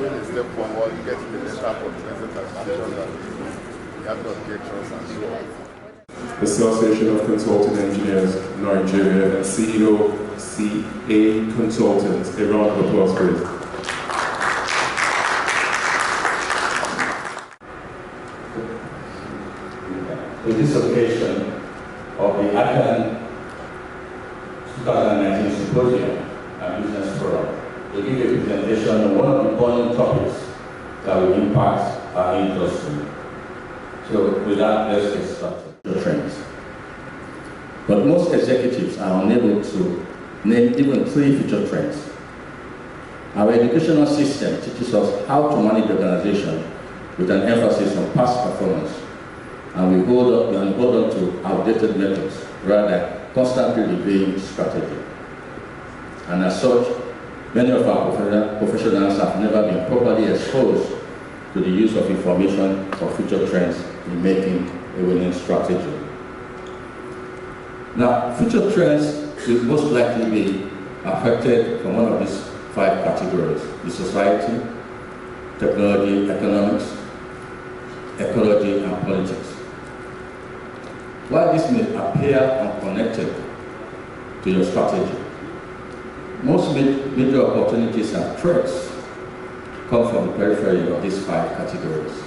taking a step forward, getting the letter from the president that you have the objections and so on. The Association of Consulting Engineers Nigeria and CEO CA Consultants. A round of applause, please. With this occasion of the Acan 2019 Symposium and Business Forum, we give a presentation on one of the burning topics that will impact our industry. So with that, let's get started. Trends. But most executives are unable to name even 3 future trends. Our educational system teaches us how to manage the organization with an emphasis on past performance, and we hold on to outdated methods rather than constantly reviewing strategy. And as such, many of our professionals have never been properly exposed to the use of information for future trends in making a winning strategy. Now, future trends will most likely be affected from one of these 5 categories: the society, technology, economics, ecology, and politics. While this may appear unconnected to your strategy, most major opportunities and threats come from the periphery of these 5 categories.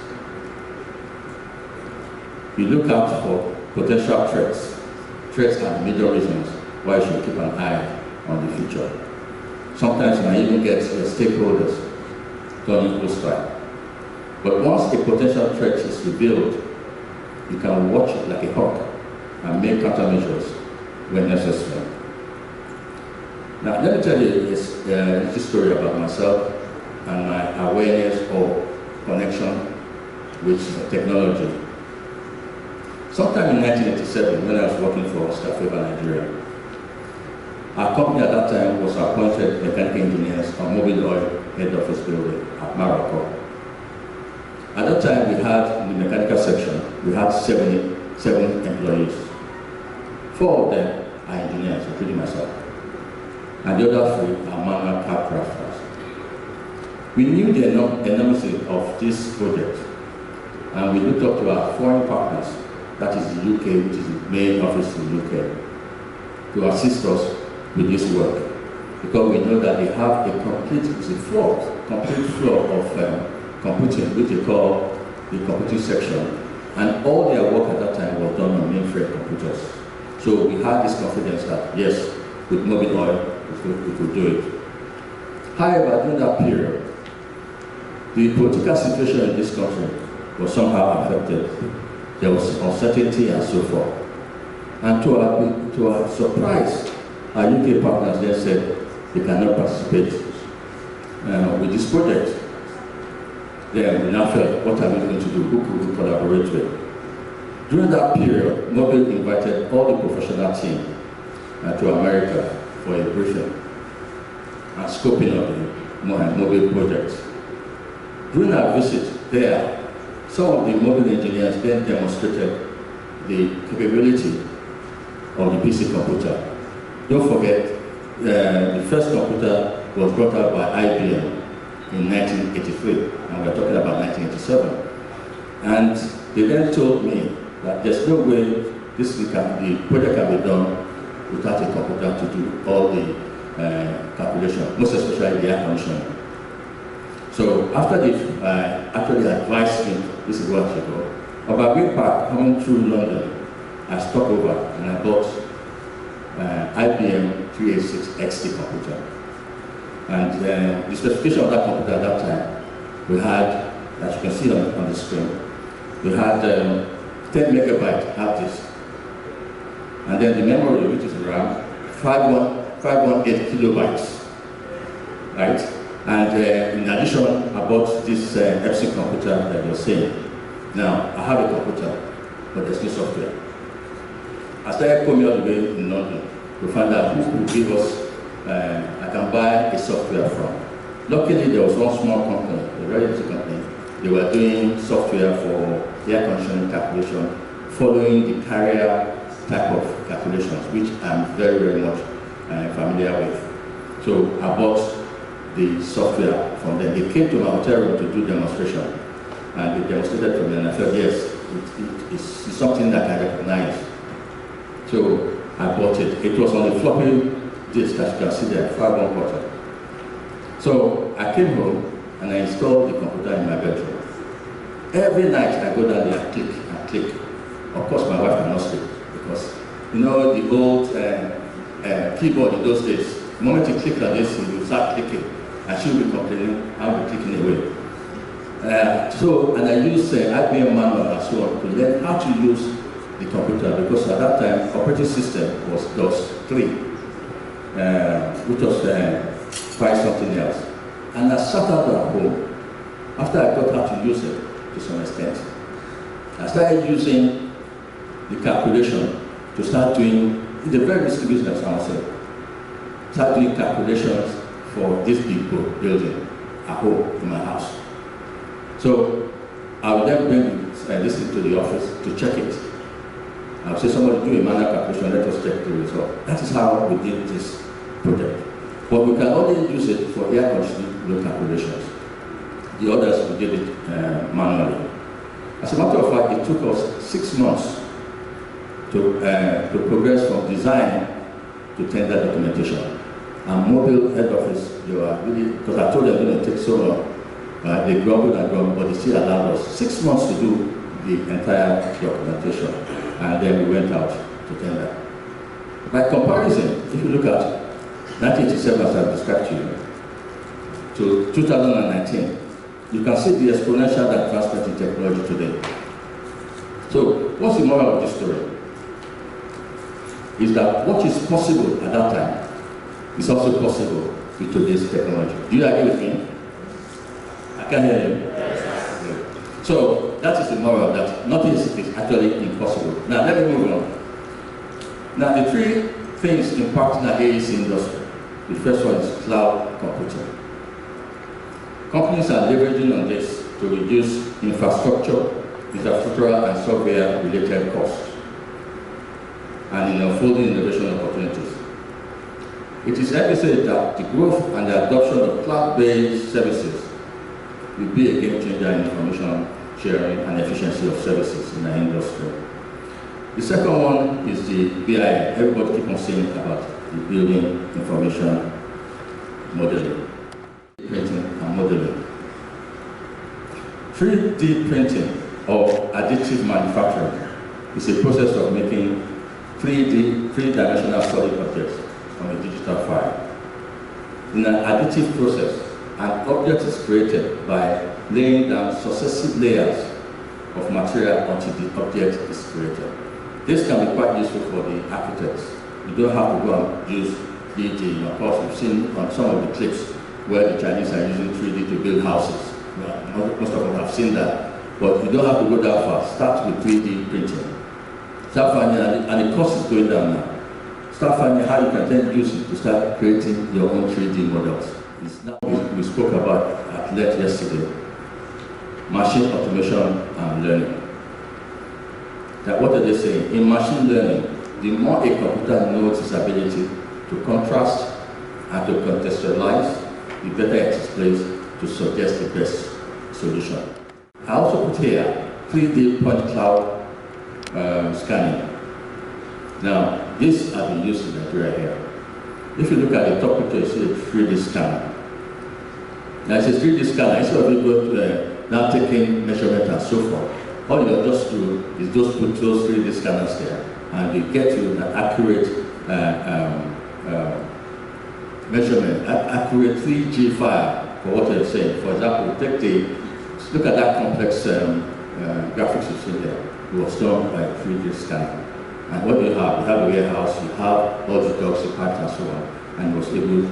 You look out for potential threats. Threats are the major reasons why you should keep an eye on the future. Sometimes you might even get your stakeholders turning hostile. But once a potential threat is revealed, you can watch it like a hawk and make countermeasures when necessary. Now, let me tell you this little story about myself and my awareness or connection with technology. Sometime in 1987, when I was working for Stafeva Nigeria, our company at that time was appointed mechanical engineers on Mobile Oil head office building at Morocco. At that time, we had, in the mechanical section, we had 7 employees. 4 of them are engineers, including myself, and the other 3 are manual car crafters. We knew the enormity of this project, and we looked up to our foreign partners, that is the UK, which is the main office in the UK, to assist us with this work, because we know that they have a complete floor of computing, which they call the computing section, and all their work at that time was done on mainframe computers. So we had this confidence that yes, with Mobile Oil, we could do it. However, during that period, the political situation in this country was somehow affected. There was uncertainty and so forth. And to our surprise, our UK partners then said they cannot participate with this project. Then we now felt, what are we going to do? Who could we collaborate with? During that period, Mobile invited all the professional team to America for a briefing and scoping of the Mobile project. During our visit there, some of the Mobile engineers then demonstrated the capability of the PC computer. Don't forget, the first computer was brought out by IBM in 1983, and we're talking about 1987. And they then told me that there's no way the project can be done without a computer to do all the calculations, most especially the air conditioning. So after they actually advised me, this is what you go. About going back, coming through London, I stopped over and I bought IBM 386 XT computer. And the specification of that computer at that time, we had, as you can see on the screen, we had 10 megabyte hard disk. And then the memory, which is RAM, 518 kilobytes, right? And in addition, I bought this FC computer that you're seeing. Now, I have a computer, but there's no software. I started coming all the way in London to find out who could give us, I can buy a software from. Luckily, there was one small company, a very little company. They were doing software for air conditioning calculation, following the carrier type of calculations, which I'm very, very much familiar with. So I bought the software from them. They came to my hotel room to do demonstration, and they demonstrated for me, and I felt, yes, it's something that I recognize. So I bought it. It was on a floppy disk, as you can see there, 5/1/4. So I came home and I installed the computer in my bedroom. Every night I go down there and click and click. Of course, my wife cannot sleep because, you know, the old keyboard in those days, the moment you click on this, you start clicking, and she'll be complaining, I'll be clicking away. And I use IBM manual and so on to learn how to use the computer, because at that time, operating system was DOS 3, which was quite something else. And I sat out at home. After I got how to use it to some extent, I started using the calculation to start doing, it's a very risky business, I would say, start doing calculations for this big building at home in my house. So I would then bring this into the office to check it. I would say, somebody do a manual calculation, let us check the result. That is how we did this project. But we can only use it for air conditioning calculations. The others, we did it manually. As a matter of fact, it took us 6 months to progress from design to tender documentation. And mobile head office, they were really, because I told them it would take so long, they grumbled and grumbled, but they still allowed us 6 months to do the entire documentation. And then we went out to tender. By comparison, if you look at 1987, as I described to you, to 2019, you can see the exponential advancement in technology today. So, what's the moral of this story? Is that what is possible at that time is also possible with today's technology. Do you agree with me? I can hear you. Yes. So, that is the moral, that nothing is actually impossible. Now, let me move on. Now, the 3 things impacting the AEC industry. The first one is cloud computing. Companies are leveraging on this to reduce infrastructural and software-related costs, and in unfolding innovation opportunities. It is envisaged that the growth and the adoption of cloud-based services will be a game changer in information sharing and efficiency of services in our industry. The second one is the BIM. Everybody keep on saying about the building information modeling, printing and modeling. 3D printing or additive manufacturing is a process of making three-dimensional solid objects from a digital file. In an additive process, an object is created by laying down successive layers of material until the object is created. This can be quite useful for the architects. You don't have to go and use 3D. Of course, we've seen on some of the clips where the Chinese are using 3D to build houses. Well, most of them have seen that. But you don't have to go that far. Start with 3D printing. Start finding, and the cost is going down now. Start finding how you can then use it to start creating your own 3D models. It's now we spoke about at length yesterday, machine automation and learning. That what are they saying? In machine learning, the more a computer knows its ability to contrast and to contextualize, the better it is placed to suggest the best solution. I also put here 3D point cloud scanning. Now, this has been used in Nigeria here. If you look at the top picture, you see a 3D scanner. Now, it's a 3D scanner. Instead of you go to now taking measurement and so forth, all you just do is just put those 3D scanners there, and you get you an accurate measurement, accurate 3D file for what you're saying. For example, look at that complex graphics you see there. It was done by a 3D scanner. And what you have a warehouse, you have all the dogs, the parts and so on, and was able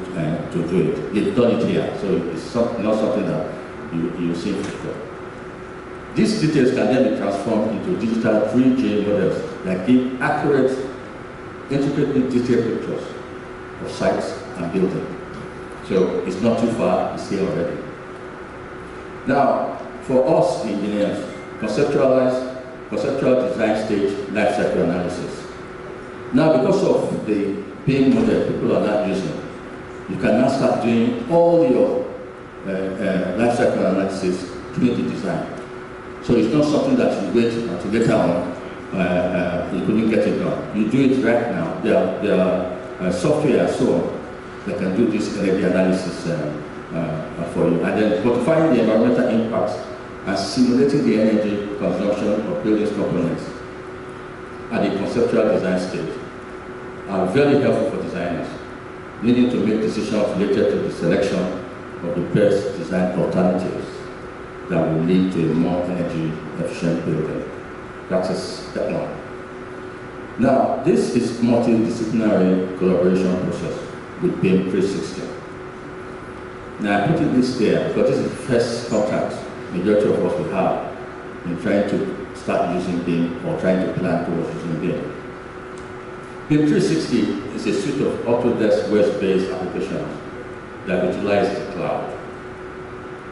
to do it. They've done it here, so it's not something that you see before. These details can then be transformed into digital 3D models that give accurate, intricately detailed pictures of sites and buildings. So it's not too far, it's here already. Now, for us, the engineers, conceptual design stage life cycle analysis. Now, because of the BIM model people are not using, You can now start doing all your life cycle analysis during the design. So it's not something that you wait until later on, you couldn't get it done. You do it right now. There are software and so on that can do this energy analysis for you. And then quantifying the environmental impacts and simulating the energy consumption of buildings components at the conceptual design stage are very helpful for designers, needing to make decisions related to the selection of the best design alternatives that will lead to a more energy efficient building. That is step one. Now, this is multidisciplinary collaboration process with BIM 360. Now, I put this there because this is the first contact majority of us will have in trying to start using BIM or trying to plan towards using BIM. BIM 360 is a suite of Autodesk Web-based applications that utilize the cloud.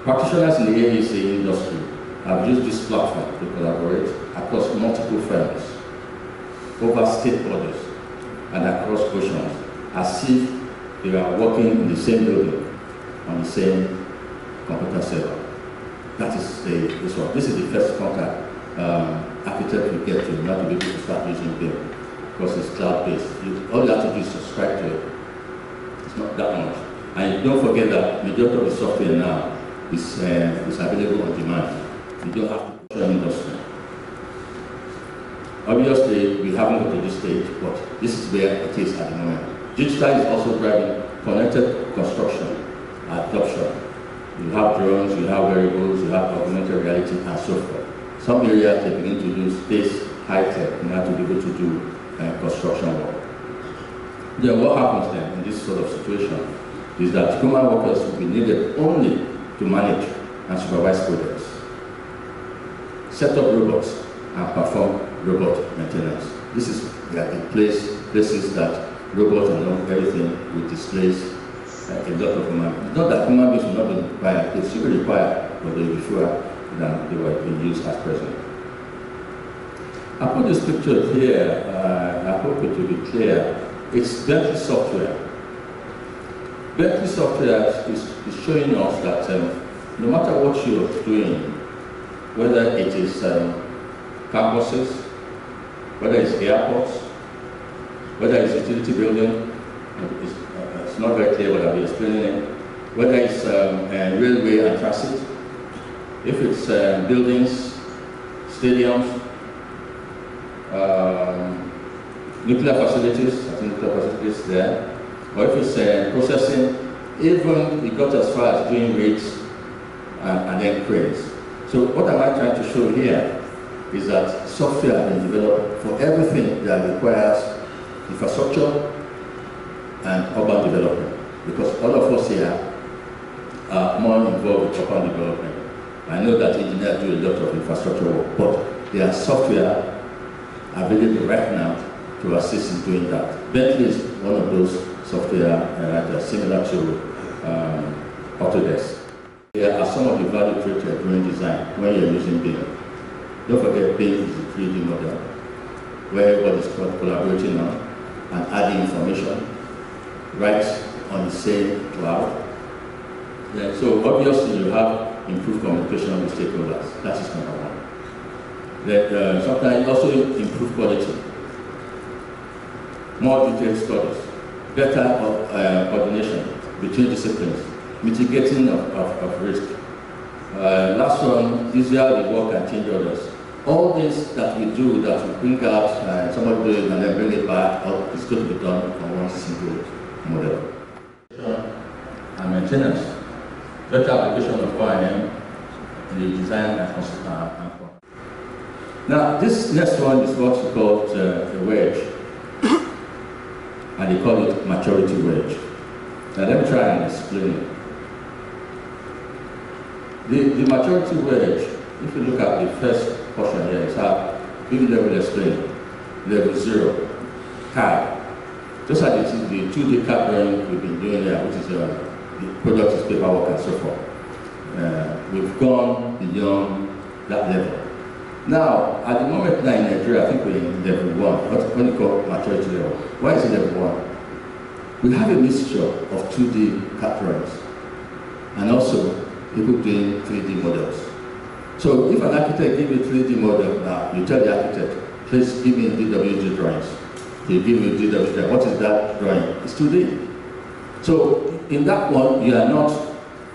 Practitioners in the AEC industry have used this platform to collaborate across multiple firms, over state bodies, and across oceans, as if they are working in the same building on the same computer server. That is this one. This is the first contact architect we get to now to be able to start using BIM because it's cloud-based. All you have to do is subscribe to it. It's not that much. And don't forget that majority of the software now is available on demand. You don't have to push an industry. Obviously, we haven't got to this stage, but this is where it is at the moment. Digital is also driving connected construction adoption. You have drones, you have wearables, you have augmented reality, and so forth. Some areas they begin to use space high-tech in order to be able to do construction work. Then what happens then in this sort of situation is that human workers will be needed only to manage and supervise projects, set up robots, and perform robot maintenance. This is the places that robots and everything will displace a lot of human beings. Not that human beings will not be required, they still be required, but they will be fewer than they were being used at present. I put this picture here, I hope it will be clear. It's Bentley software. Bentley software is showing us that no matter what you're doing, whether it is campuses, whether it's airports, whether it's utility building, it's not very clear, but I'll be explaining it. Whether it's railway and transit, if it's buildings, stadiums, nuclear facilities, I think nuclear facilities there, or if it's processing, even it got as far as doing rigs and then cranes. So what am I trying to show here is that software has been developed for everything that requires infrastructure and urban development, because all of us here are more involved with urban development. I know that engineers do a lot of infrastructure work, but there are software available right now to assist in doing that. Bentley is one of those software that are similar to Autodesk. Here are some of the value created during design when you're using BIM. Don't forget, BIM is a 3D model where everybody's collaborating on and adding information right on the same cloud. Yeah, so obviously you have improved communication with stakeholders. That is number one. Sometimes also improve quality, more detailed studies, better coordination between disciplines, mitigating of risk. Last one, easier the work and change orders. All this that we do, that we bring out, somebody do it and then bring it back, is going to be done on one single model. And maintenance, better application of O&M in the design and construction. Now, this next one is what we call a wedge, and they call it maturity wedge. Now, let me try and explain it. The maturity wedge, if you look at the first portion here, it's how BIM level explained, level 0, CAD. Just like the 2D CAD drawing we've been doing here, which is the product is paperwork and so forth. We've gone beyond that level. Now, at the moment now in Nigeria, I think we're in level 1. What do you call maturity level? Why is it level 1? We have a mixture of 2D CAD drawings and also people doing 3D models. So if an architect gives you a 3D model now, you tell the architect, please give me DWG drawings. He'll give you DWG drawing. What is that drawing? It's 2D. So in that one, you are not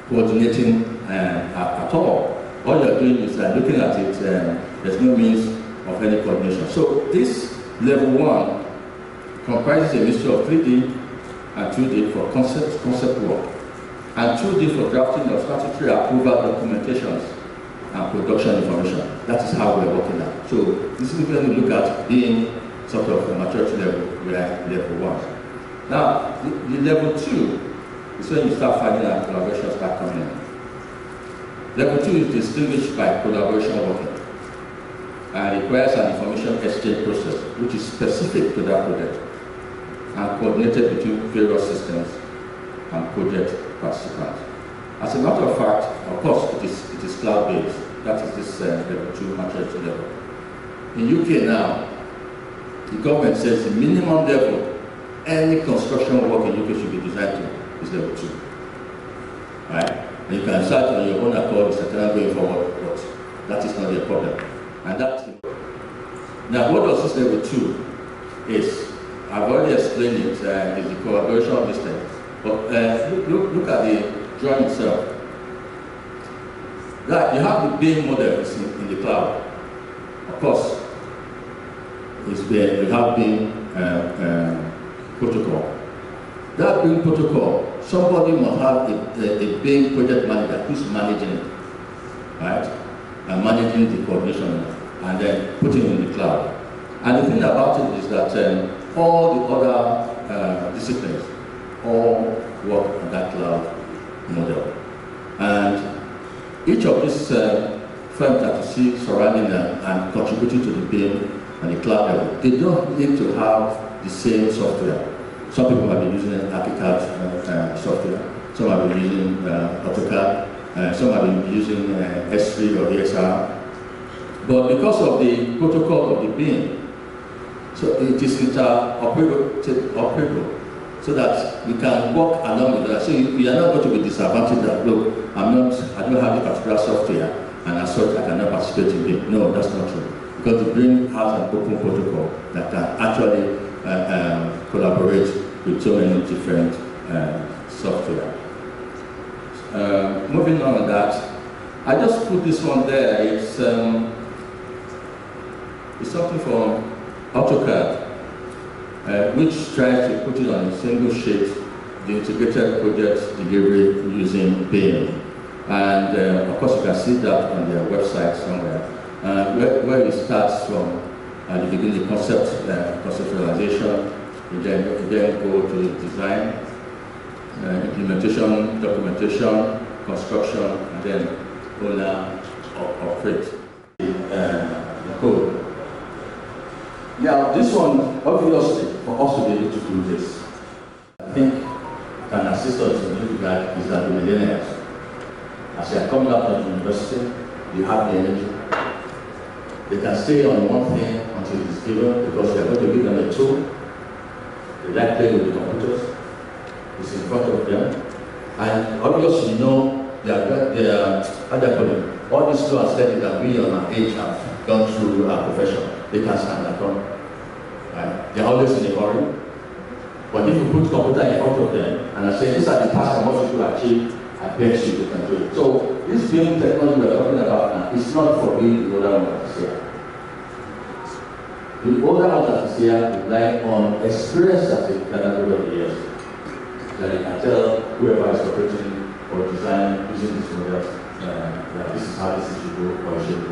coordinating at all. All you're doing is looking at it, there's no means of any coordination. So this level 1 comprises a mixture of 3D and 2D for concept work, and 2D for drafting of statutory approval documentations and production information. That is how we're working at. So this is when we look at being sort of a maturity level, we are level 1. Now, the level 2 is when you start finding out collaboration start coming in. Level 2 is distinguished by collaboration working and requires an information exchange process which is specific to that project and coordinated between various systems and project participants. As a matter of fact, of course, it is cloud-based. That is this level 2 maturity level. In UK now, the government says the minimum level any construction work in UK should be designed to is level 2. Right? And you can start on your own accord, certainly going forward, but that is not a problem. And that. Now, what does this level 2 is? I've already explained it, is the collaboration of this thing. But look at the drawing itself. That you have the BIM models in the cloud. Of course, you have BIM protocol. That BIM protocol, somebody must have a BIM project manager who's managing it, right? And managing the coordination and then putting it in the cloud. And the thing about it is that all the other disciplines all work on that cloud model. And each of these firms that you see surrounding them and contributing to the BIM and the cloud level, they don't need to have the same software. Some people have been using ArchiCAD software, some have been using AutoCAD, some have been using S3 or EXR. But because of the protocol of the BIM, so it is interoperable, so that we can work along with that. So you are not going to be disadvantaged that, look, I don't have this particular software, and as such I cannot participate in it. No, that's not true. Because the BIM has an open protocol that can actually collaborate with so many different software. Moving on to that, I just put this one there. It's something from AutoCAD, which tries to put it on a single sheet, the integrated project delivery using BIM. And of course, you can see that on their website somewhere, where it starts from the beginning, the conceptualization, and then go to design, implementation, documentation, construction, and then owner operate the code. Now, this one, obviously, for us to be able to do this, I think can assist us in doing that is that the millennials, as they are coming out of university, you have the energy. They can stay on one thing until it is given because we are going to give them a tool. They like playing with the computers. It's in front of them. And obviously, you know, all these two aesthetics that we on our age have gone through our profession. They can stand at home. Right? They're always in a hurry. But if you put computer in front of them and I say, these are the tasks I want you to achieve, I bet you they can do it. So this BIM technology we're talking about now is not for being the older one that is here. The older one that is here rely on experience that they've gathered over the years. That they can tell whoever is operating or designing using this model that this is how this should go or it should go.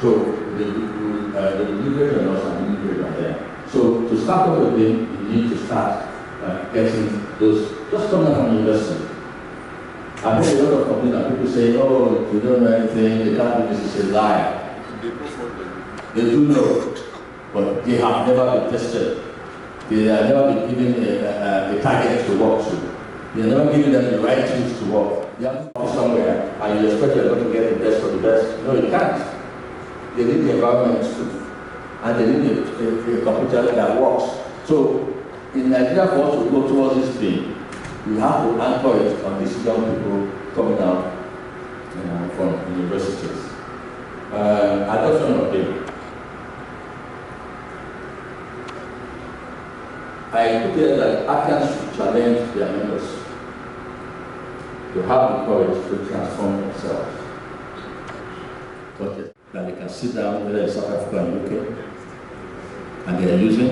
So they will leverage on us and leverage on them. So to start off with BIM, you need to start getting those, just coming out from university. I've heard a lot of complaints and people say, oh, you don't know anything, they can't do this, it's a lie. They do know, but they have never been tested. They have never been given a target to work to. They have never given them the right tools to work. You have to go somewhere and you expect you're going to get the best of the best. No, you can't. They need the environment too. And they need a computer that works. So in Nigeria, for us to go towards this thing, we have to anchor it on these young people coming out from universities. Adoption of them. I put there that Acan should challenge their members to have the courage to transform themselves. That they can sit down, whether in South Africa and UK, and they are using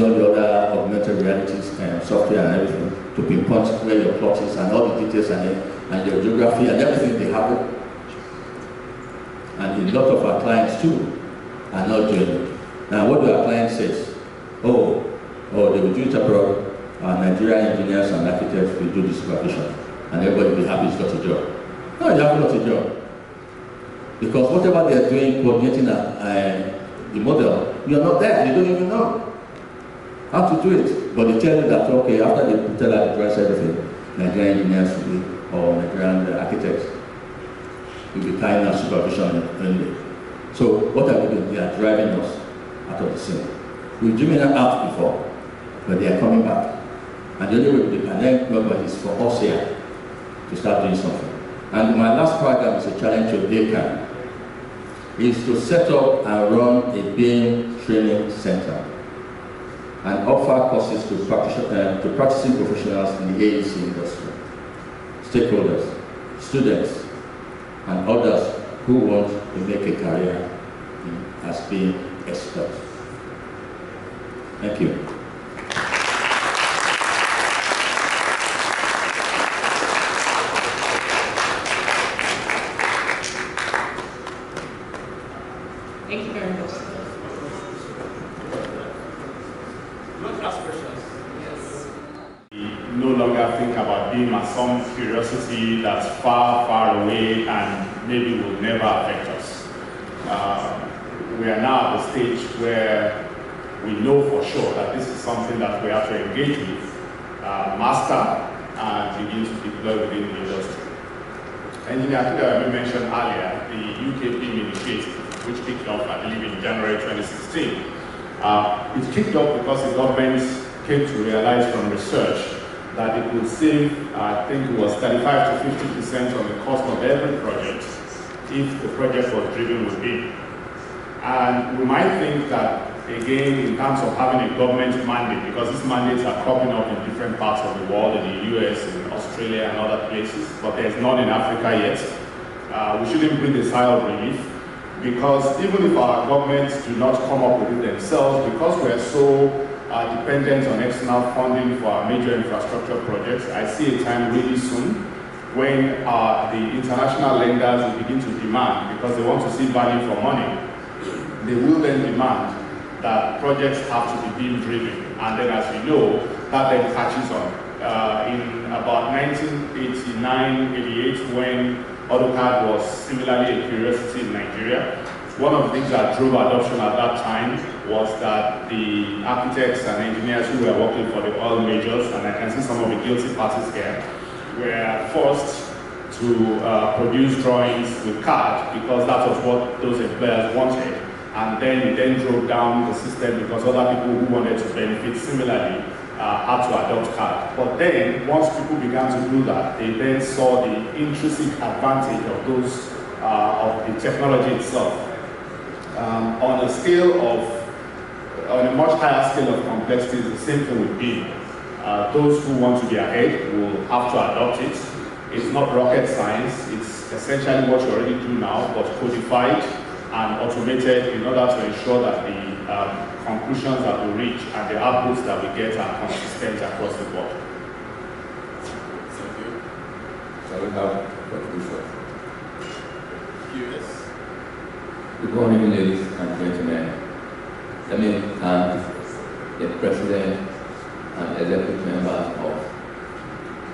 all the other augmented realities and software and everything to pinpoint where your plot is and all the details and your geography and everything they have it. And a lot of our clients too are not doing it. Now what do our clients say? Oh, they will do it abroad. Our Nigerian engineers and architects will do the supervision, and everybody will be happy he's got a job. No, you haven't got a job. Because whatever they are doing, coordinating the model, you are not there, you don't even know how to do it. But they tell you that, okay, after they tell us to address everything, Nigerian engineers will be, or Nigerian architects will be kind of supervision only. So what are we doing? They are driving us out of the scene. We've driven them out before, but they are coming back. And the only way we can then remember is for us here to start doing something. And my last program is a challenge to Acan, is to set up and run a BIM training center and offer courses to practicing professionals in the AEC industry, stakeholders, students, and others who want to make a career as being experts. Thank you. Thank you very much. We no longer think about BIM as some curiosity that's far, far away and maybe will never affect us. We are now at the stage where we know for sure that this is something that we have to engage with, master, and begin to deploy within the industry. Engineer, I think I mentioned earlier the UK BIM initiative, which kicked off, I believe, in January 2016. It kicked off because the government came to realize from research that it would save, I think it was 35 to 50% on the cost of every project if the project was driven with BIM. And we might think that, again, in terms of having a government mandate, because these mandates are cropping up in different parts of the world, in the US, in Australia, and other places, but there's none in Africa yet. We shouldn't breathe a sigh of relief, because even if our governments do not come up with it themselves, because we're so dependent on external funding for our major infrastructure projects, I see a time really soon when the international lenders will begin to demand, because they want to see value for money, they will then demand that projects have to be BIM driven. And then, as we know, that then catches on. In about 1989-88, when AutoCAD was similarly a curiosity in Nigeria, one of the things that drove adoption at that time was that the architects and engineers who were working for the oil majors, and I can see some of the guilty parties here, were forced to produce drawings with CAD because that was what those employers wanted. And then it then drove down the system because other people who wanted to benefit similarly had to adopt CAD. But then, once people began to do that, they then saw the intrinsic advantage of those, of the technology itself. On a much higher scale of complexity, it's the same thing with BIM. Those who want to be ahead will have to adopt it. It's not rocket science, it's essentially what you already do now, but codified and automated in order to ensure that the conclusions that we reach and the outputs that we get are consistent across the board. Thank you. Shall we have conclusions? Yes. Good morning, ladies and gentlemen. Let me thank the President and executive members of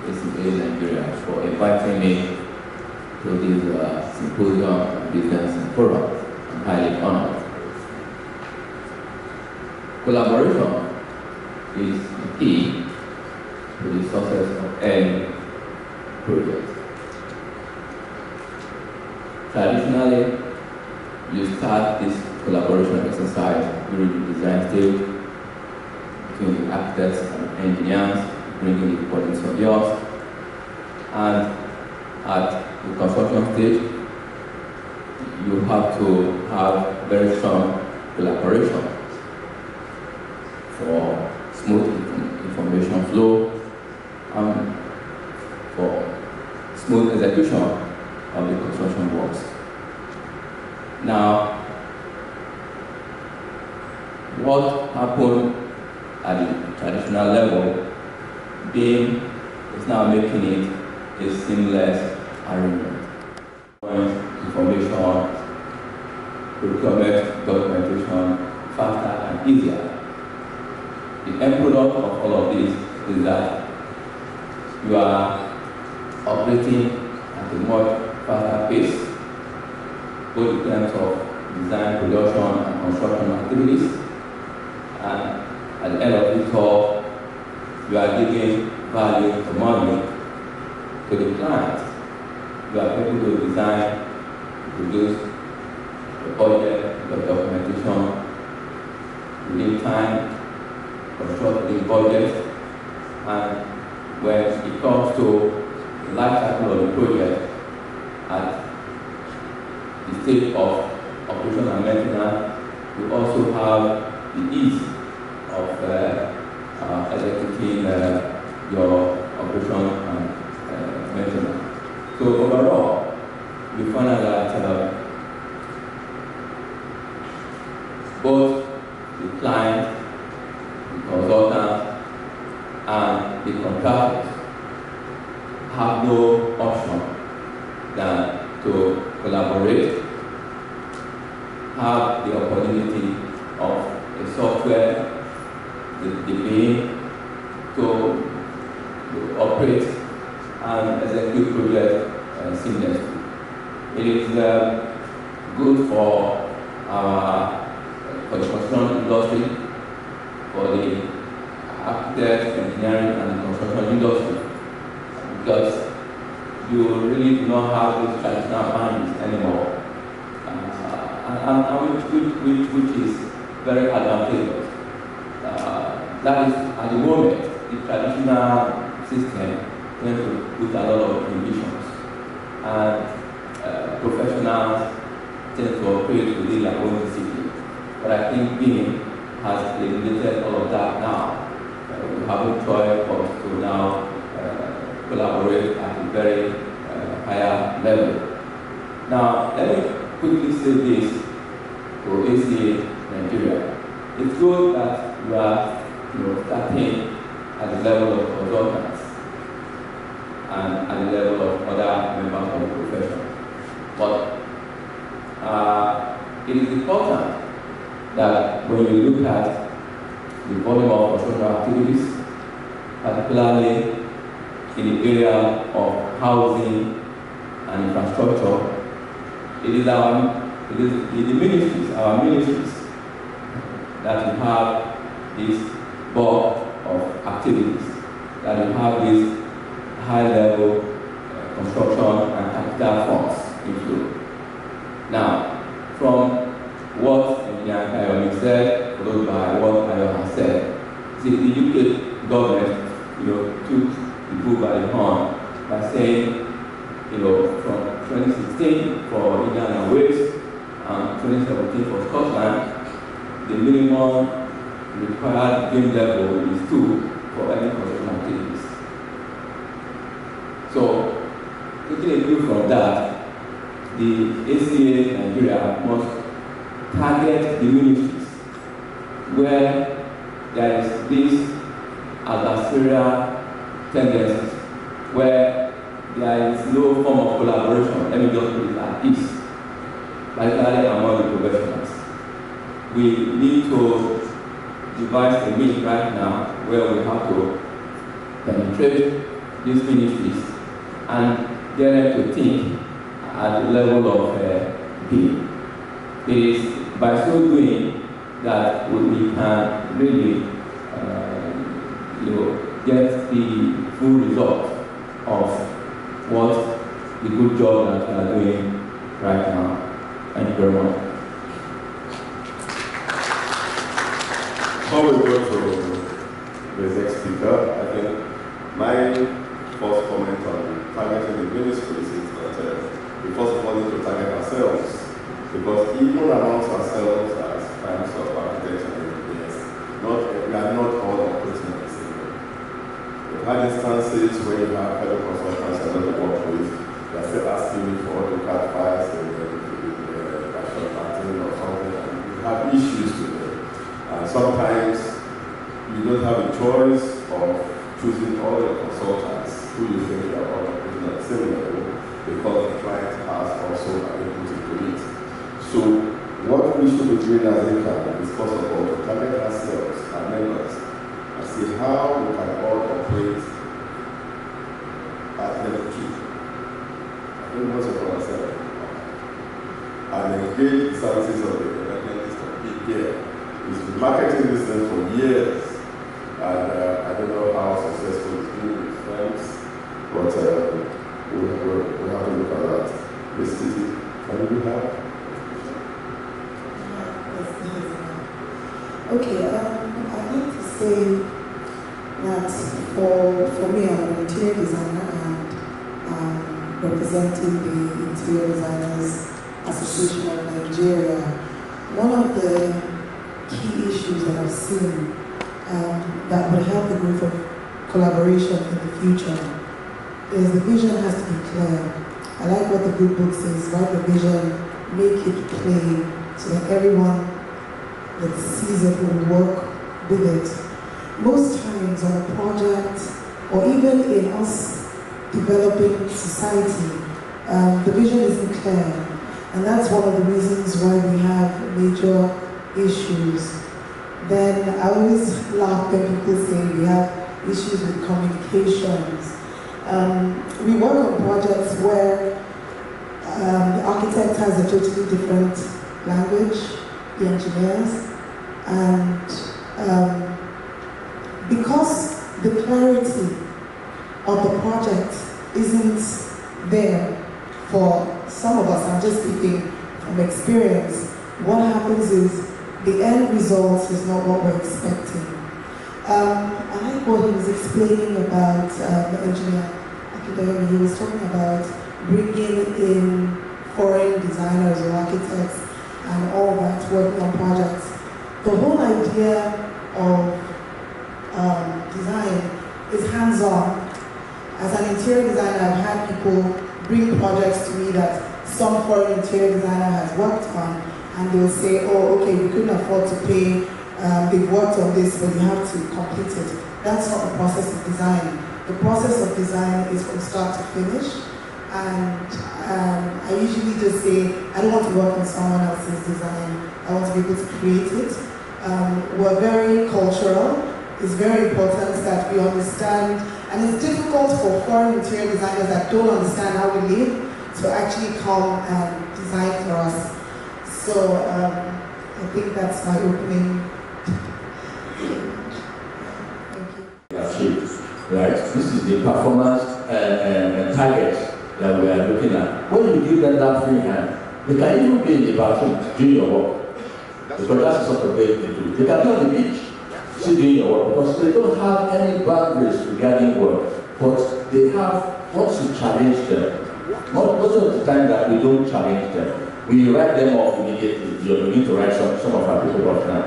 ACA Nigeria for inviting me to this Symposium and Business Forum. I'm highly honored. Collaboration is the key to the success of any project. Traditionally, you start this collaboration exercise during the design stage. between the architects and engineers, bringing the quality of yours. And at the construction stage, you have to have very strong collaboration for smooth information flow and for smooth execution of the construction works. Now, what happened at the traditional level, BIM is now making it a seamless arrangement. Information, procurement, documentation faster and easier. The end product of all of this is that you are operating at a much faster pace, both in terms of design, production, and construction activities. And at the end of it all, you are giving value for money to the client. You are able to design, produce the budget, the documentation within time, construct the budget, and when it comes to the life cycle of the project at the state of operation and maintenance, you also have the ease of executing your operation and maintenance. So overall, we find out that both the client, the consultant, and the contractors have no option than to collaborate, have the opportunity of a software, the BIM, to operate and execute projects seamlessly. It is good for the construction industry, for the architect, engineering, and the construction industry, because you really do not have those traditional boundaries anymore, which is very advantageous. That is, at the moment, the traditional system tends to put a lot of inhibitions, and professionals tend to operate within their own discipline. But I think BIM has eliminated all of that now. We have no choice but to now collaborate at a very higher level. Now, let me quickly say this to ACA Nigeria. It's good that you are starting at the level of consultants and at the level of other members of the profession. But it is important that when you look at the volume of construction activities, particularly in the area of housing and infrastructure, it is the ministries, our ministries, that we have this bulk of activities, that we have this high-level construction and capital funds inflow. Now, from what Engineer Kayomi said, followed by what Kayo has said, see, the UK government, took the bull by the horn by saying, from 2016 for England and Wales and 2017 for Scotland, the minimum required BIM level is 2 for any construction activities. So, taking a view from that, the ACA Nigeria must target the ministries where there is this adversarial tendencies, where there is no form of collaboration. Let me just put it like this, particularly among the professionals. We need to devise a means right now where we have to penetrate these ministries and get them to think at the level of BIM. It is by so doing that we can really get the full result of what the good job that we are doing right now. Thank you very much. Before we go to the next speaker. I think my first comment on targeting the ministries is that we first of all need to target ourselves, because even amongst ourselves as fans of architects and engineers, we are not all operating the same way. We've had instances where you have fellow consultants I don't work with, they are still asking me for AutoCAD files and national pattern or something, and we have issues with them. And sometimes you don't have a choice of choosing all your consultants who you think are all operating at the same level, because the client has also an input into it. So what we should be doing as Acan is first of all to target ourselves, our members, and see how we can all operate at level 2. I think most of us are and engage the services of the evangelist of big gear. He's been marketing this thing for years, and I don't know how successful it's been with friends, but we have to look at that. This city, can we have? Okay, I'd like to say that for me, I'm an interior designer and representing the Interior Designers Association of Nigeria. One of the key issues that I've seen that would help the growth of collaboration in the future is the vision has to be clear. I like what the good book says, write the vision, make it plain, so that everyone that sees it will work with it. Most times on a project, or even in us developing society, the vision isn't clear. And that's one of the reasons why we have major issues. Then I always laugh when people say we have issues with communications. We work on projects where the architect has a totally different language, the engineers, and because the clarity of the project isn't there for some of us, I'm just speaking from experience, what happens is the end result is not what we're expecting. I like what he was explaining about the engineer. He was talking about bringing in foreign designers or architects and all that, working on projects. The whole idea of design is hands-on. As an interior designer, I've had people bring projects to me that some foreign interior designer has worked on, and they'll say, oh, okay, we couldn't afford to pay, they've worked on this, but you have to complete it. That's not the process of design. The process of design is from start to finish, and I usually just say, I don't want to work on someone else's design. I want to be able to create it. We're very cultural. It's very important that we understand, and it's difficult for foreign interior designers that don't understand how we live to actually come and design for us. So I think that's my opening. Thank you. Right, this is the performance target that we are looking at. When you give them that free hand, they can even be in the bathroom doing your work. Because that's the sort of way they do. They can be on the beach, still doing your work, because they don't have any boundaries regarding work. But they have, once you challenge them, most of the time that we don't challenge them, we write them off immediately. You need to write some of our people off now.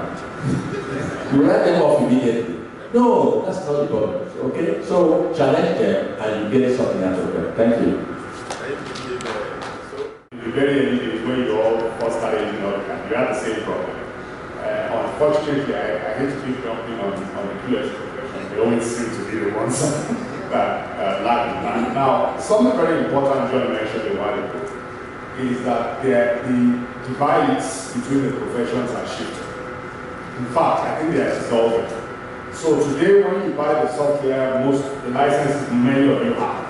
We write them off immediately. No, that's not the problem. Okay? So challenge them and you get something out of them. Thank you. In the very early days when you all first started in Acan, you had the same problem. Unfortunately, I hate to keep jumping on the QS profession. They always seem to be the ones that lag behind. Now, something very important John mentioned a while ago is that the divides between the professions are shifting. In fact, I think they are dissolving. So today, when you buy the software, the licenses many of you have,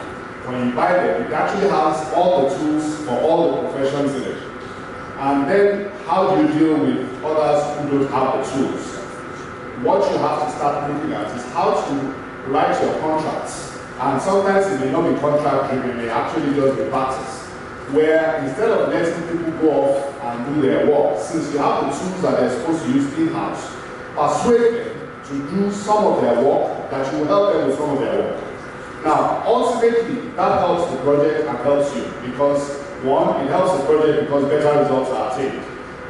when you buy them, it actually has all the tools for all the professions in it. And then, how do you deal with others who don't have the tools? What you have to start looking at is how to write your contracts. And sometimes it may not be contract driven, it may actually just be practice, where instead of letting people go off and do their work, since you have the tools that they're supposed to use in-house, persuade them to do some of their work, that you will help them with some of their work. Now, ultimately, that helps the project and helps you because, one, it helps the project because better results are attained.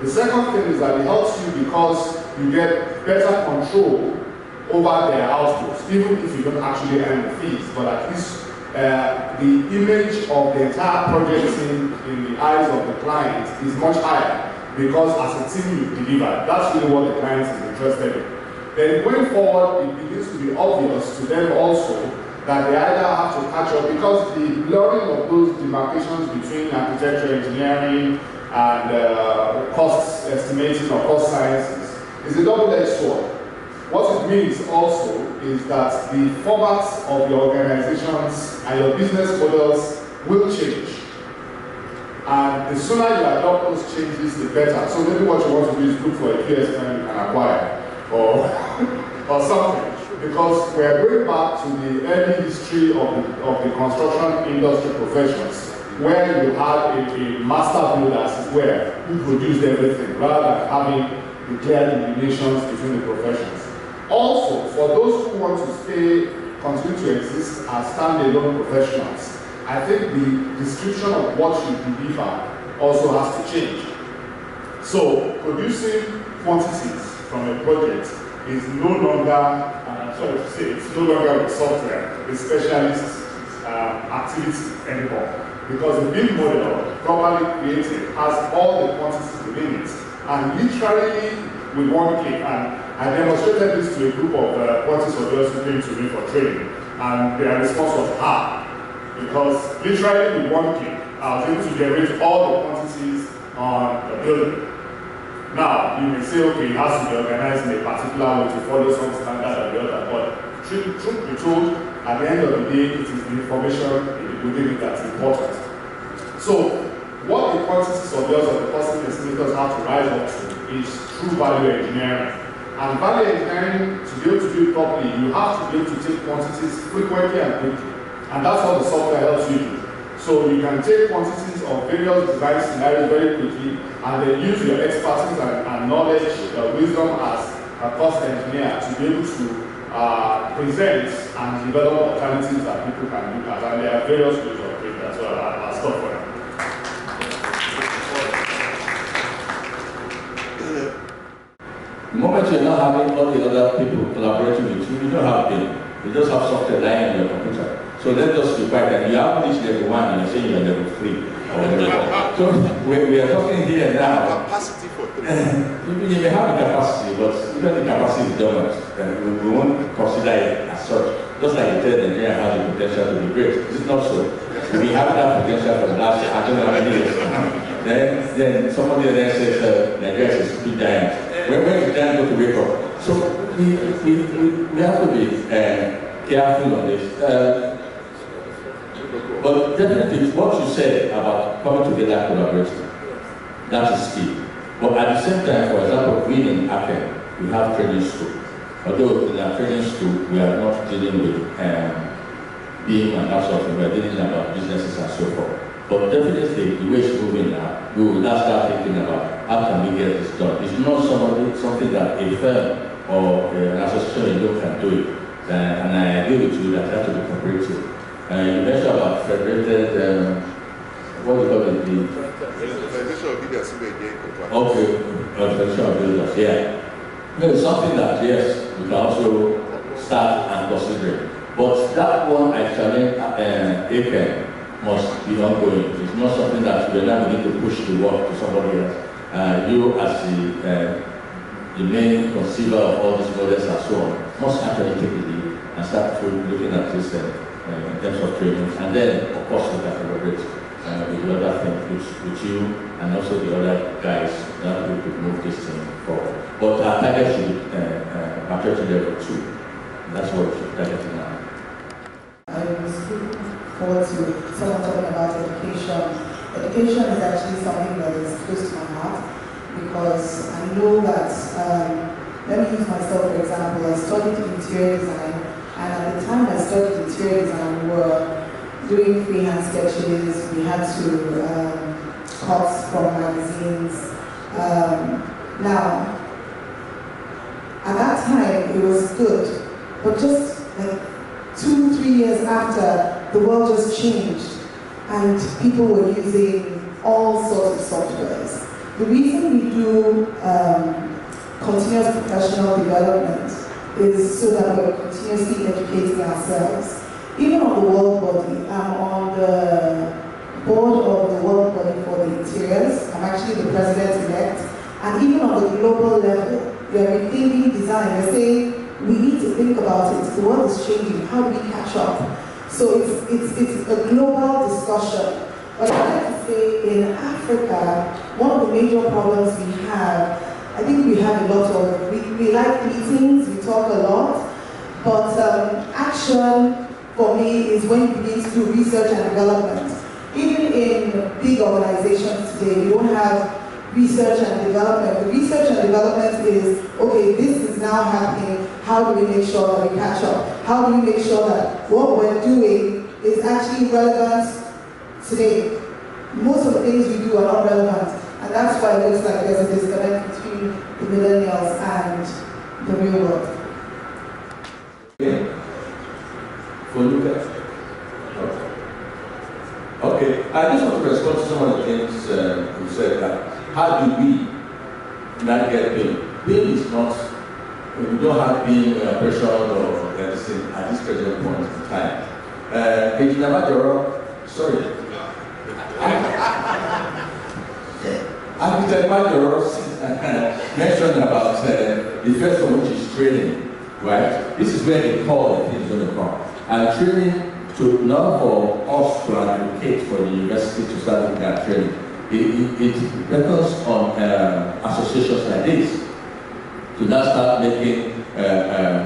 The second thing is that it helps you because you get better control over their outputs, even if you don't actually earn the fees, but at least the image of the entire project in the eyes of the client is much higher because as a team you deliver. That's really what the client is interested in. Then going forward, it begins to be obvious to them also that they either have to catch up because the blurring of those demarcations between architecture, engineering, and cost estimating or cost sciences is a double-edged sword. What it means also is that the formats of your organizations and your business models will change. And the sooner you adopt those changes, the better. So maybe what you want to do is look for a PS firm you can acquire or something. Because we are going back to the early history of the construction industry professions, where you had a master builder who produced everything, rather than having the clear delineations between the professions. Also, for those who want to continue to exist as standalone professionals, I think the description of what you deliver also has to change. So, producing quantities from a project is no longer, it's no longer with software, a specialist activity anymore. Because the BIM model, properly created, has all the quantities within it. And literally, with one click, and I demonstrated this to a group of quantity surveyors who came to me for training, and their response was hard. Because literally with one click, I was able to generate all the quantities on the building. Now, you may say, okay, it has to be organized in a particular way to follow some standard or the other, but truth be told, at the end of the day, it is the information within it that's important. So, what the quantity surveyors or the costing estimators have to rise up to is true value engineering. And value engineering, to be able to do it properly, you have to be able to take quantities frequently and quickly. And that's what the software helps you do. So you can take quantities of various design scenarios very quickly and then use your expertise and knowledge, wisdom as a cost engineer to be able to present and develop alternatives that people can look at. And there are various ways of doing that, so I'll stop for now. The moment you're not having all the other people collaborating with you, you don't have them. You just have software lying on your computer. So let's just be quiet and you haven't reached level 1 and you're saying you're level 3. So we are talking here now. Capacity for you may have the capacity, but even the capacity is dormant. We won't consider it as such. Just like you tell Nigeria has the potential to be great. It's not so. We have that potential for the last, I don't know how many years. Then somebody then says Nigeria is a stupid giant. When is giant going to wake up? So we have to be careful on this. But definitely what you said about coming together and collaborating, that is key. But at the same time, for example, we in Acan, we have training school. Although in our training school, we are not dealing with BIM and that sort of thing, we are dealing about businesses and so forth. But definitely, the way it's moving now, we will now start thinking about how can we get this done. It's not something that a firm or an association alone can do it. And I agree with you that it has to be cooperative. You mentioned about federated, what do you call it? Federation of Builders. Okay, Federation of Builders, yeah. It's something that, yes, we can also start and consider. But that one, actually, Acan must be ongoing. It's not something that we're not going to push the work to somebody else. You, as the main conceiver of all these models and so on, must actually take the lead and start looking at this in terms of training. And then, of course, we can collaborate with the other things, with you and also the other guys, that we could move this thing forward. But our target should be maturity level 2. That's what we should target now. I was looking forward to someone talking about education. Education is actually something that is close to my heart because I know that, let me use myself for example, I studied interior design, and at the time I studied interior design, we were doing freehand sketches, we had to cut from magazines. Now, At that time, it was good. But just like 2-3 years after, the world just changed and people were using all sorts of softwares. The reason we do continuous professional development is so that we're continuously educating ourselves. Even on the world body, I'm on the board of the world body for the interiors. I'm actually the president-elect. And even on the global level, we are rethinking design. We're saying we need to think about it. The world is changing. How do we catch up? So it's a global discussion. But I'd like to say in Africa, one of the major problems we have, I think we have a lot of, we like meetings, we talk a lot, but action for me is when you begin to do research and development. Even in big organizations today, we don't have research and development. The research and development is, okay, this is now happening, how do we make sure that we catch up? How do we make sure that what we're doing is actually relevant today? Most of the things we do are not relevant, and that's why it looks like there's a disconnect between the millennials and the real world. For Lucas. Okay, I just want to respond to some of the things you said. That how do we not get pain? Pain is not, we don't have pain or pressure or anything at this present point in time. Sorry. Architect Major mentioned about the first one, which is training, right? This is where the core of the thing is going to come. And training, to not for us to advocate for the university to start looking at training. It depends on associations like this to now start making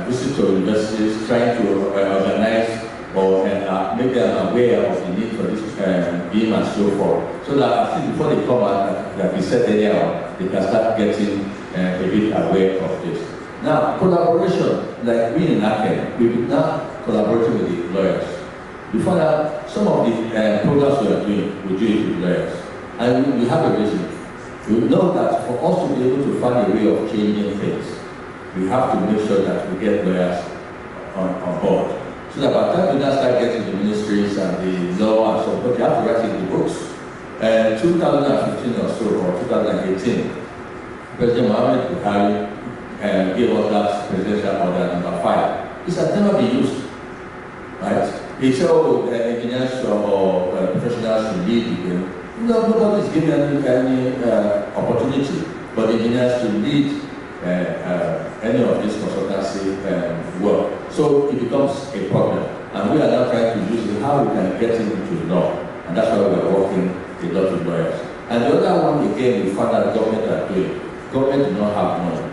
visits to universities, trying to organize or make them aware of the need for this beam and so forth. So that I think before they come out, like we said earlier, they can start getting a bit aware of this. Now, collaboration, like we in Acan, we've been now collaborating with the lawyers. Before that, some of the programs we are doing, we do it with lawyers. And we have a reason. We know that for us to be able to find a way of changing things, we have to make sure that we get lawyers on board. So that by the time we now start getting the ministries and the law and so forth, you have to write in the books. 2015 or so, or 2018, President Mohamed Buhari gave us that presidential order number 5. This has never been used, right? He said, oh, engineers or professionals should lead the game. No, nobody is given any opportunity for the engineers to lead any of this consultancy work. So it becomes a problem. And we are now trying to use it, how we can get it into law. And that's why we are working a lot with lawyers. And the other one, again, we found that government are doing. Government do not have money.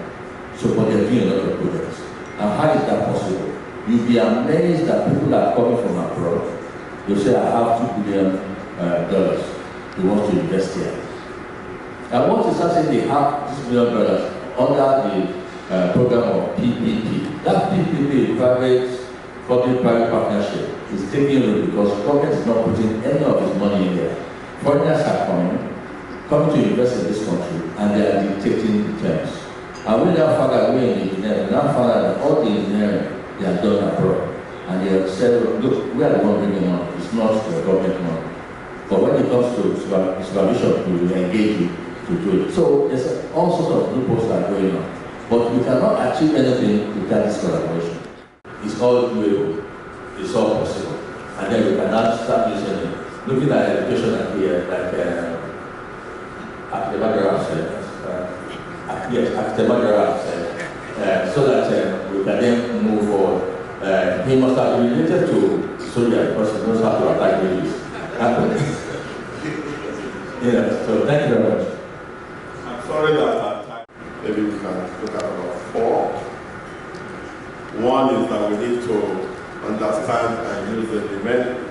So, but they're doing a lot of projects. And how is that possible? You'll be amazed that people are coming from abroad. They'll say, I have $2 billion. They want to invest here. And once they start saying they have $2 billion under the program of PPP, that PPP, public-private partnership, is taking root because government is not putting any of its money in there. Foreigners are coming to invest in this country, and they are dictating the terms. And we now found that we in engineering, now found out that all the engineering they are done abroad. And they have said, look, we are the one bringing money, it's not the government money. But when it comes to supervision, we will engage you to do it. So there's all sorts of loopholes that are going on. But we cannot achieve anything without this collaboration. It's all doable, it's all possible. And then we can now start using it. Looking at education like here, like Academia said, so that we can then move forward. He must have been related to Sonia because he knows how to attack babies. Yeah, so thank you very much. I'm sorry that time. Maybe we can look at about 4. One is that we need to understand and use the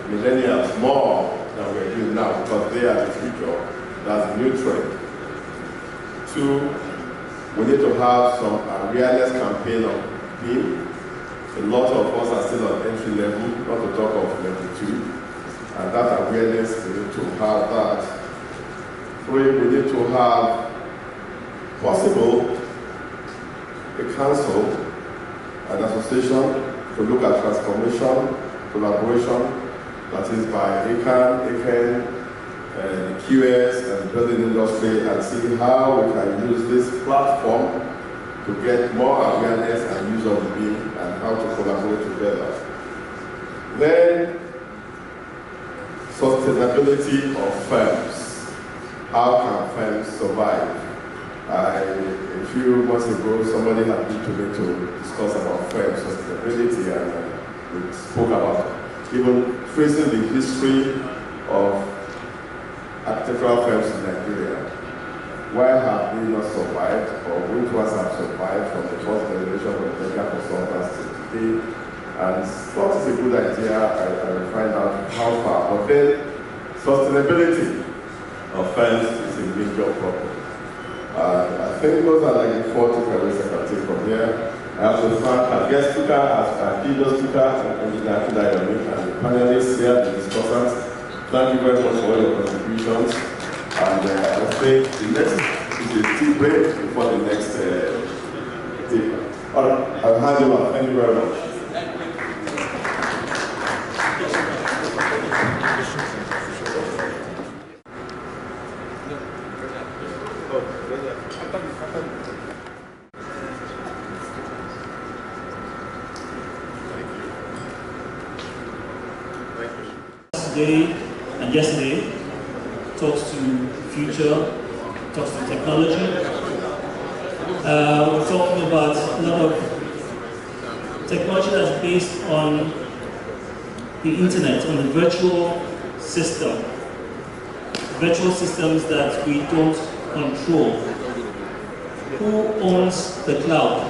millennials more than we're doing now because they are the future. That's the new trend. 2, we need to have some awareness campaign on BIM. A lot of us are still on entry level, not to talk of level 2. And that awareness, we need to have that. 3, we need to have possible a council, an association to look at transformation, collaboration, that is by Acan, the QS and the building industry, and see how we can use this platform to get more awareness and use of the BIM and how to collaborate together. Then, sustainability of firms. How can firms survive? A few months ago, somebody had been to me to discuss about firm sustainability, and we spoke about even tracing the history of architectural firms in Nigeria. Why have they not survived, or which ones have survived from the first generation of legal consultants to today? And thought it's a good idea. I will find out how far. But then, sustainability of firms is a major problem. I think those are like the 4 takeaways I can take from here. I have to thank our guest speaker, our keynote speaker, and Engineer Akidayomi, and the panelists here, the discussants. Thank you very much for all your contributions. And I think the next is a tea break before the next tea. All right, I'll hand you over. Thank you very much. Today and yesterday talks to future, talks to technology. We're talking about a lot of technology that's based on the internet, on the virtual system. Virtual systems that we don't control. Who owns the cloud?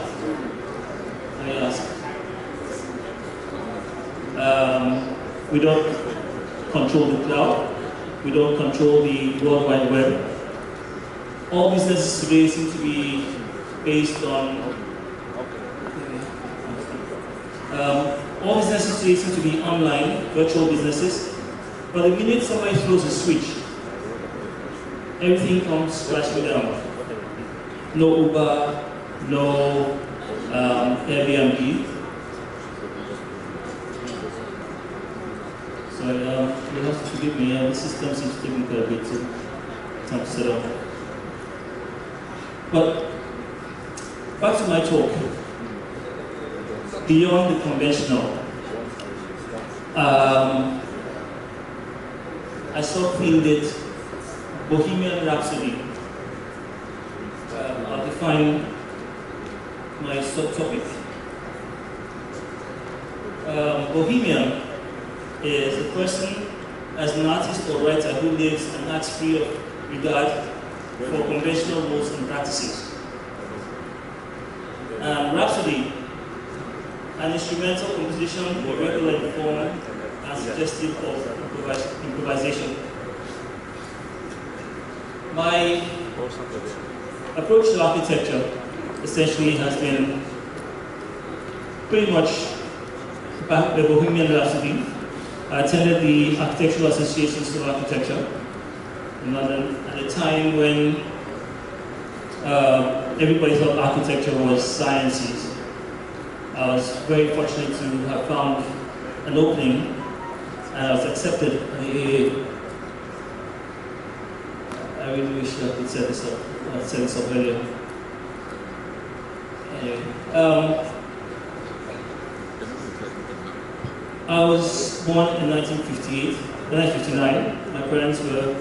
I ask. We don't control the cloud. We don't control the World Wide Web. All businesses today seem to be based on. All businesses today seem to be online, virtual businesses. But the minute somebody throws a switch, everything comes crashing down. No Uber, no Airbnb. So you'll have to forgive me, the system seems to take me quite a bit time to set up. But back to my talk. Beyond the conventional, I subfielded Bohemian Rhapsody. I'll define my subtopic. Bohemian is a person as an artist or writer who lives and acts free of regard for conventional rules and practices. Rhapsody, an instrumental composition with regular in form and suggestive of improvisation. My approach to architecture essentially has been pretty much the Bohemian Rhapsody. I attended the Architectural Associations of Architecture in London at a time when everybody thought architecture was sciences. I was very fortunate to have found an opening, and I was accepted at the AA. I really wish I could set this up. I set this up earlier. Anyway, I was born in 1959. My parents were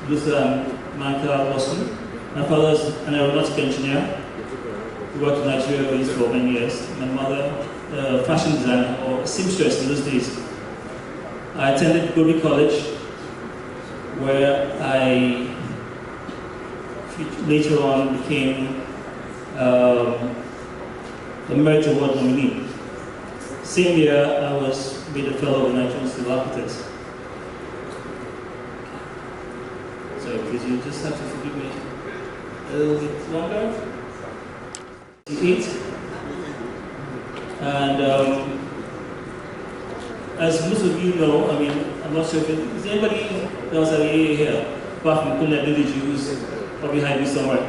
Luther and Manka Boston. My father was an aeronautic engineer. He worked in Nigeria for many years. My mother, a fashion designer or seamstress in those days. I attended Gobi College, where I later on became a Merit Award nominee. Same year, I was made a fellow of the Nigerian Institute of Architects. So please, you just have to forgive me a little bit longer. 8. And as most of you know, I mean, I'm not sure if is anybody else at the AA here, apart from Kunle Diliji, who's probably behind me somewhere.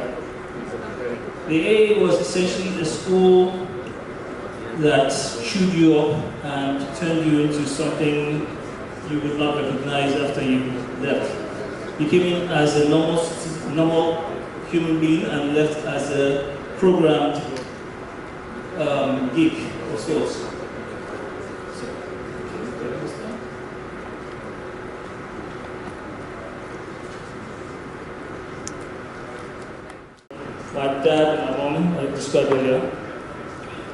The AA was essentially a school that chewed you up and turned you into something you would not recognize after you left. You came in as a normal human being and left as a programmed geek of sorts. My dad and my mom, I described earlier.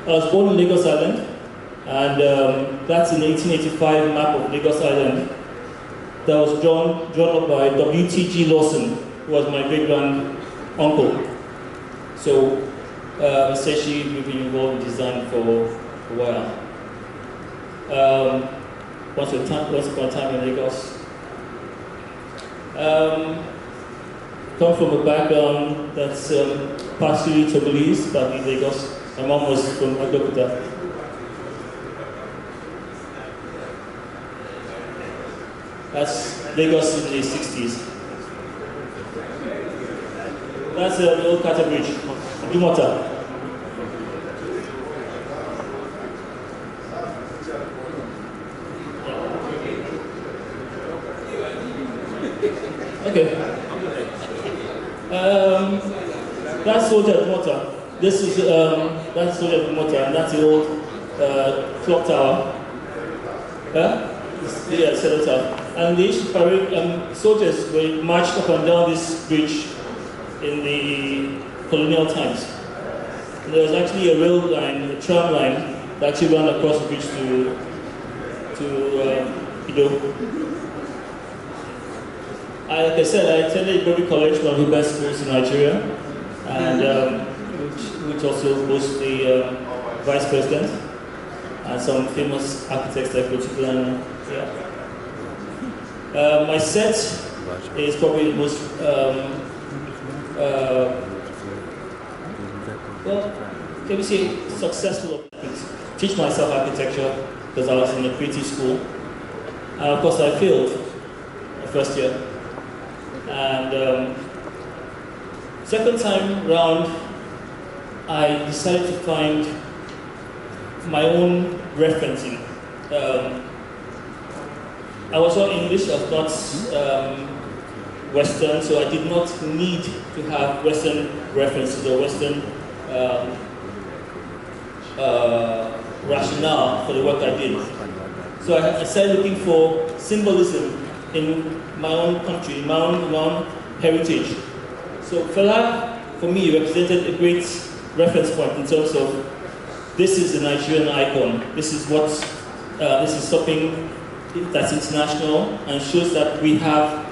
I was born in Lagos Island, and that's an 1885 map of Lagos Island that was drawn up by W.T.G. Lawson, who was my great-grand-uncle. So essentially, we've been involved in design for a while. Once upon a time in Lagos. Come from a background that's partially Togolese, but in Lagos. My mom was from Adokuta. That's Lagos in the 60s. That's the old Carter Bridge, Dumota. Okay. That's Soldier Dumota. This is that's Soldier Dumota, and that's the old clock tower. Yeah, Cedar Tower. And the soldiers were marched up and down this bridge in the colonial times. And there was actually a rail line, a tram line, that actually ran across the bridge to Ido. Like I said, I attended Igobi College, one of the best schools in Nigeria, and which also boasts the vice president and some famous architects like Rochukwu. Yeah. My set is probably the most well, can we say successful. Teach myself architecture because I was in a creative school, and of course I failed the first year. And second time round, I decided to find my own referencing. I was not English, I was not Western, so I did not need to have Western references or Western rationale for the work I did. So I started looking for symbolism in my own country, my own heritage. So Fela, for me, represented a great reference point in terms of this is a Nigerian icon. This is this is something that's international and shows that we have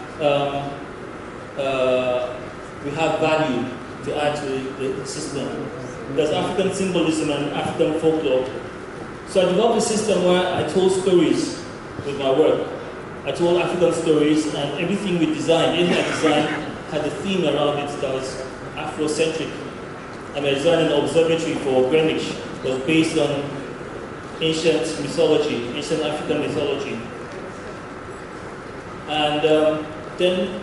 value to add to the system. There's African symbolism and African folklore. So I developed a system where I told stories with my work. I told African stories, and everything we designed, anything I designed, had a theme around it that was Afrocentric. I designed an observatory for Greenwich. It was based on ancient mythology, ancient African mythology. And then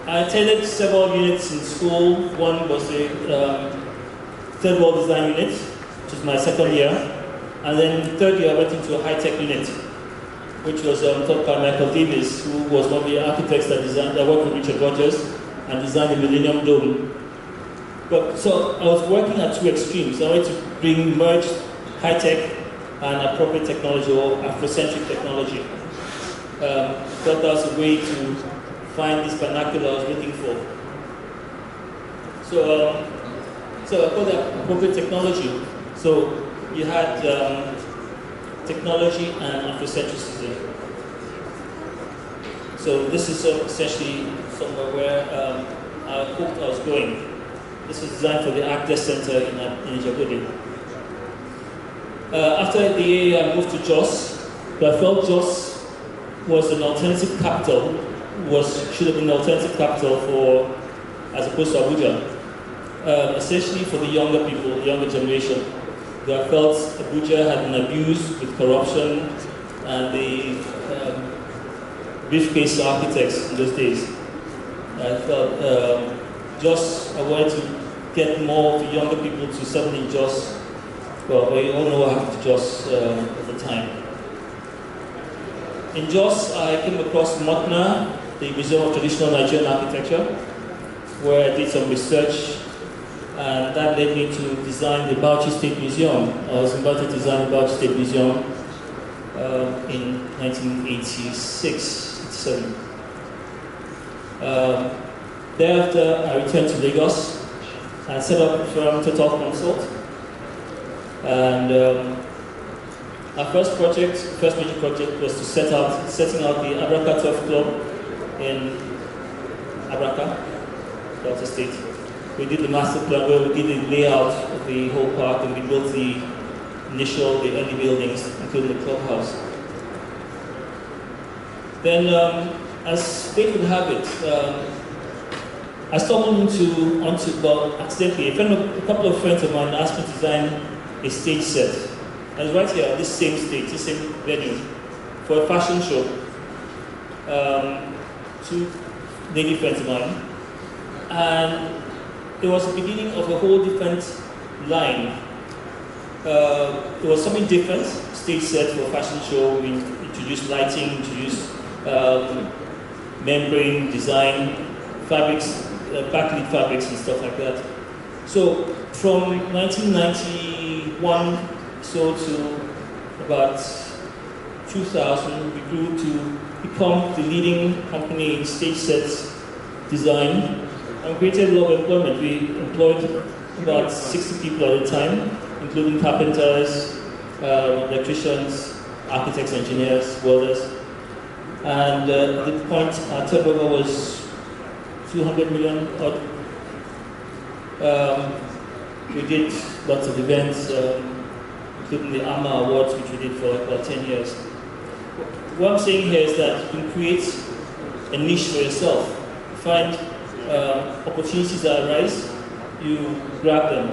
I attended several units in school. One was the Third World Design Unit, which was my second year. And then third year I went into a high-tech unit, which was taught by Michael Davis, who was one of the architects that worked with Richard Rogers and designed the Millennium Dome. So I was working at two extremes. I wanted to merge high-tech and appropriate technology or Afrocentric technology. Thought that was a way to find this vernacular I was looking for. So I called that appropriate technology. So you had technology and Afrocentricism. So this is essentially somewhere where I hoped I was going. This was designed for the Access Center in Ijabode. After the AA, I moved to Jos, but I felt Jos was an alternative capital, should have been an alternative capital as opposed to Abuja. Essentially for the younger people, the younger generation. I felt Abuja had been abused with corruption and the briefcase architects in those days. I felt I wanted to get more of the younger people to settle in Jos. Well, we all know what happened to Jos at the time. In Jos, I came across MOTNA, the Museum of Traditional Nigerian Architecture, where I did some research, and that led me to design the Bauchi State Museum. I was invited to design the Bauchi State Museum in 1986-87. Thereafter, I returned to Lagos and set up a firm, Total Consult. And our first major project was to setting out the Abraka Turf Club in Abraka, Delta State. We did the master plan where we did the layout of the whole park, and we built the early buildings, including the clubhouse. Then, as fate would have it, I stumbled accidentally, a couple of friends of mine asked me to design a stage set. I was right here on this same stage, this same venue, for a fashion show. Two lady friends of mine. And it was the beginning of a whole different line. It was something different, stage set for a fashion show. We introduced lighting, introduced membrane design, fabrics, backlit fabrics and stuff like that. So from 1991 to about 2000, we grew to become the leading company in stage sets design and created a lot of employment. We employed about 60 people at a time, including carpenters, electricians, architects, engineers, welders. And at the point, our turnover was 200 million odd. We did lots of events, including the AMA Awards, which we did for about 10 years. What I'm saying here is that you can create a niche for yourself. Find opportunities that arise, you grab them.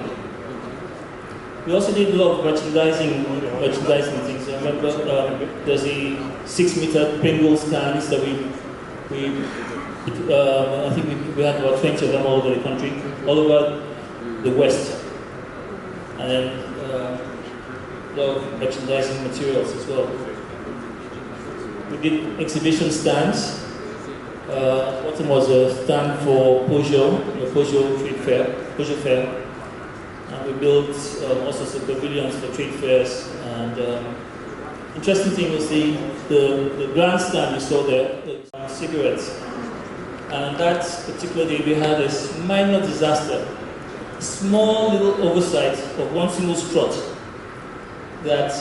We also did a lot of merchandising things. I remember there's a 6-meter Pringles cans that I think we had about 20 of them all over the country, all over the West. And then a lot of merchandising materials as well. We did exhibition stands. One was a stand for Peugeot, the Peugeot Fair. And we built all sorts of pavilions for trade fairs. And interesting thing was the grandstand we saw there, cigarettes. And that particular day we had a minor disaster, a small little oversight of one single strut that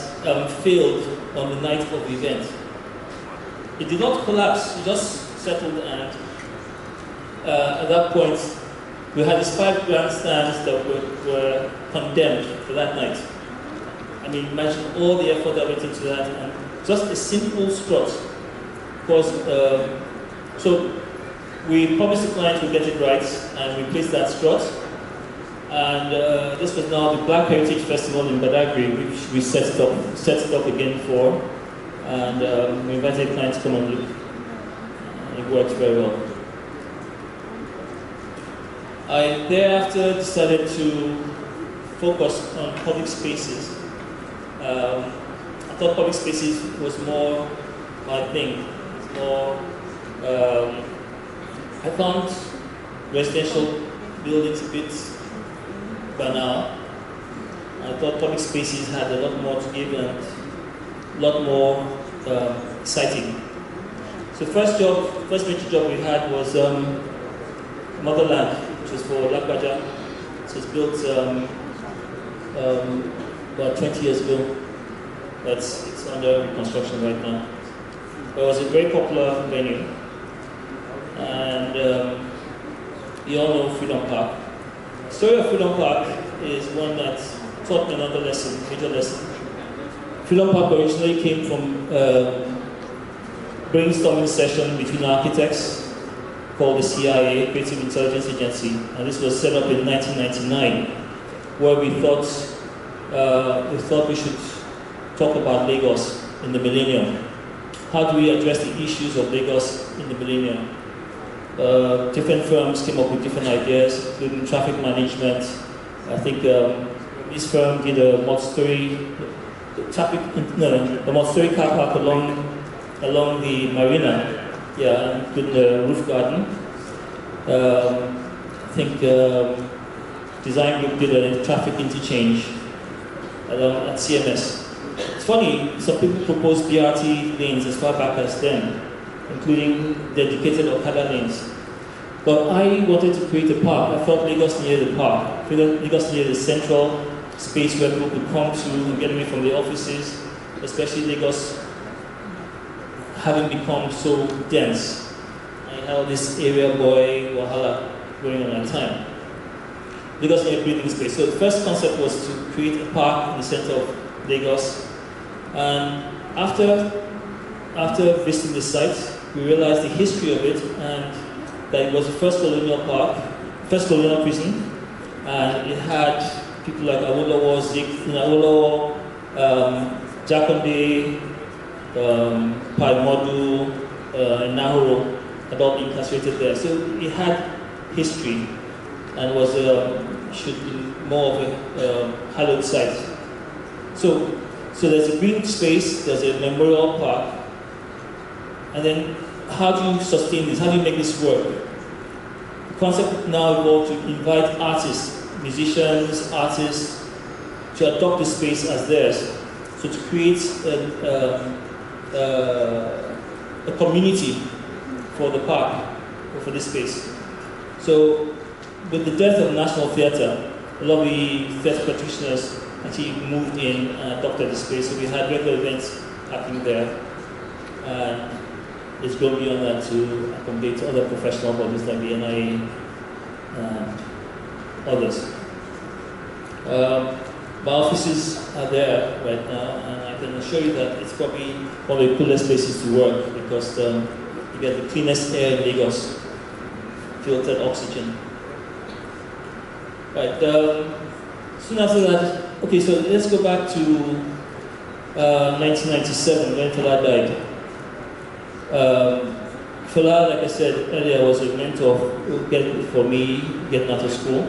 failed on the night of the event. It did not collapse, it just settled, and at that point we had these 5 grandstands that were condemned for that night. I mean, imagine all the effort that went into that, and just a simple strut caused. So we promised the client we'd get it right, and we placed that strut. And this was now the Black Heritage Festival in Badagry, which we set it up again for. And we invited clients to come and look. It worked very well. I thereafter decided to focus on public spaces. I thought public spaces was more my thing. It's more. I found residential buildings a bit banal. I thought public spaces had a lot more to give and a lot more exciting. So first major job we had was Motherland, which was for Lakbaja. So it's built about 20 years ago. It's under construction right now. But it was a very popular venue. And you all know Freedom Park. The story of Freedom Park is one that taught me another lesson, major lesson. Freedom Park originally came from brainstorming session between architects called the CIA, Creative Intelligence Agency, and this was set up in 1999, where we thought we should talk about Lagos in the millennium. How do we address the issues of Lagos in the millennium? different firms came up with different ideas, including traffic management. I think this firm did a multi-story the multi-story car park along the marina, including the roof garden. I think design group did a traffic interchange along at CMS. It's funny, some people proposed BRT lanes as far back as then, including dedicated Okada lanes. But I wanted to create a park. I felt Lagos needed a park. Lagos needed a central space where people could come to and get away from the offices, especially Lagos having become so dense. I had this area boy wahala going on at the time. Lagos needed breathing space. So the first concept was to create a park in the center of Lagos. And after visiting the site, we realized the history of it and that it was the first colonial prison, and it had people like Awolowo, Jakonde, Paimodu, and Nahoro had all been incarcerated there. So it had history and was should be more of a hallowed site. So there's a green space, there's a memorial park, and then how do you sustain this? How do you make this work? The concept now evolved to invite artists, musicians, artists, to adopt the space as theirs. So to create a community for the park, or for this space. So with the death of National Theatre, a lot of the theatre practitioners actually moved in and adopted the space. So we had regular events happening there. And it's grown beyond that to accommodate other professional bodies like the NIA and others. My offices are there right now, and I can assure you that it's probably one of the coolest places to work because you get the cleanest air in Lagos, filtered oxygen. Right, soon after that, okay, so let's go back to 1997 when Fela died. Fela, like I said earlier, was a mentor for me getting out of school.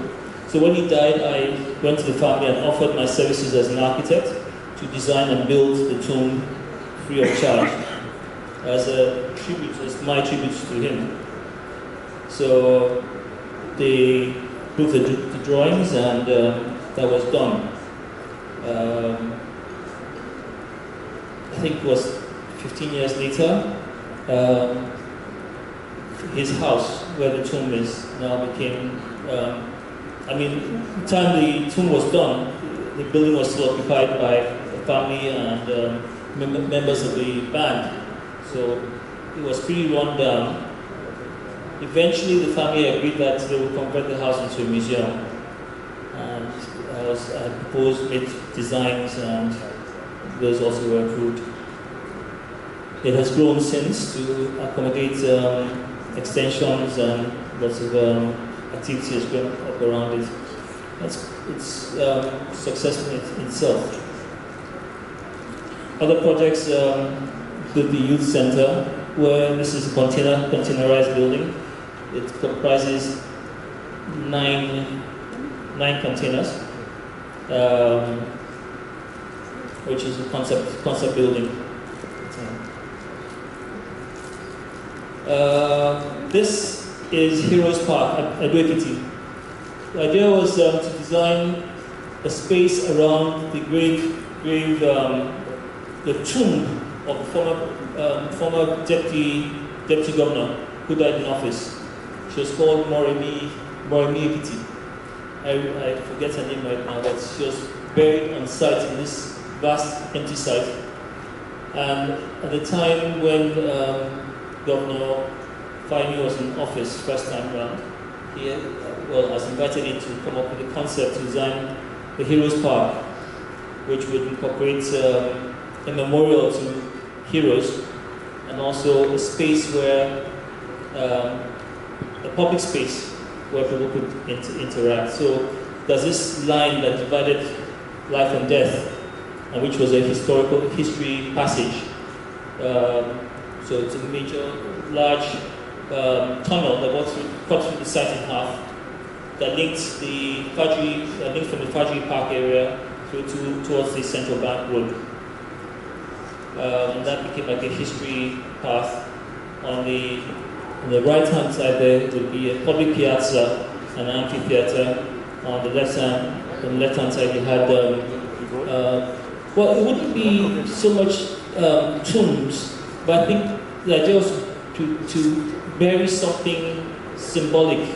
So when he died, I went to the family and offered my services as an architect to design and build the tomb free of charge as a tribute, as my tribute to him. So they put the drawings and that was done. I think it was 15 years later, his house, where the tomb is now, became, the time the tomb was done, the building was still occupied by the family and members of the band. So it was pretty run down. Eventually the family agreed that they would convert the house into a museum. And I proposed, made designs, and those also were approved. It has grown since to accommodate extensions and lots of activity has grown up around it. It's successful in itself. Other projects include the youth center, where this is a containerized building. It comprises nine containers, which is a concept building. This is Heroes Park at Edo-Ekiti. The idea was to design a space around the the tomb of the former deputy governor who died in office. She was called Moremi Ekiti. I forget her name right now, but she was buried on site in this vast empty site. And at the time when Governor Fahimi was in office first time around, he was invited in to come up with a concept to design the Heroes Park, which would incorporate a memorial to heroes and also a space where a public space where people could interact. So there's this line that divided life and death, and which was a history passage. So it's a major, large tunnel that cut through the site in half, that links from the Fajri Park area through towards the Central Bank Road. And that became like a history path. On the right-hand side there would be a public piazza and an amphitheater. On the left-hand side you had, well, it wouldn't be so much tombs, but I think the idea was to bury something symbolic.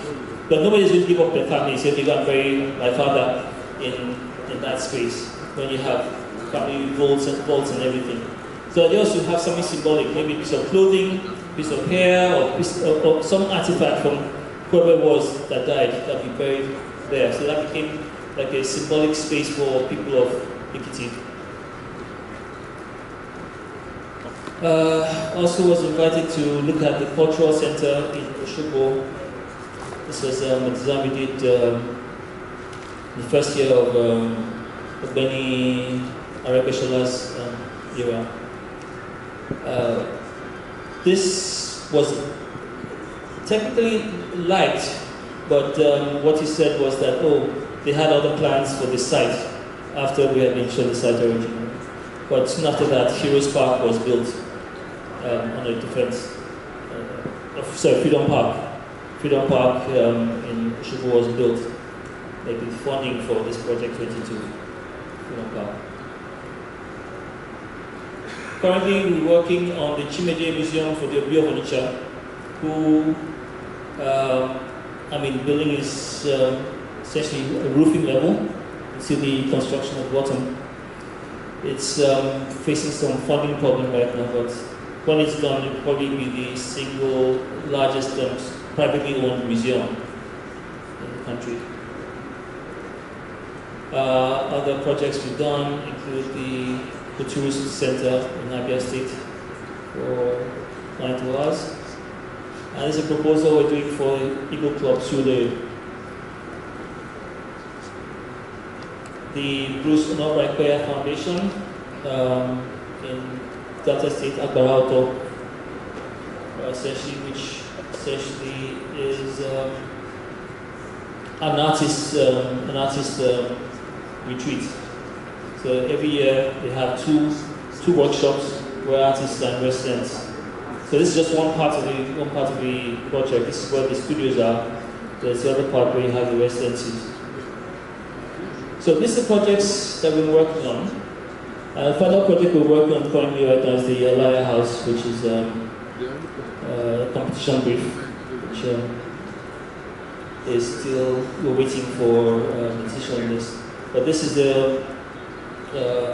But nobody's going to give up their family, so they got bury my father in that space when you have family vaults and everything. So they also have something symbolic, maybe a piece of clothing, piece of hair, or some artifact from whoever it was that died that we buried there. So that became like a symbolic space for people of Ikiti. Also was invited to look at the cultural center in Oshobo. This was a design we did the first year of Benny Arebeshola's era. This was technically liked, but what he said was that, they had other plans for the site after we had been shown the site originally. But soon after that, Heroes Park was built on a different, Freedom Park. Freedom Park in Oshobo was built, like with funding for this project 22, Freedom Park. Currently, we're working on the Chimeje Museum for the Obi of Onitsha, who, building is essentially a roofing level. You see the construction at the bottom. It's facing some funding problem right now, but when it's done, it will probably be the single largest privately owned museum in the country. Other projects we've done include the Tourist Center in Abia State for 92 hours. And there's a proposal we're doing for Eagle Club Sule. The Bruce Onobraikoya Foundation in Delta State, Akbarauto, which essentially is an artist retreat. So every year they have two workshops where artists and residents. So this is just one part of the project. This is where the studios are. There's the other part where you have the residencies. So these are the projects that we're working on. The final project we're working on currently right now is the Alaya House, which is a competition brief, which is still, we're waiting for a decision on this. But this is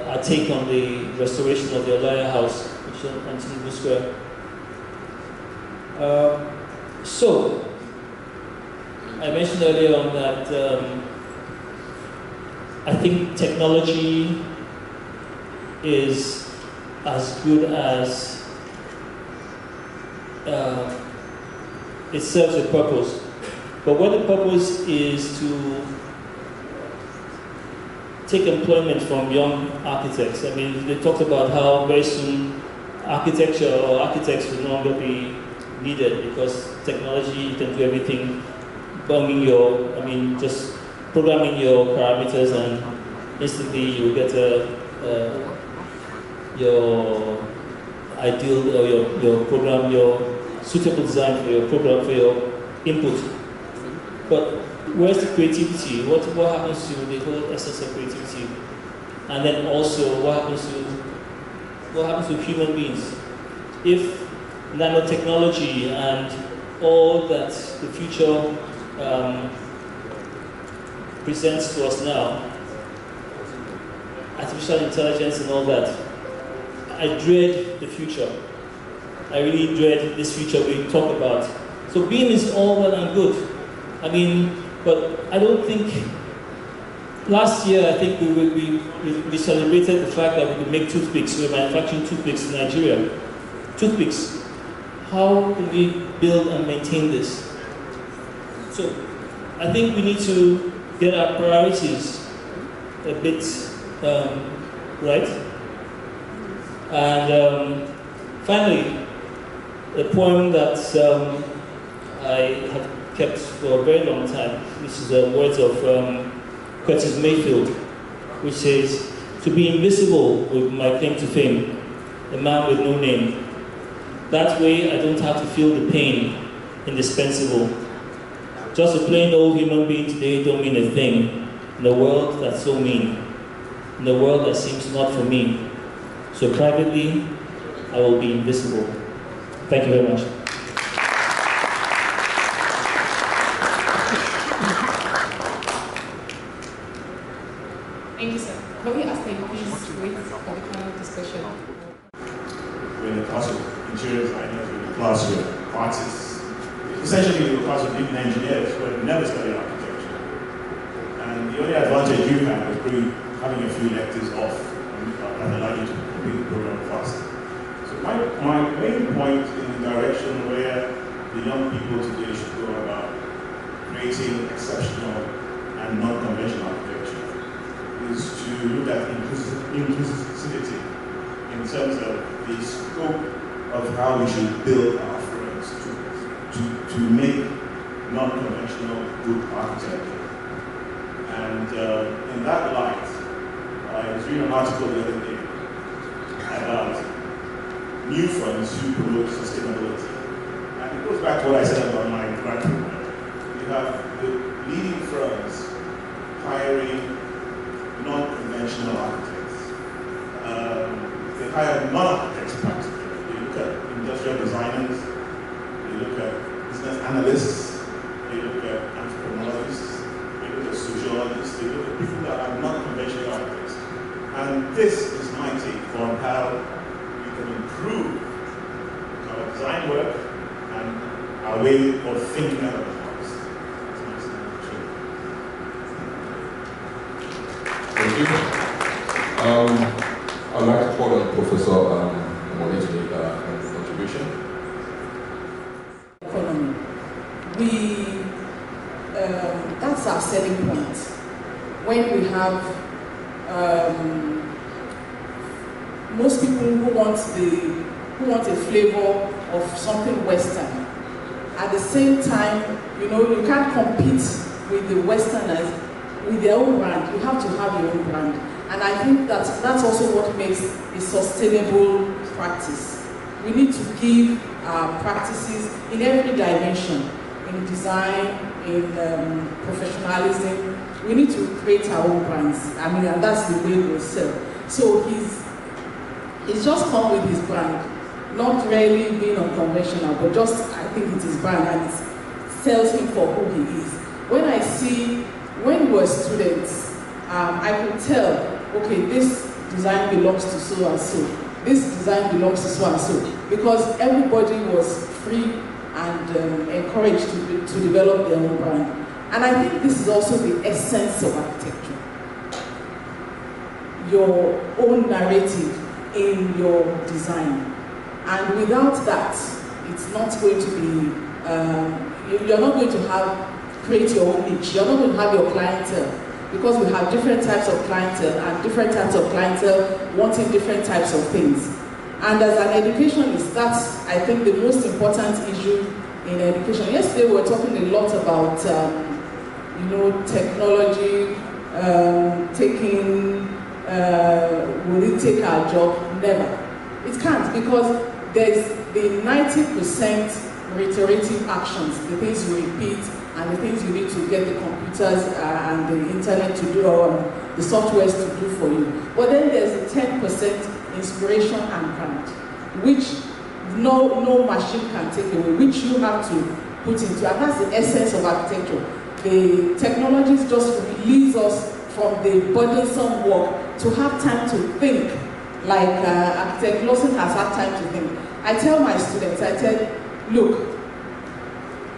our take on the restoration of the Alaya House, which is on Tinubu Square. So, I mentioned earlier on that I think technology is as good as it serves a purpose. But what the purpose is to take employment from young architects. I mean, they talked about how very soon architecture or architects will no longer be needed because technology, you can do everything, just programming your parameters, and instantly you get your ideal or your program, your suitable design for your program, for your input. But where's the creativity? What happens to the whole essence of creativity? And then also what happens to human beings? If nanotechnology and all that the future presents to us now, artificial intelligence and all that, I dread the future. I really dread this future we talk about. So BIM is all well and good. But I don't think, last year I think we celebrated the fact that we could make toothpicks. We were manufacturing toothpicks in Nigeria. Toothpicks. How do we build and maintain this? So I think we need to get our priorities a bit right. And finally, the poem that I have kept for a very long time. This is the words of Curtis Mayfield, which says, "To be invisible with my claim to fame, a man with no name. That way I don't have to feel the pain, indispensable. Just a plain old human being today don't mean a thing in a world that's so mean, in a world that seems not for me. So privately, I will be invisible." Thank you very much. Thank you, sir. Can we ask a please wait for the panel discussion? We're in the class of interior designers, we're in the class of artists. Essentially, we're in the class of even engineers who have never studied architecture. And the only advantage you have is probably having a few lectures off and allow you to complete the program faster. So my main point in the direction where the young people today should go about creating exceptional and non-conventional architecture is to look at inclusivity in terms of the scope of how we should build our frames to make non-conventional good architecture. And in that light, I was reading an article the other day about new firms who promote sustainability. And it goes back to what I said about my grant program. You have the leading firms hiring non-conventional architects. They hire non-architects practically. They look at industrial designers, they look at business analysts, they look at entrepreneurs, they look at sociologists, they look at people that are non-conventional architects. And this is my take on how we can improve our design work and our way of thinking out of the box. Thank you. I'd like to call on Professor Omole to make a contribution. Economy. That's our selling point. When we have most people who want a flavor of something Western. At the same time, you can't compete with the Westerners with their own brand. You have to have your own brand. And I think that's also what makes a sustainable practice. We need to give our practices in every dimension, in design, in professionalism. We need to create our own brands. I mean, and that's the way we'll sell. So he's just come with his brand, not really being unconventional, but just, I think it's his brand and it sells him for who he is. When we were students, I could tell, okay, this design belongs to so and so. This design belongs to so and so. Because everybody was free and encouraged to develop their own brand. And I think this is also the essence of architecture. Your own narrative in your design. And without that, it's not going to be, you're not going to create your own niche. You're not going to have your clientele. Because we have different types of clientele and different types of clientele wanting different types of things. And as an educationist, that's, I think, the most important issue in education. Yesterday we were talking a lot about, technology will it take our job? Never. It can't, because there's the 90% reiterative actions, the things you repeat, and the things you need to get the computers and the internet to do, or the softwares to do for you. But then there's the 10% inspiration and brand, which no machine can take away, which you have to put into, and that's the essence of architecture. The technologies just release us from the burdensome work to have time to think, like architect Lawson has had time to think. I tell my students, look,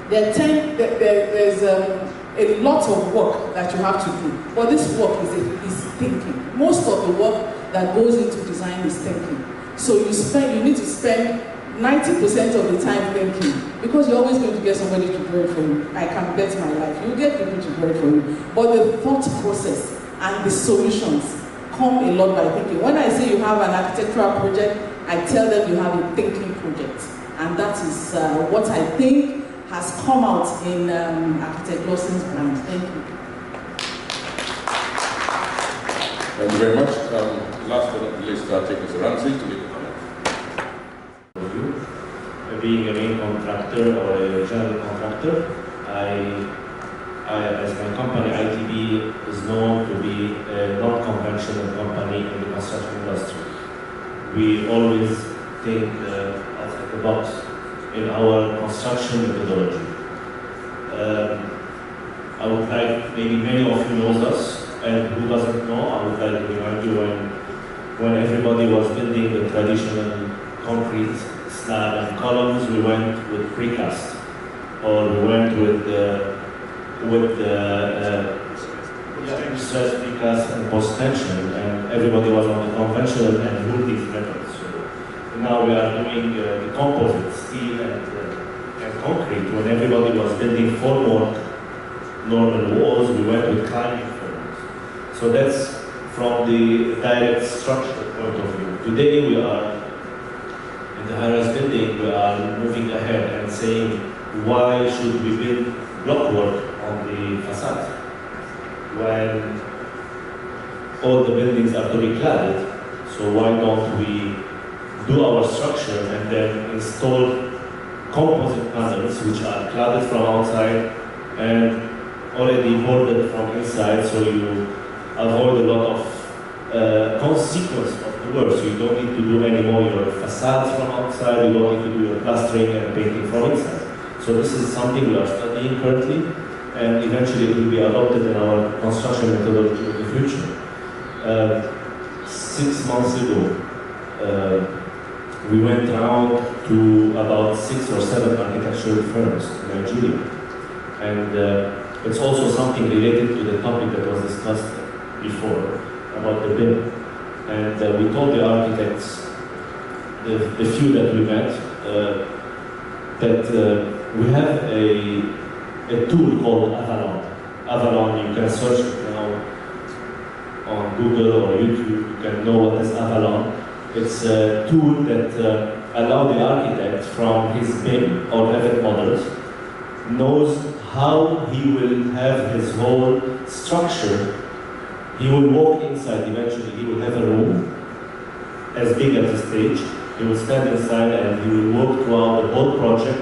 there's a lot of work that you have to do, but this work is thinking. Most of the work that goes into design is thinking. So you need to spend 90% of the time thinking, because you're always going to get somebody to do it for you. I can bet my life. You get people to do it for you. But the thought process and the solutions come a lot by thinking. When I say you have an architectural project, I tell them you have a thinking project. And that is what I think has come out in Architect Lawson's brand. Thank you. Thank you very much. Last but not least, I'll take Mr. Ramsey to make a comment. Being a main contractor or a general contractor, as my company ITB is known to be a non-conventional company in the construction industry. We always think outside the box in our construction methodology. I would like, maybe many of you know us, and who doesn't know, I would like to remind you when everybody was building the traditional concrete slab and columns, we went with precast, or we went with stress precast and post tension, and everybody was on the conventional and multi methods. So now we are doing the composite steel and concrete. When everybody was building formwork, normal walls, we went with climbing frames. So that's from the direct structural point of view. Today we are in the high-rise building, we are moving ahead and saying, why should we build block work on the facade when all the buildings are to be cladded? So why don't we do our structure and then install composite panels which are cladded from outside and already boarded from inside, so you avoid a lot of consequence of the work. So you don't need to do anymore your facades from outside, you don't need to do your plastering and painting from inside. So this is something we are studying currently, and eventually it will be adopted in our construction methodology in the future. 6 months ago, we went around to about 6 or 7 architectural firms in Nigeria. And it's also something related to the topic that was discussed before about the BIM. And we told the architects, the few that we met, that we have a tool called Avalon. Avalon, you can search it now on Google or YouTube, you can know what is Avalon. It's a tool that allows the architect from his BIM or Revit models knows how he will have his whole structure. He will walk inside eventually, he will have a room as big as the stage. He will stand inside and he will walk throughout the whole project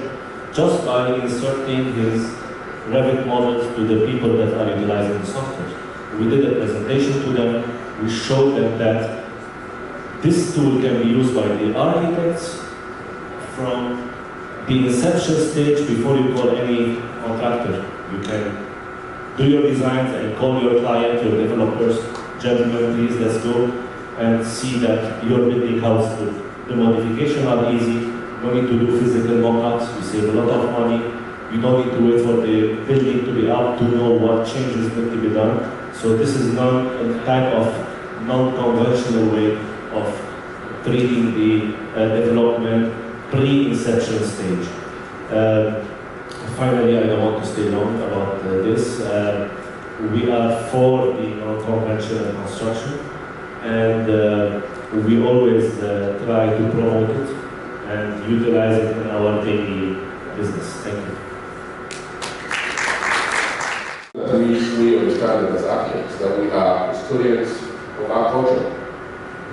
just by inserting his Revit models to the people that are utilizing the software. We did a presentation to them, we showed them that this tool can be used by the architects from the inception stage before you call any contractor. You can do your designs and call your client, your developers, gentlemen, please, let's go and see that your building house good. The modifications are easy, no need to do physical mock-ups, you save a lot of money, you don't need to wait for the building to be up to know what changes need to be done. So this is not a type of non-conventional way of treating the development pre-inception stage. Finally, I don't want to stay long about this. We are for the non-conventional construction, and we always try to promote it and utilize it in our daily business. Thank you. We understand it as architects, that we are custodians of our culture.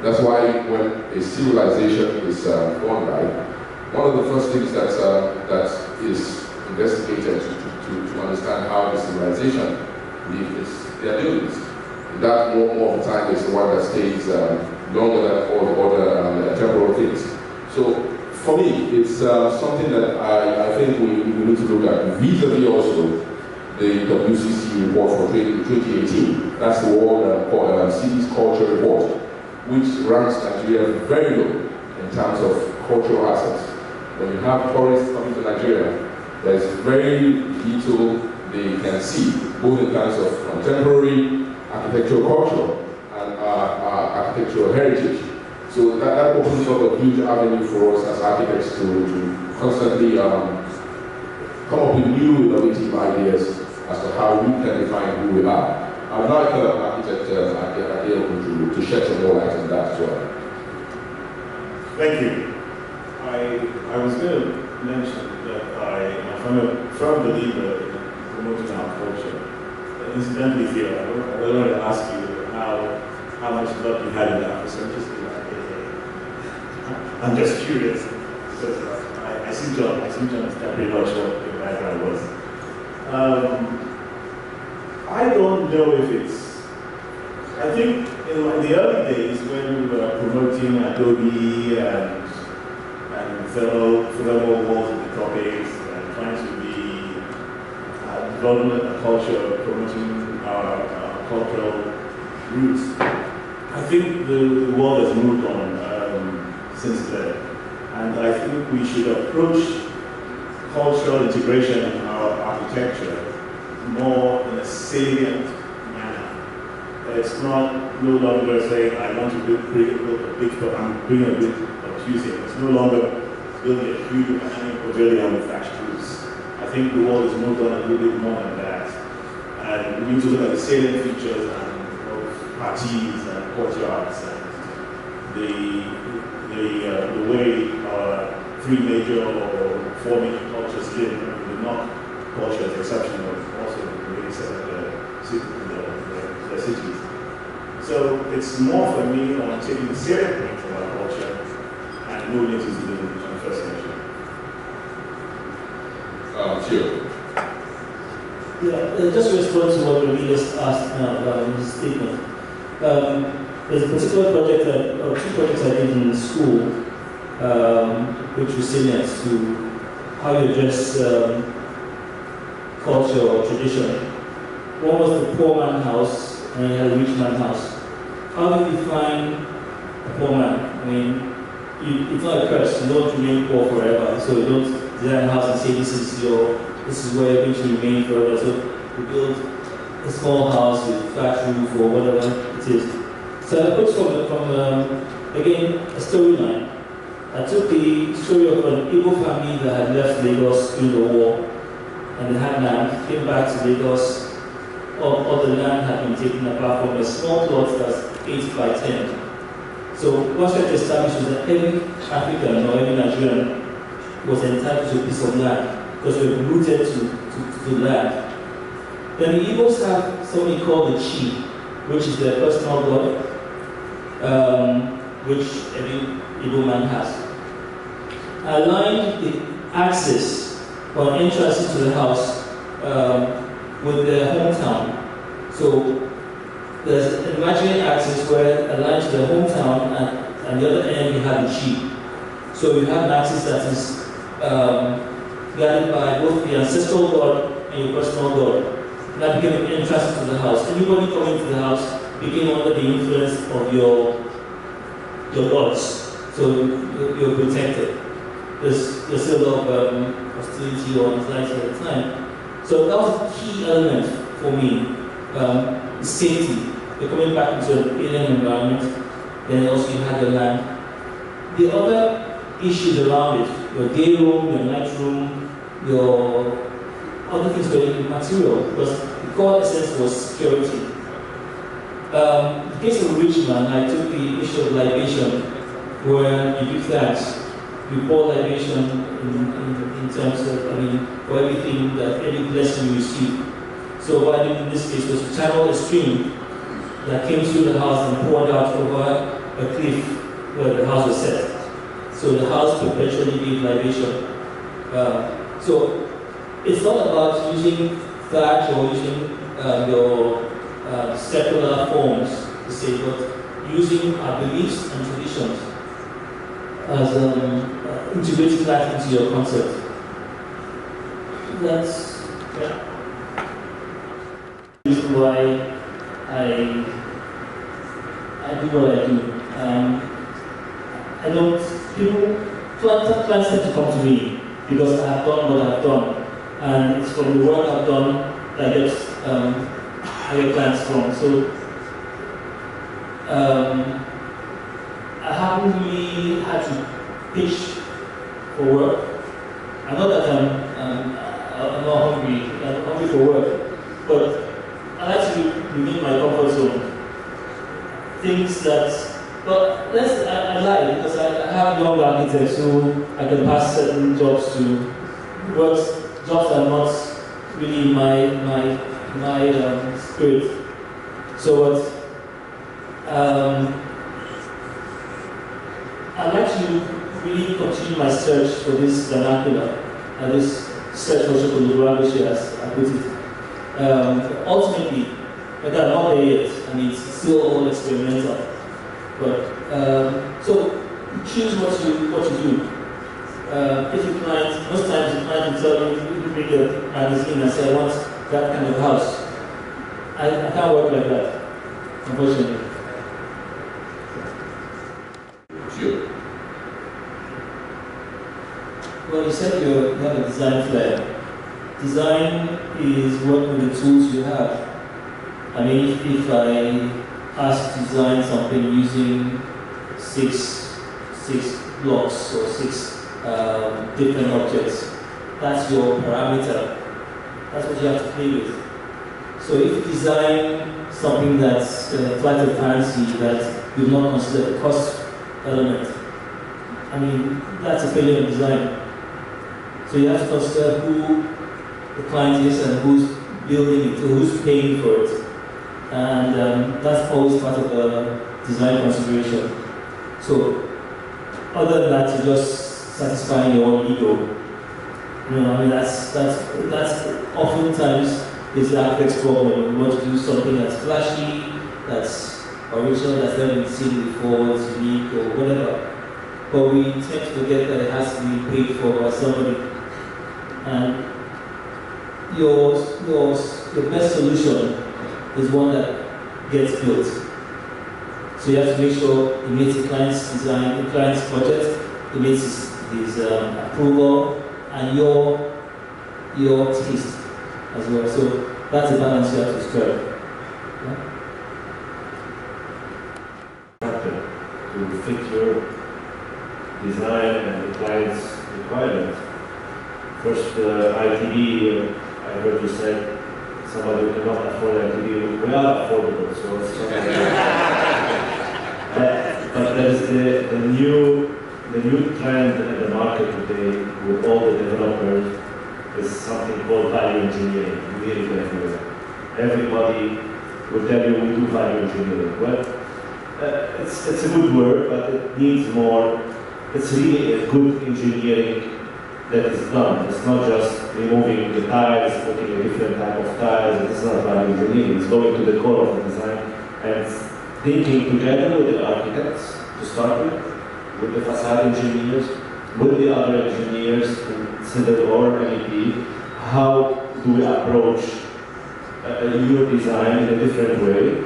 That's why when a civilization is gone by, one of the first things that is investigated to understand how the civilization lives their buildings. That more of the time is the one that stays longer than all the other temporal things. So for me, it's something that I think we need to look at vis-a-vis also the WCC report for 2018. That's the World Cities Culture Report, which ranks Nigeria very low in terms of cultural assets. When you have tourists coming to Nigeria, there's very little they can see, both in terms of contemporary architectural culture and architectural heritage. So that opens up a huge avenue for us as architects to constantly come up with new innovative ideas as to how we can define who we are. I'd like architect Adeo to shed some more light on that as well. Thank you. I was going to mentioned that I'm a firm believer in promoting our culture. Incidentally, here, I wanted to ask you how much luck you had in that research. I'm just curious because I seem to understand pretty much what your background was. I don't know if it's. I think in the early days when we were promoting Adobe and thermal walls in the tropics and trying to be developing a culture, promoting our cultural roots. I think the world has moved on since then, and I think we should approach cultural integration in our architecture more in a salient manner. It's not no longer saying I want to build a big stuff, I'm doing a bit of museum. It's no longer building a huge pavilion with thatched roofs. I think the world has moved on a little bit more than that. And we need to look at the salient features of parties and courtyards and the way three major or four major cultures live. The Nok culture is exceptional, also the way set up the cities. So it's more for me on taking the salient points of our culture and moving into the 21st century. Sure. Yeah, just to respond to what Remy just asked about his statement. There's a particular project or two projects I did in school, which resilience to how you address culture or tradition. One was the poor man house, and you had a rich man house. How do you define a poor man? I mean, it's not a curse. You don't remain poor forever, so you don't design a house and say this is where you're going to remain forever. So you build a small house with flat roof or whatever it is. So I put from again a storyline. I took the story of an Igbo family that had left Lagos during the war, and they had land, came back to Lagos. All the land had been taken apart from a small plot that's 8 by 10. So what I tried to establish was that every African or every Nigerian was entitled to a piece of land because we were rooted to land. Then the Igbos have something called the Chi, which is their personal god, which every Igbo man has. I aligned the access or entrance into the house with their hometown. So there's an imaginary axis where aligned to their hometown, and the other end you have the Chi. So you have an axis that is guided by both the ancestral god and your personal god. That became an entrance to the house. Anybody coming to the house became under the influence of your gods. So you're protected. There's still a lot of hostility or anxiety at the time. So that was a key element for me. Safety. You're coming back into an alien environment, then also you have your land. The other issues around it, your day room, your night room, your other things were immaterial, because the core essence was security. In the case of Richmond, I took the issue of libation, where you do that. You pour libation in terms of, for everything, that every blessing you receive. So what I did in this case was to channel a stream that came through the house and poured out over a cliff where the house was set. So the house perpetually gave libation. So it's not about using thatch or using your secular forms to say, but using our beliefs and traditions as integrating that into your concept. That's the reason why I do what I do. I don't, clients tend to come to me because I have done what I've done, and it's from the work I've done that I get higher clients from. So I haven't really had to pitch for work. I know that I'm not hungry. I'm hungry for work, but I like to remain in my comfort zone. Things that, but I lie because I have young architects who I can pass certain jobs to. Jobs are not really my spirit. So what I'd like to really continue my search for this vernacular, and this search for Chocolate, as I put it. Ultimately, again, I'm not there yet. I mean, it's still all experimental. But so choose what you do. If your client, most times the client will tell you, you bring a magazine and say, I want that kind of house. I can't work like that, unfortunately. Sure. Well, you said you have a design flair. Design is working with the tools you have. I mean, if I ask to design something using six blocks or six different objects, that's your parameter. That's what you have to play with. So if you design something that's flight of fancy that you not consider the cost element, I mean, that's a failure of design. So you have to consider who the client is and who's building it, or who's paying for it. And that's always part of the design consideration. So other than that, you're just satisfying your own ego. You know, I mean, that's oftentimes is the architect's problem. You want to do something that's flashy, that's original, that's never been seen before, it's unique or whatever. But we tend to forget that it has to be paid for by somebody. And your best solution is one that gets built. So you have to make sure it meets the client's design, the client's budget, it meets his approval, and your taste as well. So that's the balance you have to strike. To fit your design and the client's requirements. First, ITB, I heard you said somebody who cannot afford ITB, we are affordable, so it's not but there's the new trend in the market today with all the developers is something called value engineering. You hear it everywhere. Everybody will tell you we do value engineering. Well, it's a good word, but it needs more. It's really a good engineering that is done. It's not just removing the tiles, putting a different type of tiles. It's not value engineering. It's going to the core of the design and thinking together with the architects to start with the facade engineers, with the other engineers in civil or MEP, how do we approach your design in a different way,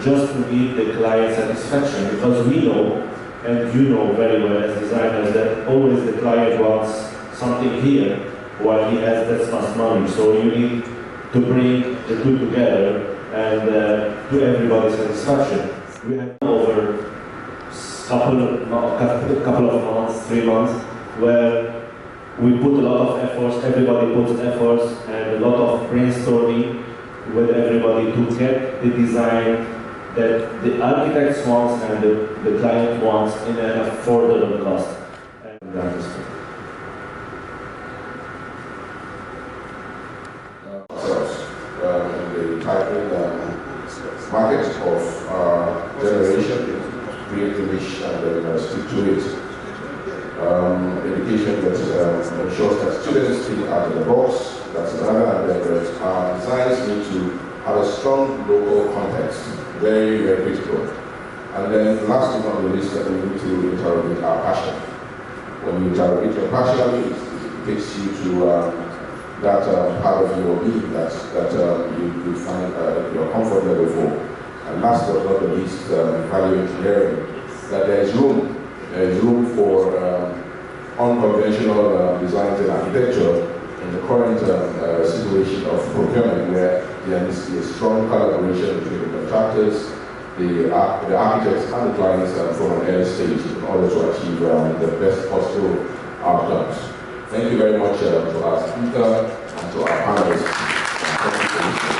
just to meet the client satisfaction, because we know, and you know very well as designers, that always the client wants something here while he has that much money. So you need to bring the two together and to everybody's satisfaction. We have over a couple of months, 3 months, where we put a lot of efforts, everybody puts efforts, and a lot of brainstorming with everybody to get the design that the architect wants and the client wants in an affordable cost. And that is true. In the typing market of generation, create the niche and then stick to it. Education that ensures that students think out of the box, that's another, and then designs need to have a strong local context, very, very critical. And then last but not least, that we need to interrogate our passion. When you interrogate your passion, it takes you to that part of your being that you find your comfort level for. And last but not the least, value engineering, that there is room for unconventional designs and architecture in the current situation of procurement, where there needs to be a strong collaboration between the contractors, the architects and the clients from an early stage in order to achieve the best possible outcomes. Thank you very much to our speaker and to our panelists. Thank you for listening.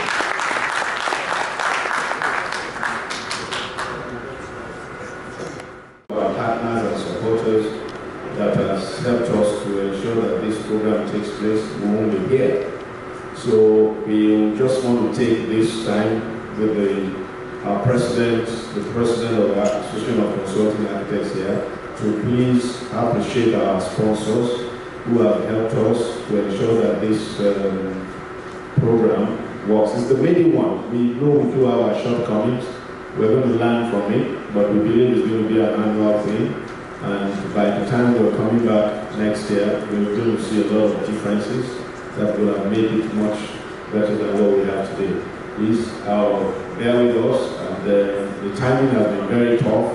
Our partners ensure that this program takes place, we won't be here. So we just want to take this time with our president, the president of the Association of Consulting Architects here, to please appreciate our sponsors who have helped us to ensure that this program works. It's the main one. We know we do have our shortcomings. We're going to learn from it, but we believe it's going to be an annual thing. And by the time we're coming back next year, we're going to see a lot of differences that will have made it much better than what we have today. Please bear with us, and the timing has been very tough,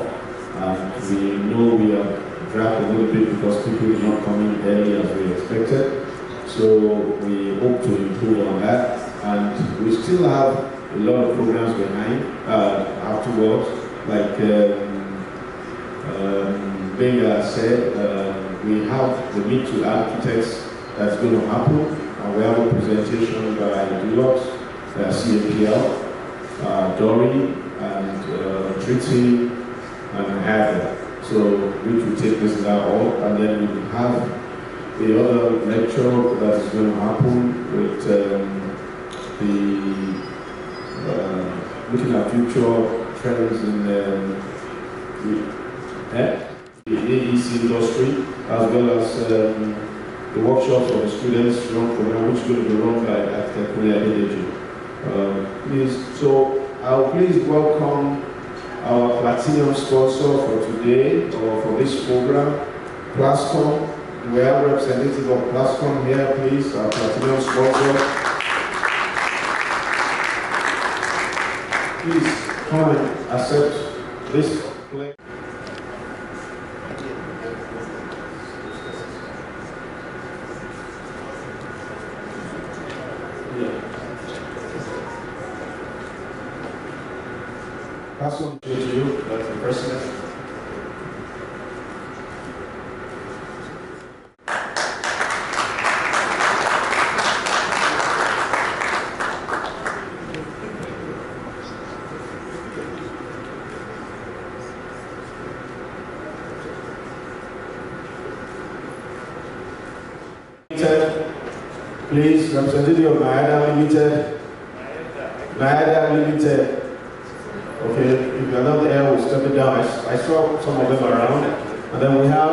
and we know we have dragged a little bit because people are not coming early as we expected. So we hope to improve on that, and we still have a lot of programs behind afterwards, like Benga said, we have the Meet to Architects that's going to happen, and we have a presentation by Deluxe, CAPL, Dory, and Treaty, and Harvard. So which will take this now all, and then we will have the other lecture that is going to happen with looking at future trends in the AEC industry, as well as the workshops for the students run program, which is going to be run by Architect Please, so I'll please welcome our platinum sponsor for today, or for this program, Plascom. We have a representative of Plascom here, please, our platinum sponsor. Please come and accept this plate. Plascom to you, that's the president. Please, representative of Maeda Limited. Maeda Limited. Okay, if you're not there, we'll step it down. I saw some of them around. And then we have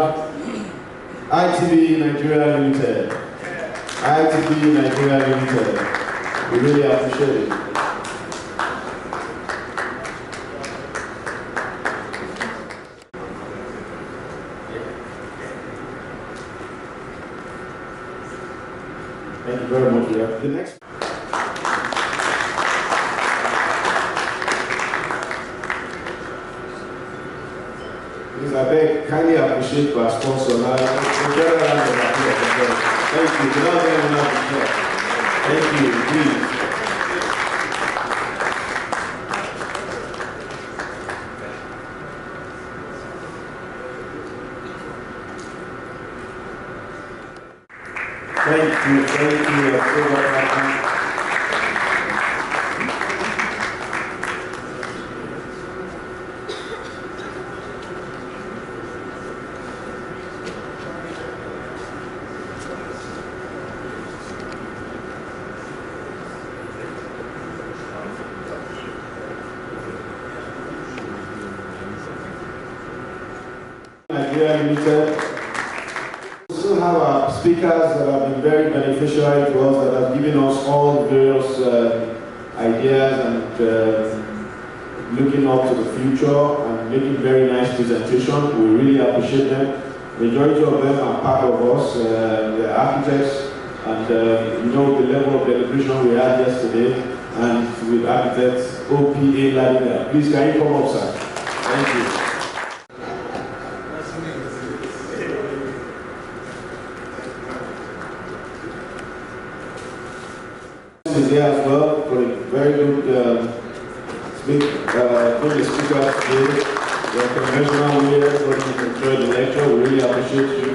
ITB Nigeria Limited. ITB Nigeria Limited. We really appreciate it. Thank you very much. The next. Please, I beg, kindly appreciate our sponsor. Now, thank you. Without them, we're not here. Thank you. Please. Thank you, Nigeria Limited. We still have our speakers that have been very beneficial to us, that have given us all various ideas and looking up to the future and making very nice presentations. We really appreciate them. The majority of them are part of us, they're architects, and you know the level of deliberation we had yesterday, and with architects OPA Ladina. Please can you come up, sir? Thank you. Here as well for a very good speakers today. You're conventional leaders, but you enjoy the lecture. We really appreciate you.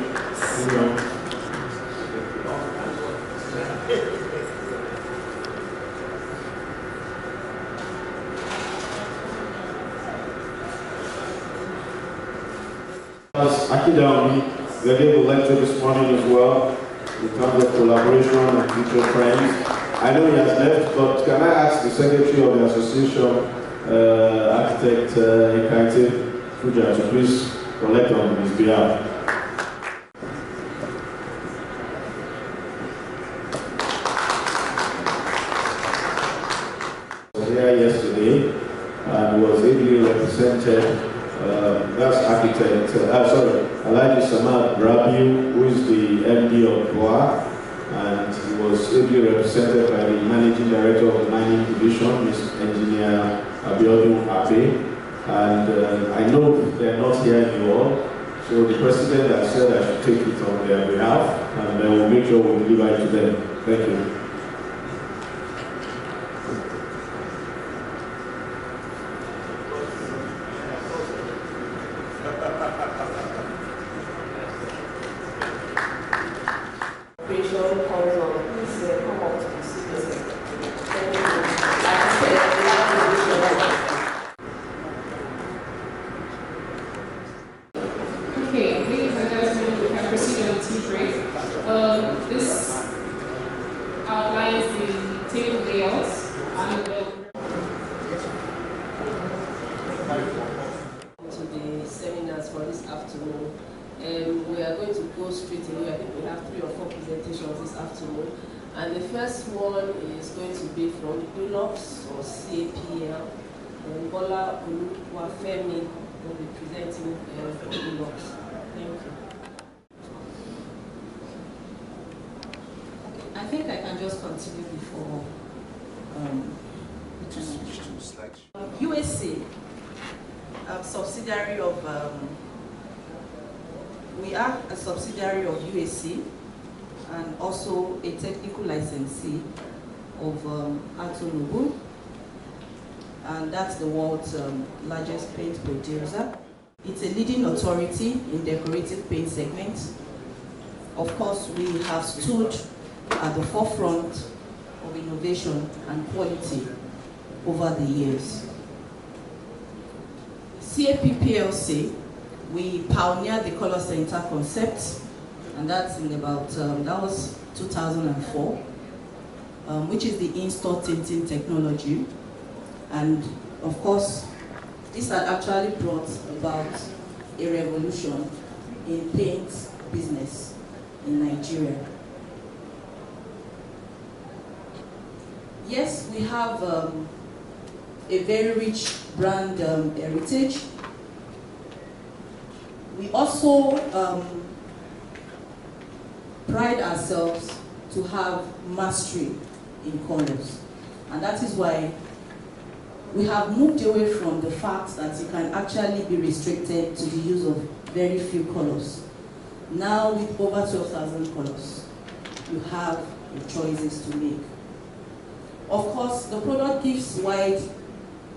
Acan, We gave a lecture this morning as well in terms of collaboration and future trends. I know he has left, but can I ask the Secretary of the Association, Architect Acan Fuja, to please collect on his behalf. Here yesterday and was ably represented. That's Architect, Alhaji Samad Rabiu, who is the MD of BOA, and he was ably represented by the Managing Director of the Mining Division, Mr. Engineer Abiodun Abe. And I know they're not here in the hall, so the President has said I should take it on their behalf, and I will make sure we deliver it to them. Thank you. Okay, ladies and gentlemen, we can proceed on the tea break. This outlines the table layouts and to the seminars for this afternoon. We are going to go straight away. I think we have 3 or 4 presentations this afternoon. And the first one is going to be from Dulux or CAPL. Bola Oluwafemi will be presenting Dulux. Thank you. I think I can just continue before USC, a subsidiary of we are a subsidiary of USC and also a technical licensee of Acan, and that's the world's largest paint producer. It's a leading authority in decorative paint segment. Of course, we have stood at the forefront of innovation and quality over the years. CAP PLC, we pioneered the color center concept, and that's in about, that was 2004, which is the in-store tinting technology. And of course, this had actually brought about a revolution in paint business in Nigeria. Yes, we have a very rich brand heritage. We also pride ourselves to have mastery in colors, and that is why we have moved away from the fact that you can actually be restricted to the use of very few colors. Now, with over 12,000 colors, you have your choices to make. Of course, the product gives wide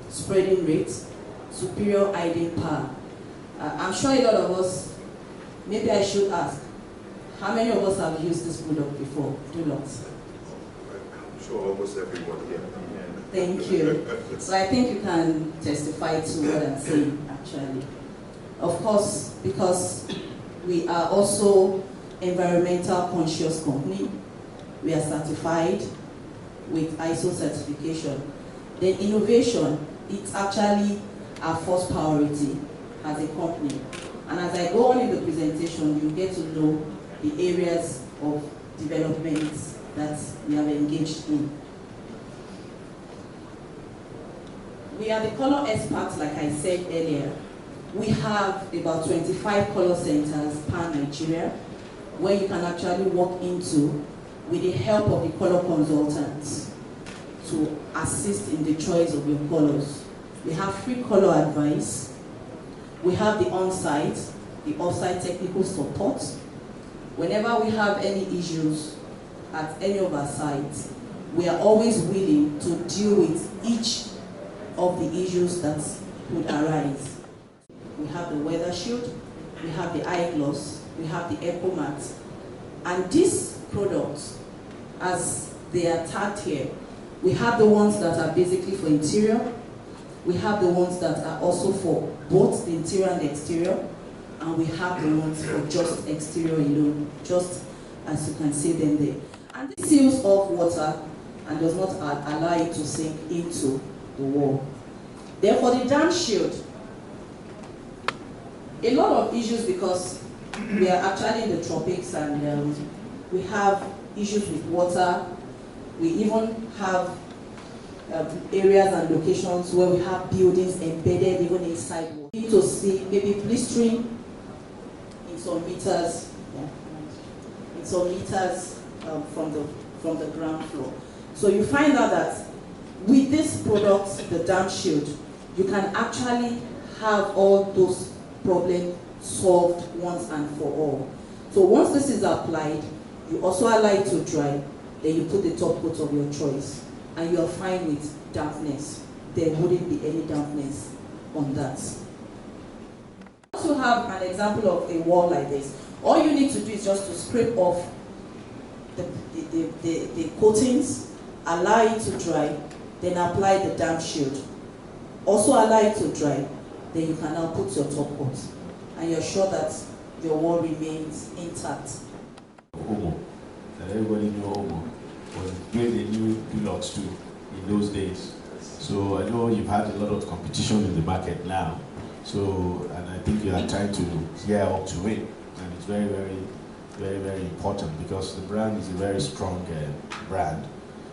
spreading rates, superior hiding power. I'm sure a lot of us, maybe I should ask, how many of us have used this product before? Dulux. I'm sure almost everyone here. Thank you. So I think you can testify to what I'm saying, actually. Of course, because we are also environmental conscious company, we are certified with ISO certification. Then innovation, it's actually our first priority as a company. And as I go on in the presentation, you get to know the areas of development that we have engaged in. We are the color experts, like I said earlier. We have about 25 color centers pan Nigeria, where you can actually walk into with the help of the color consultants to assist in the choice of your colors. We have free color advice. We have the on-site, the off-site technical support. Whenever we have any issues at any of our sites, we are always willing to deal with each of the issues that could arise. We have the weather shield, we have the eye gloss, we have the eco mat. And these products, as they are tagged here, we have the ones that are basically for interior, we have the ones that are also for both the interior and the exterior, and and we have the ones for just exterior alone, just as you can see them there. And this seals off water and does not allow it to sink into the wall. Therefore, the dam shield, a lot of issues because we are actually in the tropics and we have issues with water. We even have areas and locations where we have buildings embedded even inside water. You need to see maybe blistering in some meters, in some meters from the ground floor. So you find out that with this product, the dam shield, you can actually have all those problems solved once and for all. So once this is applied, you also allow it to dry, then you put the top coat of your choice, and you are fine with dampness. There wouldn't be any dampness on that. Once you have an example of a wall like this, all you need to do is just to scrape off the coatings, allow it to dry, then apply the damp shield. Also allow it to dry, then you can now put your top coat, and you're sure that your wall remains intact. Omo, that everybody know Omo was doing a new Dulux too in those days. So I know you've had a lot of competition in the market now. So, and I think you are trying to gear up to it, and it's very, very, very, very important because the brand is a very strong brand.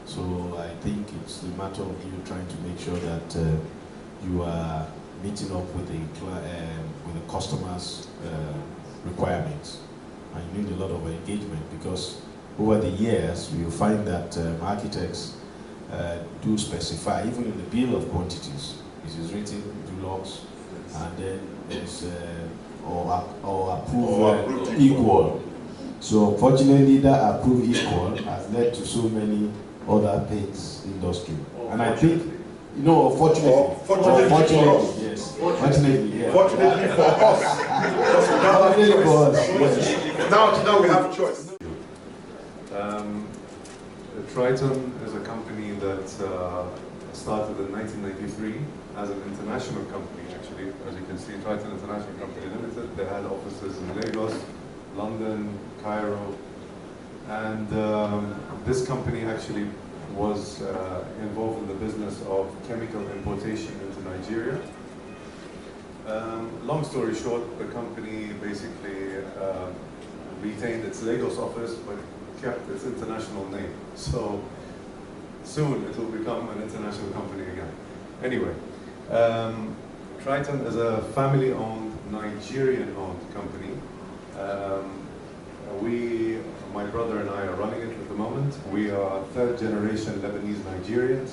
So I think it's the matter of you trying to make sure that you are meeting up with the customers' requirements, and you need a lot of engagement because over the years you find that architects do specify, even in the bill of quantities, it is written Dulux, and then there's or approved equal. So fortunately, that approved equal has led to so many other paints industry, and I think, you know, fortunately, yes, fortunately, yeah. Fortunately for us. Fortunately for us. Yes. Now we have a choice. Triton is a company that started in 1993 as an international company, actually. As you can see, Triton International Company Limited. They had offices in Lagos, London, Cairo, and this company actually was involved in the business of chemical importation into Nigeria. Long story short, the company basically retained its Lagos office but kept its international name. So soon it will become an international company again. Anyway, Triton is a family-owned, Nigerian-owned company. My brother and I are running it at the moment. We are third-generation Lebanese Nigerians.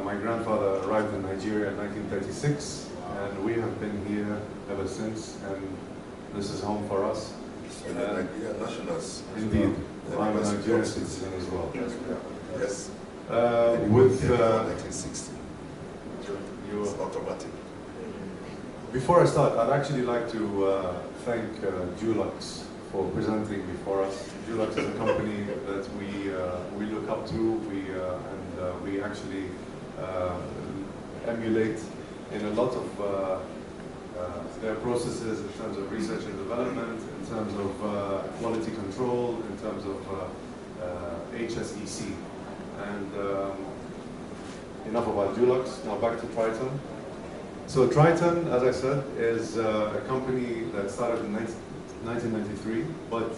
My grandfather arrived in Nigeria in 1936, and we have been here ever since, and this is home for us. Nigerian nationals. Indeed. I'm a Nigerian citizen as well. Yes. With 1960. you automatic. Before I start, I'd actually like to thank Dulux for presenting before us. Dulux is a company that we look up to, and we actually emulate in a lot of their processes in terms of research and development, in terms of quality control, in terms of HSEC. And enough about Dulux, now back to Triton. So Triton, as I said, is a company that started in 1993, but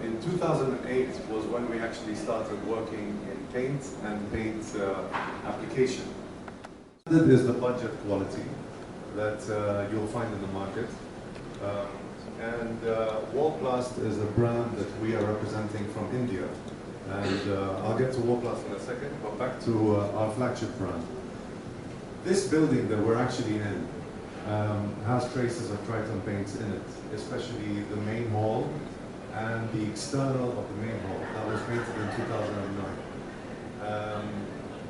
in 2008 was when we actually started working in paint and paint application. This is the budget quality that you'll find in the market. And Wallplast is a brand that we are representing from India. And I'll get to Wallplast in a second, but back to our flagship brand. This building that we're actually in has traces of Triton paints in it, especially the main hall and the external of the main hall that was painted in 2009.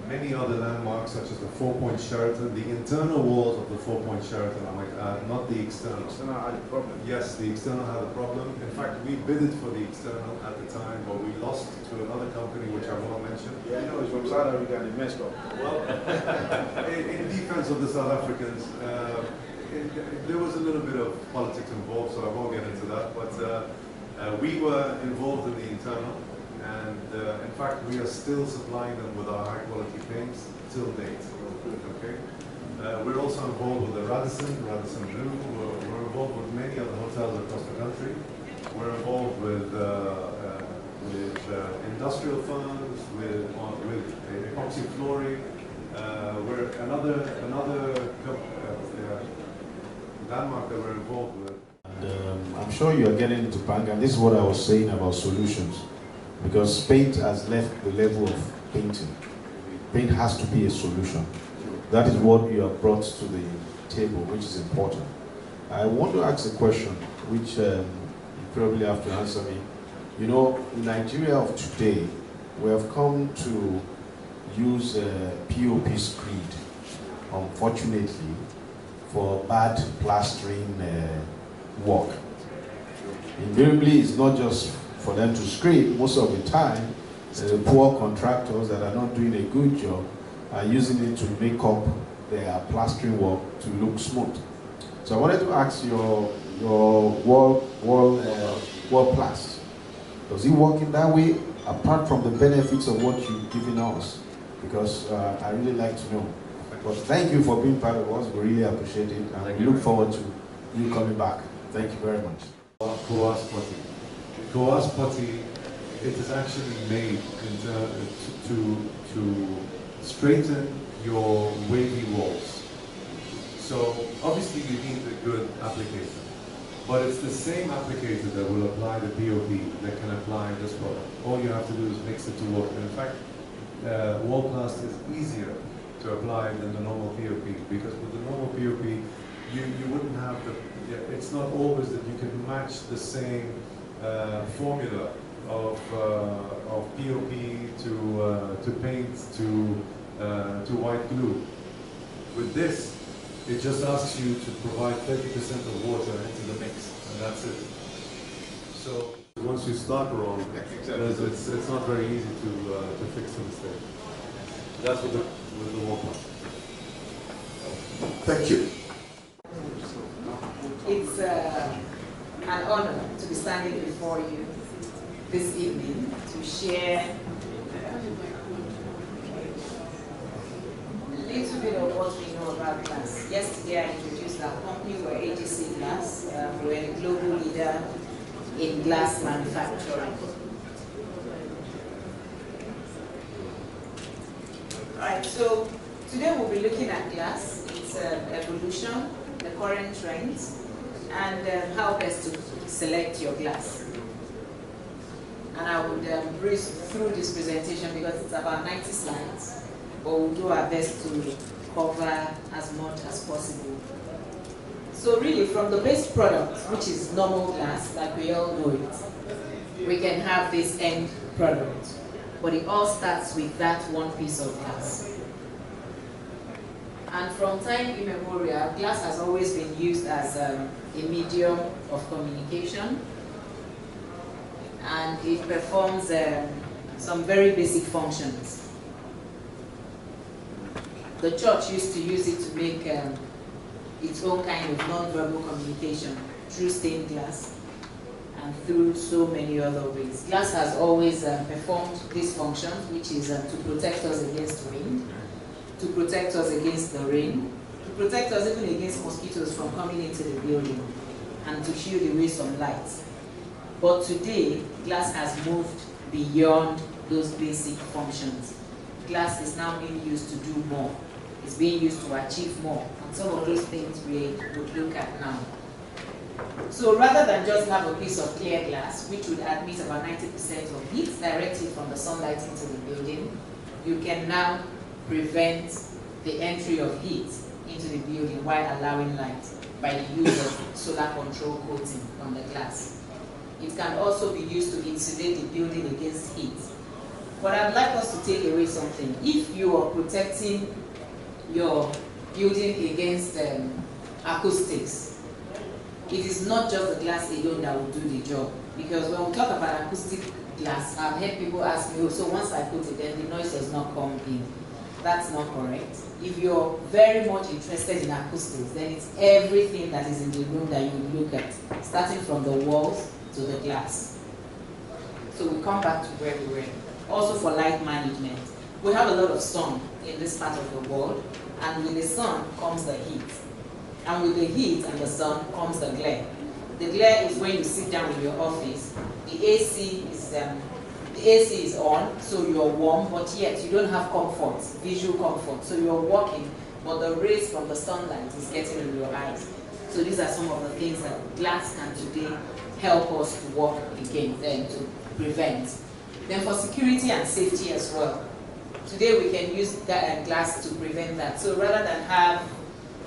Many other landmarks, such as the 4-point Sheraton, the internal walls of the 4-point Sheraton, I might add, not the external. The external had a problem. Yes, the external had a problem. In fact, we bidded for the external at the time, but we lost to another company, which I won't mention. Yeah, I know, it's from South Africa and it messed up. Well, in defense of the South Africans, there was a little bit of politics involved, so I won't get into that. But we were involved in the internal, and in fact, we are still supplying them with our high-quality paints till date. Okay. We're also involved with the Radisson Blue. We're involved with many other hotels across the country. We're involved with industrial firms, with epoxy flooring. We're another Denmark that we're involved with. And, I'm sure you are getting into bank, and this is what I was saying about solutions, because paint has left the level of painting. Paint has to be a solution. That is what you have brought to the table, which is important. I want to ask a question, which you probably have to answer me. You know, in Nigeria of today, we have come to use POP screed, unfortunately, for bad plastering work. Invariably, it's not just for them to scrape. Most of the time, the poor contractors that are not doing a good job are using it to make up their plastering work to look smooth. So I wanted to ask your wall plast. Does it work in that way, apart from the benefits of what you've given us? Because I really like to know. But thank you for being part of us. We really appreciate it, and we look forward to you coming back. Thank you very much. Coas putty, it is actually made to straighten your wavy walls. So obviously you need a good applicator, but it's the same applicator that will apply the POP that can apply this product. All you have to do is mix it to work. And in fact, wall plast is easier to apply than the normal POP, because with the normal POP, you wouldn't have the, it's not always that you can match the same formula of POP to paint to white glue. With this, it just asks you to provide 30% of water into the mix, and that's it. So once you start wrong, it's not very easy to fix the mistake. That's with the wall plast. Thank you. It's an honor to be standing before you this evening to share a little bit of what we know about glass. Yesterday I introduced our company. We're AGC Glass. We're a global leader in glass manufacturing. Alright, so today we'll be looking at glass, its evolution, the current trends, and how best to select your glass. And I would breeze through this presentation because it's about 90 slides, but we'll do our best to cover as much as possible. So really, from the base product, which is normal glass, like we all know it, we can have this end product. But it all starts with that one piece of glass. And from time immemorial, glass has always been used as a medium of communication. And it performs some very basic functions. The church used to use it to make its own kind of non-verbal communication through stained glass and through so many other ways. Glass has always performed this function, which is to protect us against wind, to protect us against the rain, to protect us even against mosquitoes from coming into the building, and to shield away some light. But today, glass has moved beyond those basic functions. Glass is now being used to do more. It's being used to achieve more. And some of those things we would look at now. So rather than just have a piece of clear glass, which would admit about 90% of heat directly from the sunlight into the building, you can now prevent the entry of heat into the building while allowing light by the use of solar control coating on the glass. It can also be used to insulate the building against heat. But I'd like us to take away something. If you are protecting your building against acoustics, it is not just the glass alone that will do the job. Because when we talk about acoustic glass, I've heard people ask me, oh, so once I put it, then the noise does not come in. that's not correct. If you're very much interested in acoustics, then it's everything that is in the room that you look at, starting from the walls to the glass. So we come back to where we were. Also for light management. We have a lot of sun in this part of the world, and with the sun comes the heat. And with the heat and the sun comes the glare. The glare is when you sit down in your office. The AC is on, so you're warm, but yet you don't have comfort, visual comfort. So you're walking, but the rays from the sunlight is getting in your eyes. So these are some of the things that glass can today help us to work against and to prevent. Then for security and safety as well. Today we can use glass to prevent that. So rather than have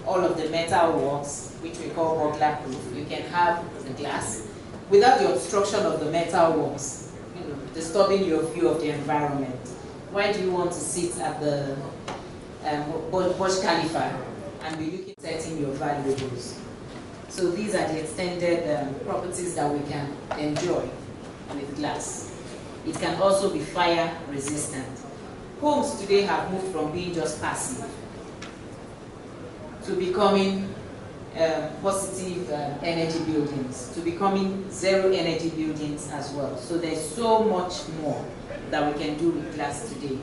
all of the metal walls, which we call burglar proof, you can have the glass without the obstruction of the metal walls, disturbing your view of the environment. Why do you want to sit at the Burj Khalifa and be looking at setting your valuables? So these are the extended properties that we can enjoy with glass. It can also be fire resistant. Homes today have moved from being just passive to becoming positive energy buildings, to becoming zero energy buildings as well. So there's so much more that we can do with glass today.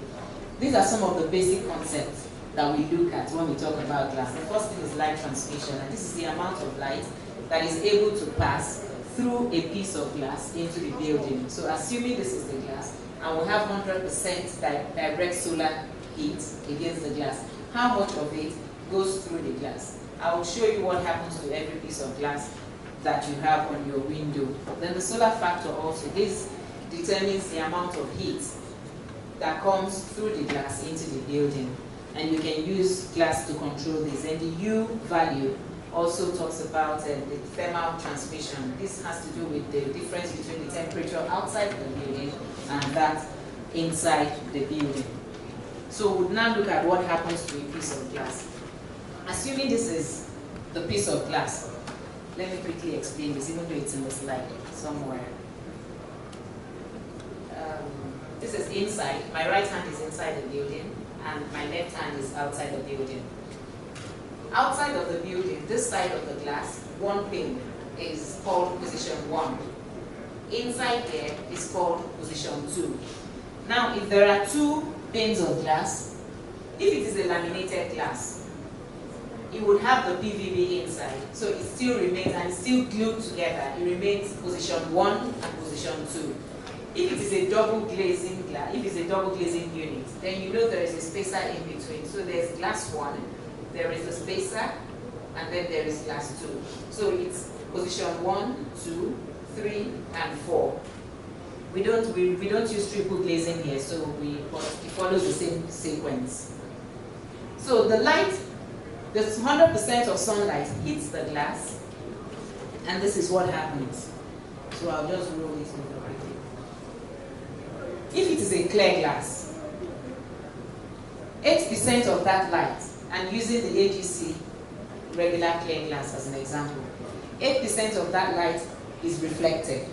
These are some of the basic concepts that we look at when we talk about glass. The first thing is light transmission, and this is the amount of light that is able to pass through a piece of glass into the building. So assuming this is the glass, and we have 100% direct solar heat against the glass, how much of it goes through the glass? I will show you what happens to every piece of glass that you have on your window. Then the solar factor also, this determines the amount of heat that comes through the glass into the building. And you can use glass to control this. And the U value also talks about the thermal transmission. This has to do with the difference between the temperature outside the building and that inside the building. So we'll now look at what happens to a piece of glass. Assuming this is the piece of glass, let me quickly explain this, even though it's in the slide somewhere. This is inside. My right hand is inside the building, and my left hand is outside the building. Outside of the building, this side of the glass, one pane is called position 1. Inside there is called position 2. Now, if there are 2 panes of glass, if it is a laminated glass, it would have the PVB inside, so it still remains and it's still glued together. It remains position 1 and position 2. If it is a double glazing glass, if it's a double glazing unit, then you know there is a spacer in between. So there's glass 1, there is a spacer, and then there is glass 2. So it's position 1, 2, 3, and 4. We don't use triple glazing here, so but it follows the same sequence. So the light, the 100% of sunlight hits the glass, and this is what happens. So I'll just roll it over quickly. If it is a clear glass, 8% of that light, and using the AGC regular clear glass as an example, 8% of that light is reflected.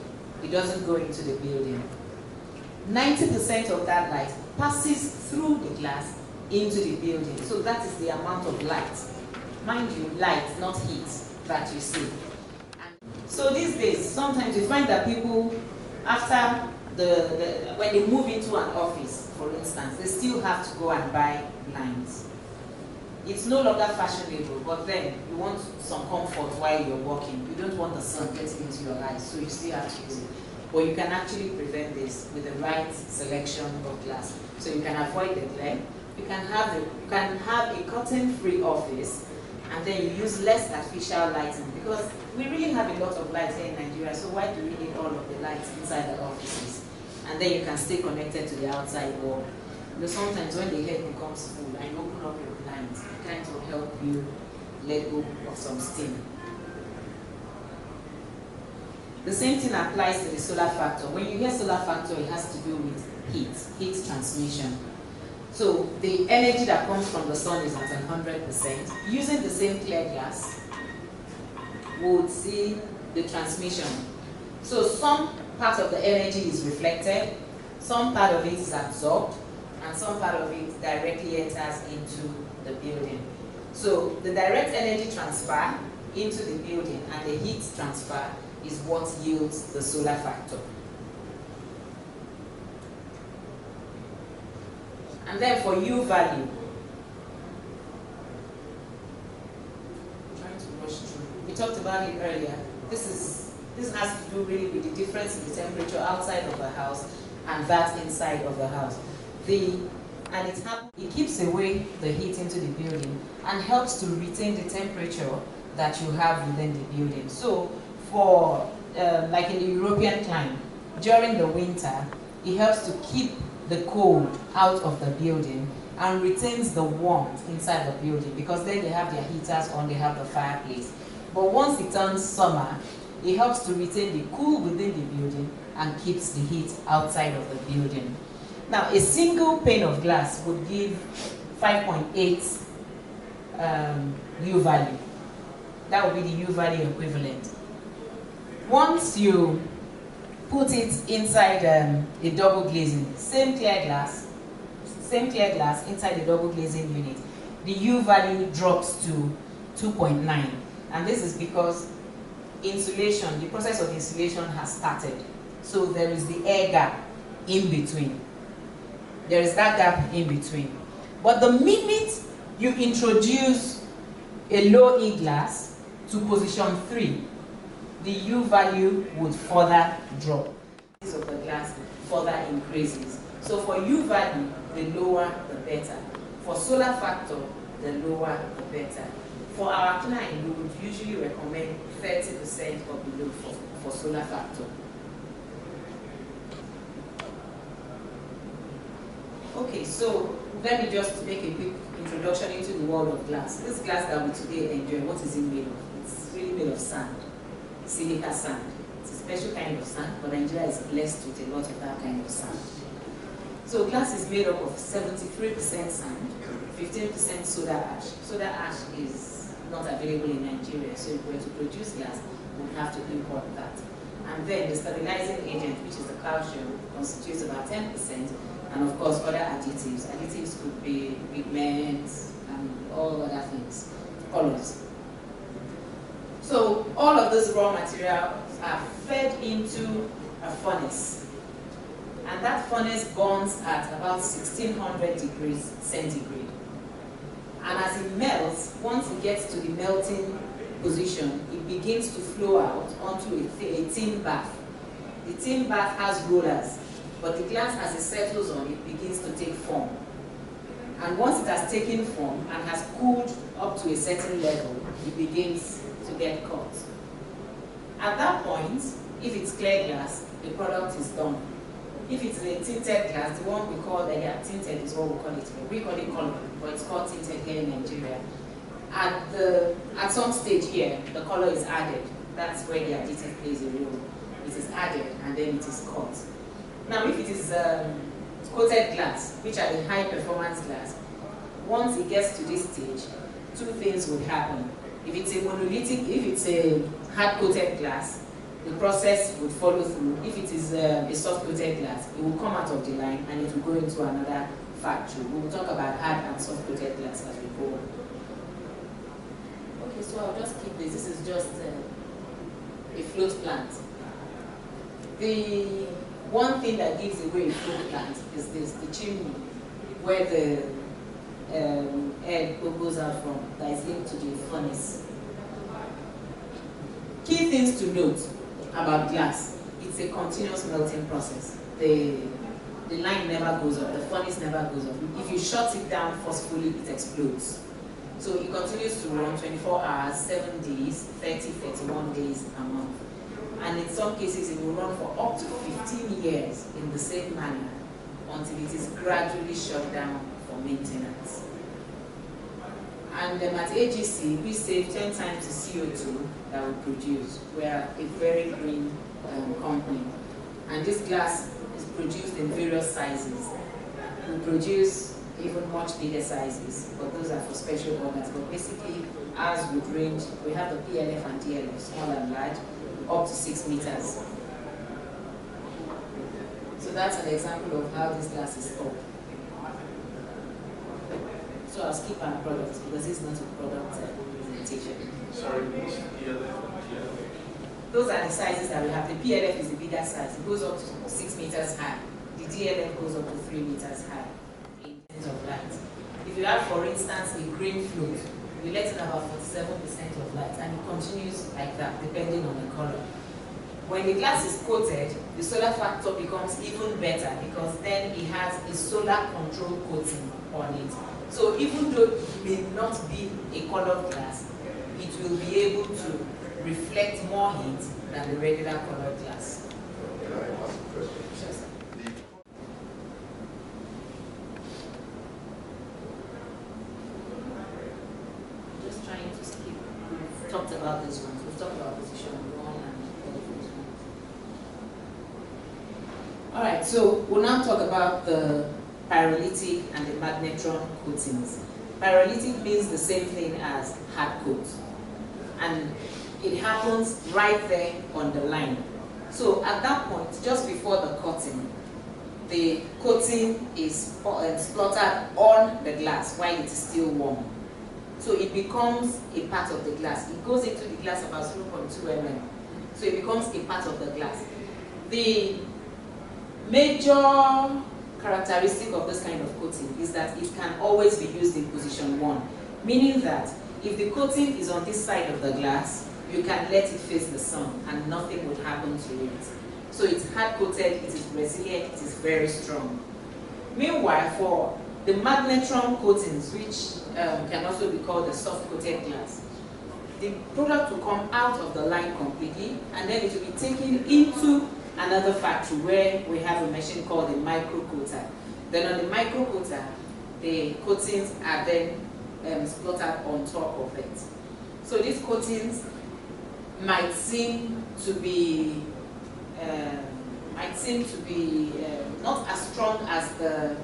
It doesn't go into the building. 90% of that light passes through the glass into the building. So that is the amount of light. Mind you, light, not heat, that you see. And so these days, sometimes you find that people, after when they move into an office, for instance, they still have to go and buy blinds. It's no longer fashionable, but then you want some comfort while you're working. You don't want the sun getting into your eyes, so you still have to use it. But you can actually prevent this with the right selection of glass. So you can avoid the glare. You can have a curtain-free office, and then you use less artificial lighting, because we really have a lot of lights here in Nigeria, so why do we need all of the lights inside the offices? And then you can stay connected to the outside world. You know, sometimes when the head becomes full and you open up your blinds, it kind of help you let go of some steam. The same thing applies to the solar factor. When you hear solar factor, it has to do with heat transmission. So the energy that comes from the sun is at 100%. Using the same clear glass, we would see the transmission. So some part of the energy is reflected, some part of it is absorbed, and some part of it directly enters into the building. So the direct energy transfer into the building and the heat transfer is what yields the solar factor. And then for U value, I'm trying to rush through. We talked about it earlier. This has to do really with the difference in the temperature outside of the house and that inside of the house. And it keeps away the heat into the building and helps to retain the temperature that you have within the building. So for like in the European climate, during the winter, it helps to keep the cold out of the building and retains the warmth inside the building, because then they have their heaters on, they have the fireplace. But once it turns summer, it helps to retain the cool within the building and keeps the heat outside of the building. Now, a single pane of glass would give 5.8 U value. That would be the U value equivalent. Once you put it inside a double glazing, same clear glass inside the double glazing unit, the U value drops to 2.9. And this is because insulation, the process of insulation has started. So there is the air gap in between. There is that gap in between. But the minute you introduce a low E glass to position 3, the U value would further drop. The size of the glass further increases. So for U value, the lower the better. For solar factor, the lower the better. For our client, we would usually recommend 30% or below for solar factor. Okay, so let me just make a quick introduction into the world of glass. This glass that we today enjoy, what is it made of? It's really made of sand, silica sand. It's a special kind of sand, but Nigeria is blessed with a lot of that kind of sand. So glass is made up of 73% sand, 15% soda ash. Soda ash is not available in Nigeria, so if we were to produce glass, we would have to import that. And then the stabilizing agent, which is the calcium, constitutes about 10%, and of course other additives. Additives could be pigments and all other things, colors. So all of these raw materials are fed into a furnace. And that furnace burns at about 1600 degrees centigrade. And as it melts, once it gets to the melting position, it begins to flow out onto a tin bath. The tin bath has rollers, but the glass, as it settles on it, begins to take form. And once it has taken form and has cooled up to a certain level, it begins to get cut. At that point, if it's clear glass, the product is done. If it's a tinted glass, the one we call tinted is what we call it. We call it color, but it's called tinted here in Nigeria. At some stage here, the color is added. That's where the additive plays a role. It is added and then it is cut. Now, if it is coated glass, which are the high performance glass, once it gets to this stage, two things would happen. If it's a monolithic, if it's a hard coated glass, the process would follow through. If it is a soft coated glass, it will come out of the line and it will go into another factory. We will talk about hard and soft coated glass as we go on. Okay, so I'll just keep this. This is just a float plant. The one thing that gives away a float plant is this, the chimney, where the air goes out from, that is linked to the furnace. Key things to note about glass: it's a continuous melting process. The line never goes up, the furnace never goes up. If you shut it down forcefully, it explodes. So it continues to run 24 hours, 7 days, 30, 31 days a month. And in some cases, it will run for up to 15 years in the same manner until it is gradually shut down for maintenance. And at AGC, we save 10 times the CO2 that we produce. We are a very green company. And this glass is produced in various sizes. We produce even much bigger sizes, but those are for special orders. But basically, ours would range, we have the PLF and DLF, small and large, up to 6 meters. So that's an example of how this glass is stored. So I'll skip our products because it's not a product presentation. Sorry, what's PLF? Those are the sizes that we have. The PLF is the bigger size. It goes up to 6 meters high. The DLF goes up to 3 meters high in terms of light. If you have, for instance, a green float, we let in about 47% of light, and it continues like that, depending on the color. When the glass is coated, the solar factor becomes even better because then it has a solar control coating on it. So even though it may not be a colored glass, it will be able to reflect more heat than the regular colored glass. Can I ask a question? Sure, sir. Just trying to skip. We've talked about this one. We've talked about position 1 and position 1. Alright, so we'll now talk about the pyrolytic and the magnetron coatings. Pyrolytic means the same thing as hard coat. And it happens right there on the line. So at that point, just before the cutting, the coating is splattered on the glass while it is still warm. So it becomes a part of the glass. It goes into the glass about 0.2 mm. So it becomes a part of the glass. The major characteristic of this kind of coating is that it can always be used in position 1, meaning that if the coating is on this side of the glass, you can let it face the sun and nothing would happen to it. So it's hard coated, it is resilient, it is very strong. Meanwhile, for the magnetron coatings, which can also be called the soft coated glass, the product will come out of the line completely and then it will be taken into another factory where we have a machine called the micro coater. Then on the micro coater, the coatings are then splattered on top of it. So these coatings might seem to be not as strong as the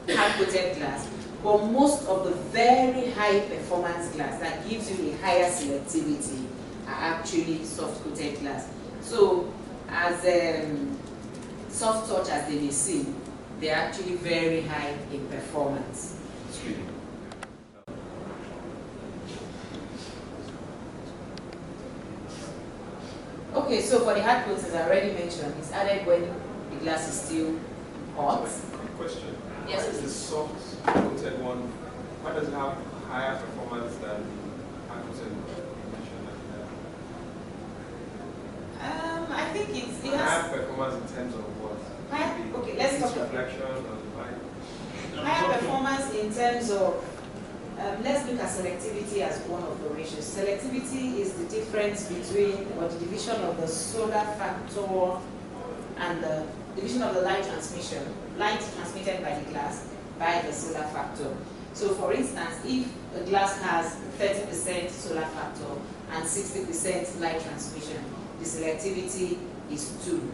hard-coated glass, but most of the very high performance glass that gives you a higher selectivity are actually soft-coated glass. So as soft touch as they may seem, they're actually very high in performance. Okay, so for the hard coats, as I already mentioned, it's added when the glass is still hot. Quick question. Yes. Why is the soft coated one, why does it have higher performance than hard coated one? I think it has higher performance in terms of what? Okay, let's talk about reflection of the light. higher performance in terms of let's look at selectivity as one of the ratios. Selectivity is the difference between, or the division of the solar factor and the division of the light transmission, light transmitted by the glass by the solar factor. So for instance, if a glass has 30% solar factor and 60% light transmission, the selectivity is 2.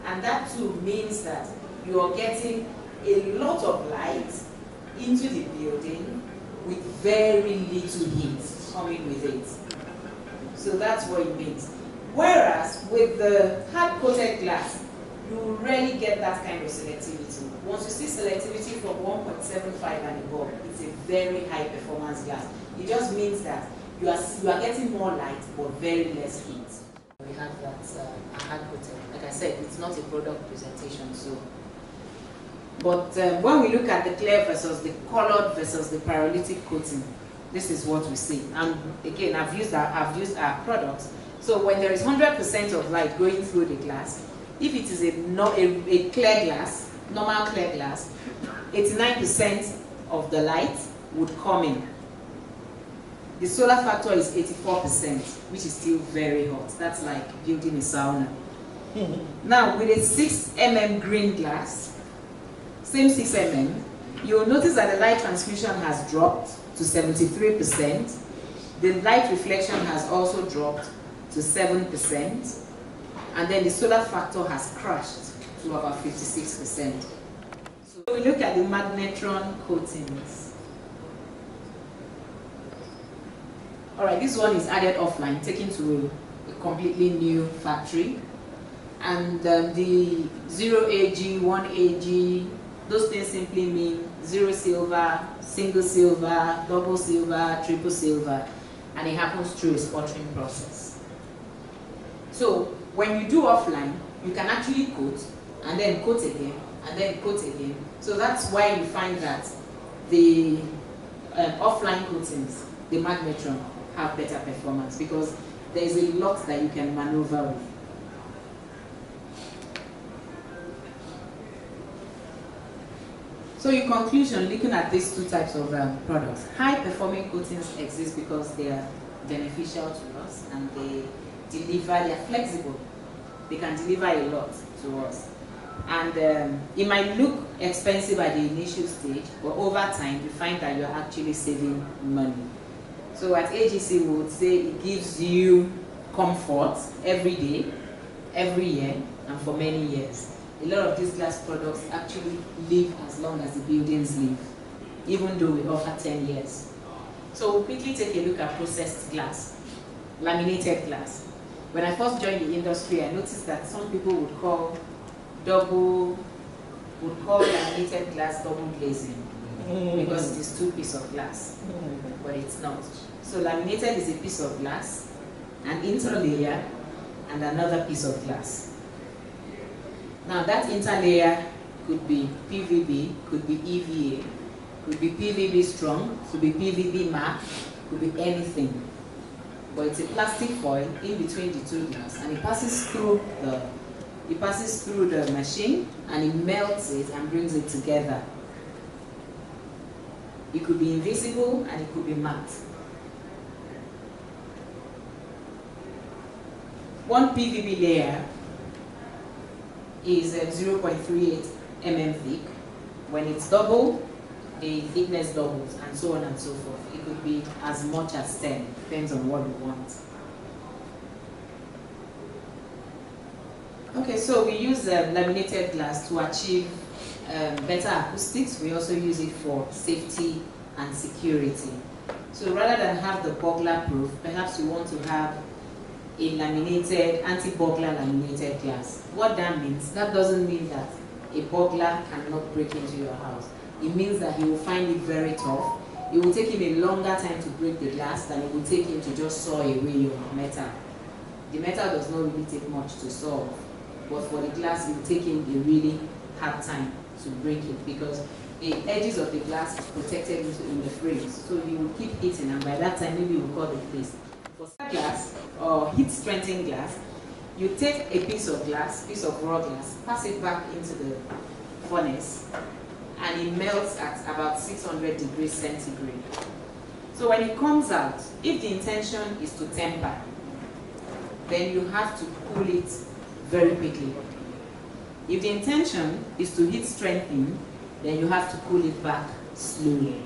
And that 2 means that you are getting a lot of light into the building with very little heat coming with it. So that's what it means. Whereas with the hard-coated glass, you rarely get that kind of selectivity. Once you see selectivity from 1.75 and above, it's a very high performance glass. It just means that you are getting more light but very less heat. We have that hard-coated. Like I said, it's not a product presentation, so. But when we look at the clear versus the colored versus the pyrolytic coating, this is what we see. And again, I've used our products. So when there is 100% of light going through the glass, if it is a clear glass, normal clear glass, 89% of the light would come in. The solar factor is 84%, which is still very hot. That's like building a sauna. Now, with a 6 mm green glass, same 6 mm, you'll notice that the light transmission has dropped to 73%. The light reflection has also dropped to 7%. And then the solar factor has crashed to about 56%. So we look at the magnetron coatings. All right, this one is added offline, taken to a completely new factory. And the 0 AG, 1 AG, those things simply mean 0 silver, single silver, double silver, triple silver, and it happens through a sputtering process. So when you do offline, you can actually coat, and then coat again, and then coat again. So that's why you find that the offline coatings, the magnetron, have better performance, because there is a lot that you can maneuver with. So in conclusion, looking at these two types of products, high-performing coatings exist because they are beneficial to us and they are flexible. They can deliver a lot to us. And it might look expensive at the initial stage, but over time you find that you're actually saving money. So at AGC we would say it gives you comfort every day, every year, and for many years. A lot of these glass products actually live as long as the buildings live, even though we offer 10 years. So we'll quickly take a look at processed glass, laminated glass. When I first joined the industry, I noticed that some people would call laminated glass double glazing because it is two pieces of glass, but it's not. So laminated is a piece of glass, an interlayer, and another piece of glass. Now that interlayer could be PVB, could be EVA, could be PVB strong, could be PVB matte, could be anything. But it's a plastic foil in between the two glass, and it passes through the machine, and it melts it and brings it together. It could be invisible and it could be matte. One PVB layer is 0.38 mm thick. When it's double, the thickness doubles, and so on and so forth. It could be as much as 10, depends on what we want. Okay, so we use laminated glass to achieve better acoustics. We also use it for safety and security. So rather than have the burglar proof, perhaps we want to have a laminated, anti-burglar laminated glass. What that means, that doesn't mean that a burglar cannot break into your house. It means that he will find it very tough. It will take him a longer time to break the glass than it will take him to just saw away your metal. The metal does not really take much to solve, but for the glass, it will take him a really hard time to break it because the edges of the glass is protected in the frames. So he will keep hitting, and by that time, maybe he will call the police. For glass or heat strengthened glass, you take a piece of raw glass, pass it back into the furnace, and it melts at about 600 degrees centigrade. So when it comes out, if the intention is to temper, then you have to cool it very quickly. If the intention is to heat strengthen, then you have to cool it back slowly.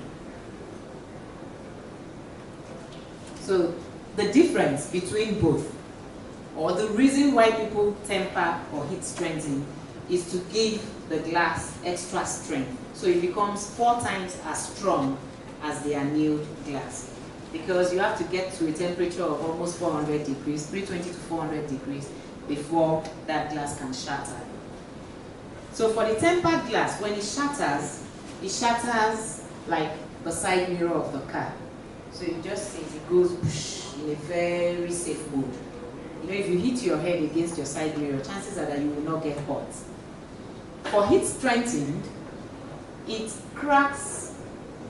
So the difference between both, or the reason why people temper or heat strengthen, is to give the glass extra strength. So it becomes 4 times as strong as the annealed glass. Because you have to get to a temperature of almost 400 degrees, 320 to 400 degrees, before that glass can shatter. So for the tempered glass, when it shatters like the side mirror of the car. So you just see it goes whoosh in a very safe mode. You know, if you hit your head against your side mirror, chances are that you will not get hurt. For heat strengthened, it cracks,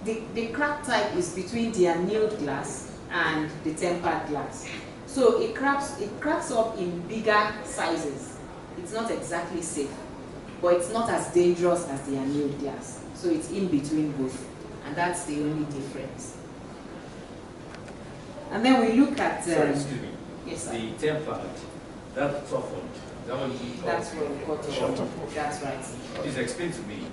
the crack type is between the annealed glass and the tempered glass. So it cracks up in bigger sizes. It's not exactly safe, but it's not as dangerous as the annealed glass. So it's in between both, and that's the only difference. And then we look at... Sorry, excuse me. Yes, sir. The tempered, that softened, that one you call... That's what we call it. That's right. Please explain to me.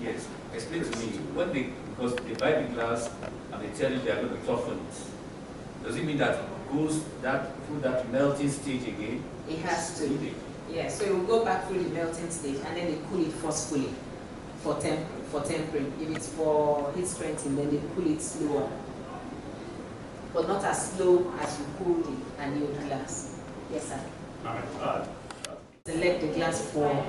Yes, explain to me. When because they buy the glass and they tell you they are going to soften it, does it mean that it goes through that melting stage again? It has to. Yeah, so it will go back through the melting stage and then they cool it forcefully for tempering. If it's for heat strengthening, then they cool it slower, but not as slow as you cool the annealed glass. Yes, sir. All right. Select the glass for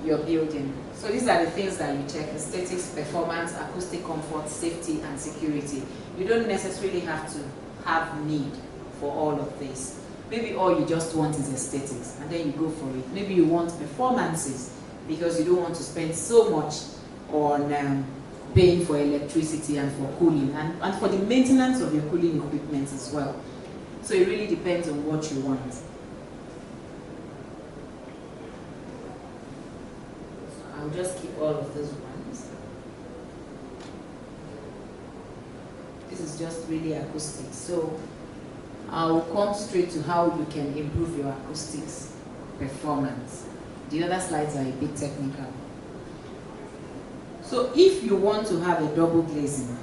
your building. So these are the things that you check: aesthetics, performance, acoustic comfort, safety, and security. You don't necessarily have to have need for all of this. Maybe all you just want is aesthetics, and then you go for it. Maybe you want performances because you don't want to spend so much on paying for electricity and for cooling, and for the maintenance of your cooling equipment as well. So it really depends on what you want. I'll just keep all of those ones. This is just really acoustics. So I'll come straight to how you can improve your acoustics performance. The other slides are a bit technical. So if you want to have a double glazing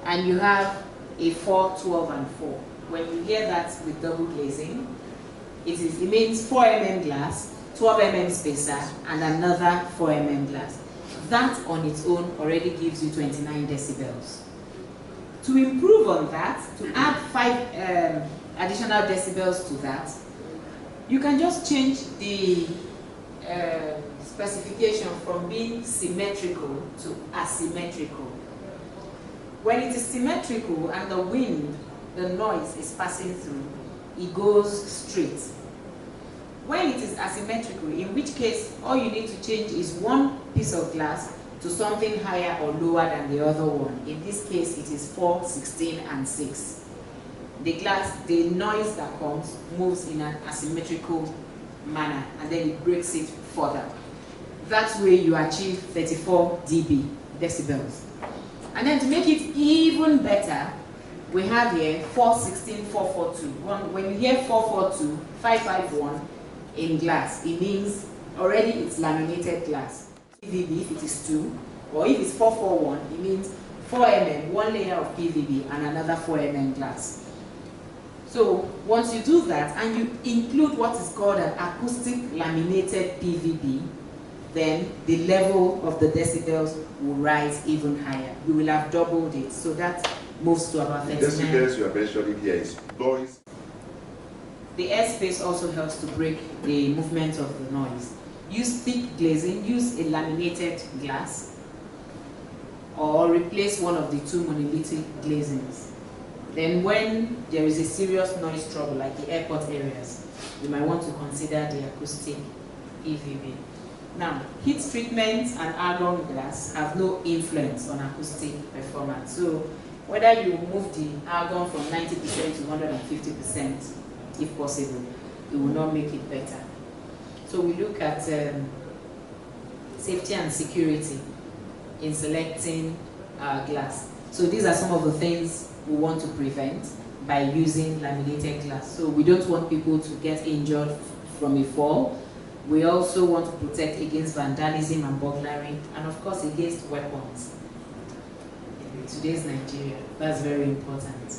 and you have a 4, 12, and 4, when you hear that with double glazing, it means 4 mm glass, 12 mm spacer, and another 4 mm glass. That on its own already gives you 29 decibels. To improve on that, to add 5 additional decibels to that, you can just change the specification from being symmetrical to asymmetrical. When it is symmetrical and the wind, the noise is passing through, it goes straight. When it is asymmetrical, in which case all you need to change is one piece of glass to something higher or lower than the other one. In this case, it is 4, 16, and 6. The noise that comes moves in an asymmetrical manner, and then it breaks it further. That way you achieve 34 dB, decibels. And then to make it even better, we have here 416, 442. When you hear 442, 551 in glass, it means already it's laminated glass. PVB if it is 2, or if it's 441, it means 4 mm, one layer of PVB and another 4 mm glass. So once you do that and you include what is called an acoustic laminated PVB, then the level of the decibels will rise even higher. We will have doubled it. So that moves to about 39. The decibels you are mentioning here is noise. The airspace also helps to break the movement of the noise. Use thick glazing, use a laminated glass, or replace one of the 2 monolithic glazings. Then when there is a serious noise trouble, like the airport areas, you might want to consider the acoustic PVB. Now, heat treatment and argon glass have no influence on acoustic performance. So whether you move the argon from 90% to 150%, if possible, it will not make it better. So we look at safety and security in selecting glass. So these are some of the things we want to prevent by using laminated glass. So we don't want people to get injured from a fall. We also want to protect against vandalism and burglary, and of course against weapons. In today's Nigeria, that's very important.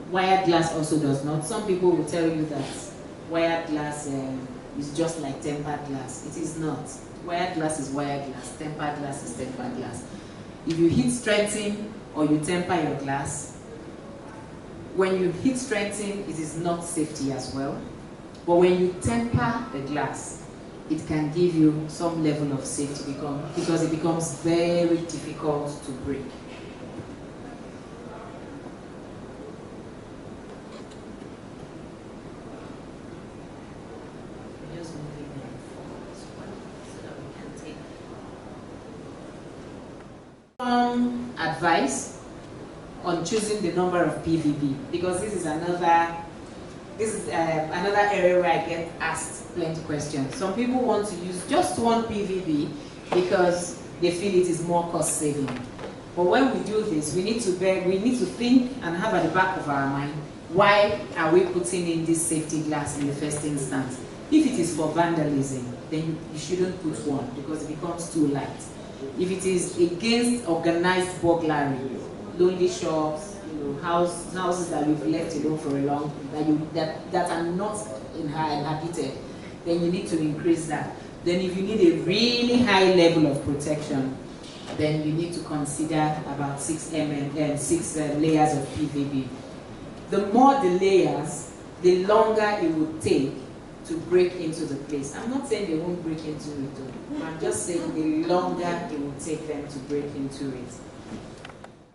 Wired glass also does not. Some people will tell you that wired glass is just like tempered glass. It is not. Wired glass is wired glass. Tempered glass is tempered glass. If you heat strengthen or you temper your glass, when you heat strengthen, it is not safety as well. But when you temper the glass, it can give you some level of safety because it becomes very difficult to break. Advice on choosing the number of PVB, because this is another area where I get asked plenty of questions. Some people want to use just one PVB because they feel it is more cost saving. But when we do this, we need to think and have at the back of our mind, why are we putting in this safety glass in the first instance? If it is for vandalism, then you shouldn't put one because it becomes too light. If it is against organized burglary, lonely shops, houses that we've left alone for a long time, that are not inhabited, then you need to increase that. Then if you need a really high level of protection, then you need to consider about 6 layers of PVB. The more the layers, the longer it would take to break into the place. I'm not saying they won't break into it, though. I'm just saying the longer it will take them to break into it.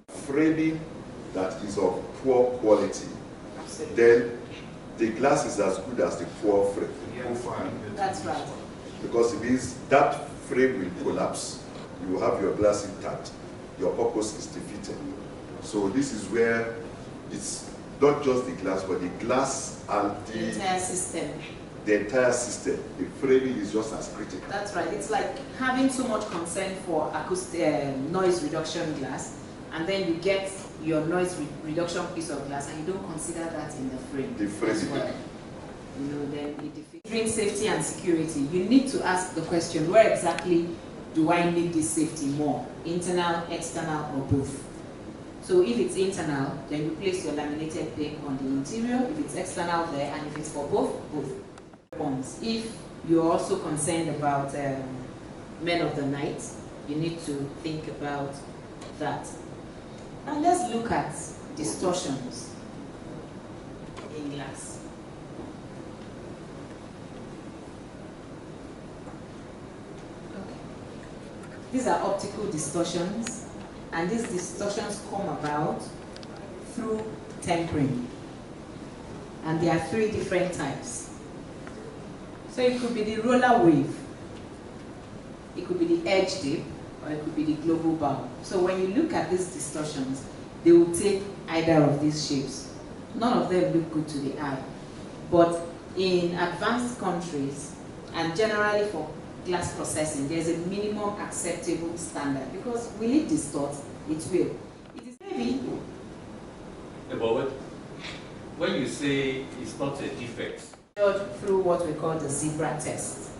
Framing that is of poor quality, Absolutely. then the glass is as good as the poor frame. That's right. Because it means that frame will collapse. You will have your glass intact. Your purpose is defeated. So this is where it's not just the glass, but the glass and The entire system. The entire system. The framing is just as critical. That's right. It's like having so much concern for acoustic noise reduction glass, and then you get your noise reduction piece of glass, and you don't consider that in the frame. The frame. As well. You know, then it defeats. During safety and security, you need to ask the question: where exactly do I need this safety more? Internal, external, or both? So if it's internal, then you place your laminated tape on the interior. If it's external there, and if it's for both, both. If you're also concerned about men of the night, you need to think about that. And let's look at distortions in glass. These are optical distortions, and these distortions come about through tempering. And there are 3 different types. So it could be the roller wave, it could be the edge dip, or it could be the global bow. So when you look at these distortions, they will take either of these shapes. None of them look good to the eye. But in advanced countries, and generally for glass processing, there's a minimum acceptable standard, because will it distort? It will. It is heavy. But when you say it's not a defect, through what we call the zebra test.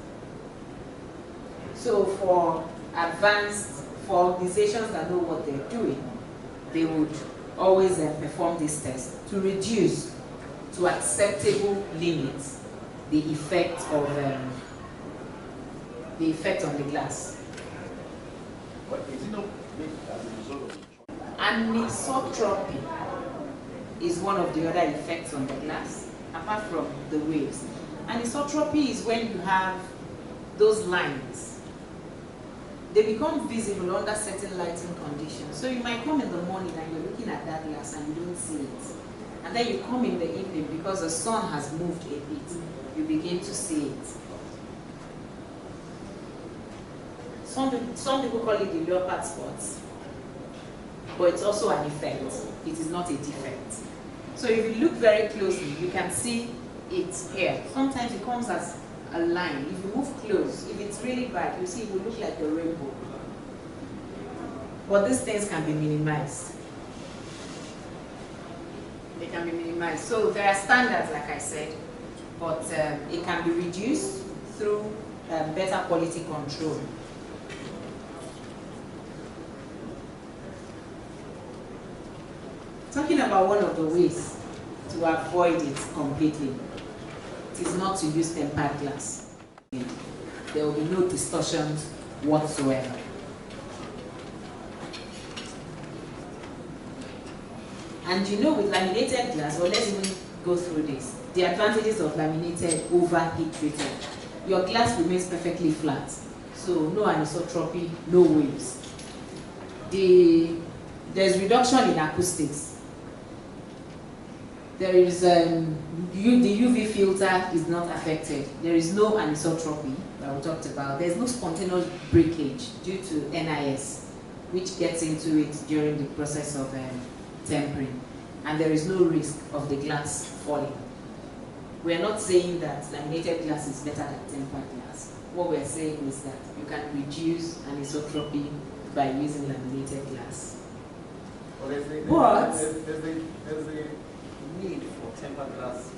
So for organizations that know what they're doing, they would always perform this test to reduce to acceptable limits the effect of on the glass. But is it not made as a result of anisotropy is one of the other effects on the glass, apart from the waves. Anisotropy is when you have those lines. They become visible under certain lighting conditions. So you might come in the morning and you're looking at that glass and you don't see it. And then you come in the evening because the sun has moved a bit. You begin to see it. Some people call it the leopard spots. But it's also an effect. It is not a defect. So if you look very closely, you can see it here. Sometimes it comes as a line. If you move close, if it's really bad, you see it will look like a rainbow. But these things can be minimized. They can be minimized. So there are standards, like I said, but it can be reduced through better quality control. Talking about one of the ways to avoid it completely, it is not to use tempered glass. There will be no distortions whatsoever. And you know, with laminated glass, well, let's even go through this. The advantages of laminated over heat treated. Your glass remains perfectly flat, so no anisotropy, no waves. There's reduction in acoustics. There is the UV filter is not affected. There is no anisotropy that we talked about. There's no spontaneous breakage due to NIS, which gets into it during the process of tempering. And there is no risk of the glass falling. We're not saying that laminated glass is better than tempered glass. What we're saying is that you can reduce anisotropy by using laminated glass. Well, there's a need for tempered glass.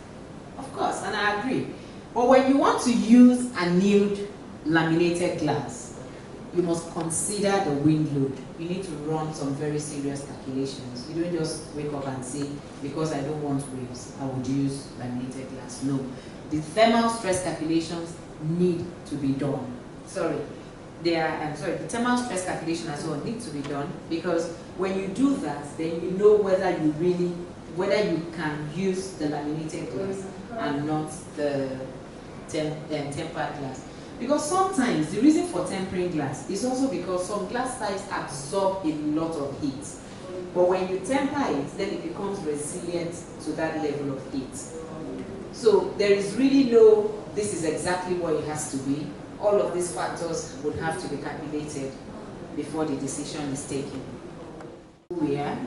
Of course, and I agree. But when you want to use annealed laminated glass, you must consider the wind load. You need to run some very serious calculations. You don't just wake up and say, because I don't want waves, I would use laminated glass. No. The thermal stress calculations need to be done. The thermal stress calculation as well need to be done, because when you do that, then you know whether you can use the laminated glass. and not the tempered glass. Because sometimes the reason for tempering glass is also because some glass types absorb a lot of heat. But when you temper it, then it becomes resilient to that level of heat. So there is really no, this is exactly what it has to be. All of these factors would have to be calculated before the decision is taken. We are.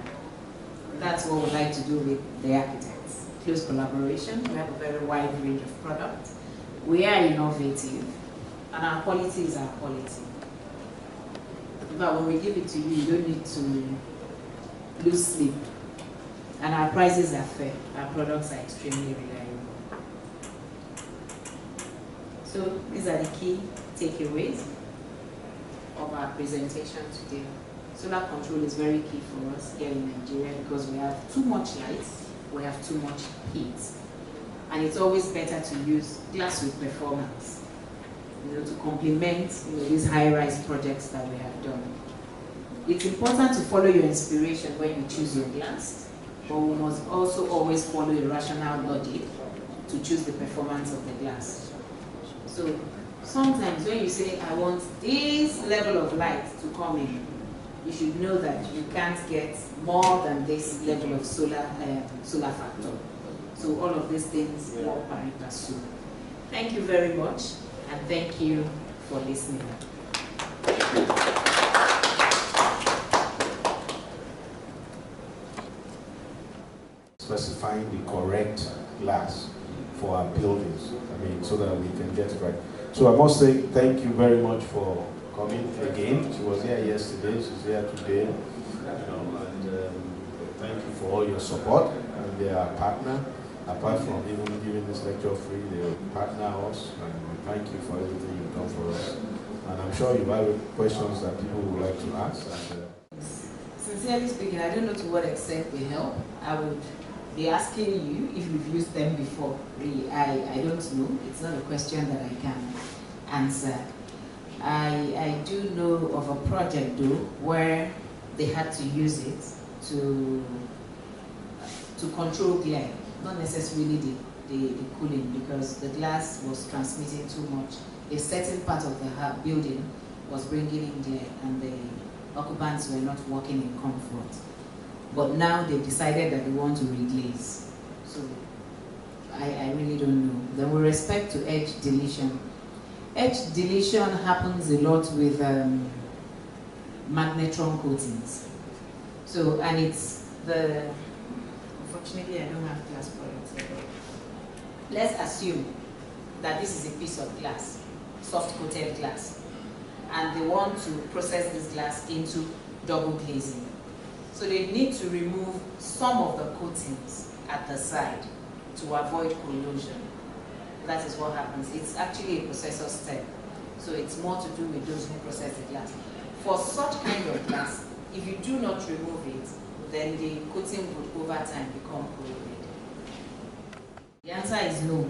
That's what we like to do with the architects. Close collaboration. We have a very wide range of products. We are innovative, and our quality is our quality. But when we give it to you, you don't need to lose sleep. And our prices are fair. Our products are extremely reliable. So these are the key takeaways of our presentation today. Solar control is very key for us here in Nigeria because we have too much light, we have too much heat. And it's always better to use glass with performance, to complement these high-rise projects that we have done. It's important to follow your inspiration when you choose your glass, but we must also always follow a rational logic to choose the performance of the glass. So sometimes when you say, I want this level of light to come in, you should know that you can't get more than this level of solar factor. So all of these things work pari passu. Thank you very much, and thank you for listening. Specifying the correct glass for our buildings, so that we can get it right. So I must say thank you very much for coming again. She was here yesterday, she's here today, and thank you for all your support. And they are a partner. Apart from even giving this lecture free, they partner us, and we thank you for everything you've done for us. And I'm sure you have questions that people would like to ask. Sincerely speaking, I don't know to what extent they help. I would be asking you if you've used them before. Really, I don't know. It's not a question that I can answer. I do know of a project though where they had to use it to control glare, not necessarily the cooling, because the glass was transmitting too much. A certain part of the building was bringing in glare and the occupants were not working in comfort. But now they've decided that they want to reglaze. So I really don't know. Then with respect to edge deletion happens a lot with magnetron coatings. So, and it's unfortunately I don't have glass products here. Let's assume that this is a piece of glass, soft coated glass, and they want to process this glass into double glazing. So they need to remove some of the coatings at the side to avoid corrosion. That is what happens. It's actually a processor step. So it's more to do with those who process the glass. For such kind of glass, if you do not remove it, then the coating would over time become corroded. The answer is no,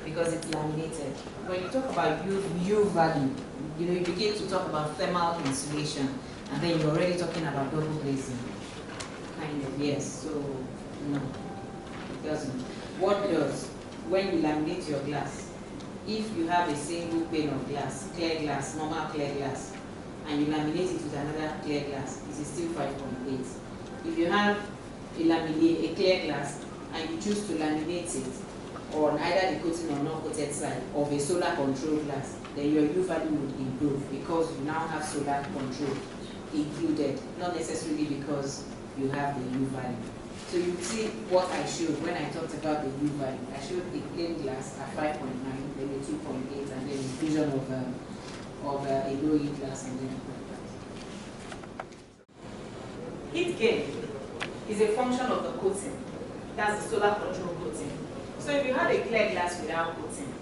because it's laminated. When you talk about U value, you begin to talk about thermal insulation, and then you're already talking about double glazing. Kind of, yes. So no, it doesn't. What does? When you laminate your glass, if you have a single pane of glass, clear glass, normal clear glass, and you laminate it with another clear glass, it is still 5.8. If you have a clear glass and you choose to laminate it on either the coating or non-coated side of a solar control glass, then your U value would improve because you now have solar control included, not necessarily because you have the U value. So you see what I showed when I talked about the U value. I showed a plain glass at 5.9, then a 2.8, and then inclusion of a low heat glass and then heat gain is a function of the coating. That's the solar control coating. So if you had a clear glass without coating,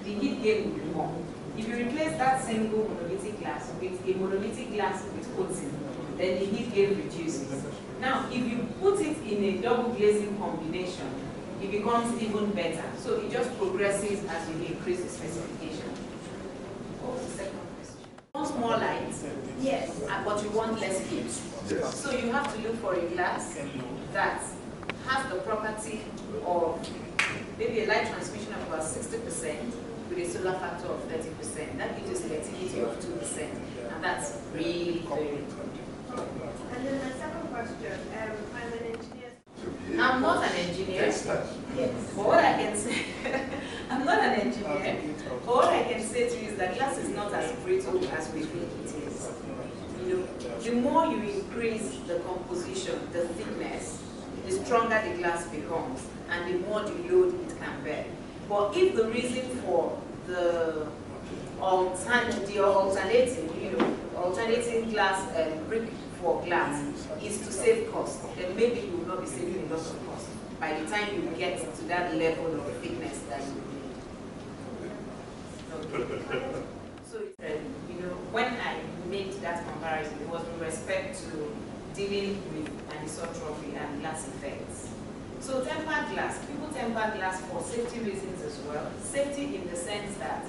the heat gain would be more. If you replace that single monolithic glass with a monolithic glass with coating, then the heat gain reduces. Now, if you put it in a double glazing combination, it becomes even better. So it just progresses as you increase the specification. What was the second question? You want more light? Yes, but you want less heat. Yes. So you have to look for a glass that has the property of maybe a light transmission of about 60% with a solar factor of 30%. That gives you selectivity of 2%, and that's really very good. And then my second question, I'm an engineer. I'm not an engineer. Yes. But what I can say, I'm not an engineer. But what I can say to you is that glass is not as brittle as we think it is. You know, the more you increase the composition, the thickness, the stronger the glass becomes, and the more the load it can bear. But if the reason for the alternating glass brick for glass is to save cost, then maybe you will not be saving a lot of cost by the time you get to that level of thickness that you need. So, you know, when I made that comparison, it was with respect to dealing with anisotropy and glass effects. So tempered glass, people temper glass for safety reasons as well. Safety in the sense that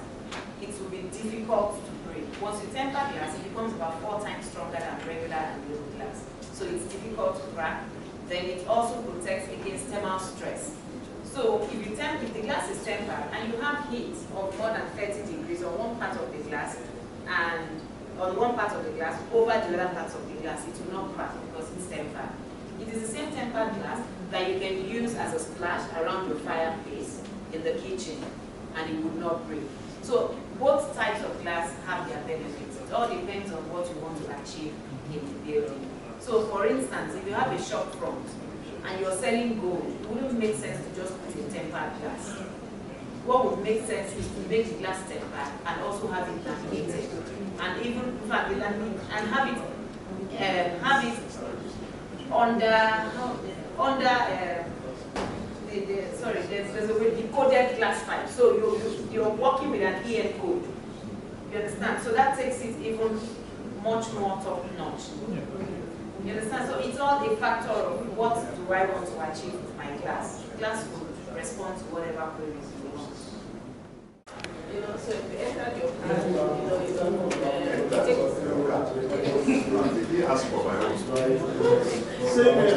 it will be difficult to break. Once you temper glass, it becomes about 4 times stronger than regular and low glass. So it's difficult to crack. Then it also protects against thermal stress. So if the glass is tempered and you have heat of more than 30 degrees on one part of the glass and on one part of the glass over the other parts of the glass, it will not crack because it's tempered. It is the same tempered glass that you can use as a splash around your fireplace in the kitchen and it would not break. So both types of glass have their benefits. It all depends on what you want to achieve in the building. So for instance, if you have a shop front and you're selling gold, it wouldn't make sense to just put in tempered glass. What would make sense is to make the glass tempered and also have it laminated, and even have it there's a way decoded glass pipe. So you're working with an EN code. You understand? So that takes it even much more top notch. You understand? So it's all a factor of what do I want to achieve with my glass. Glass will respond to whatever queries you want. You know, so if you enter your class, you know, you don't He asked for my own. Same here.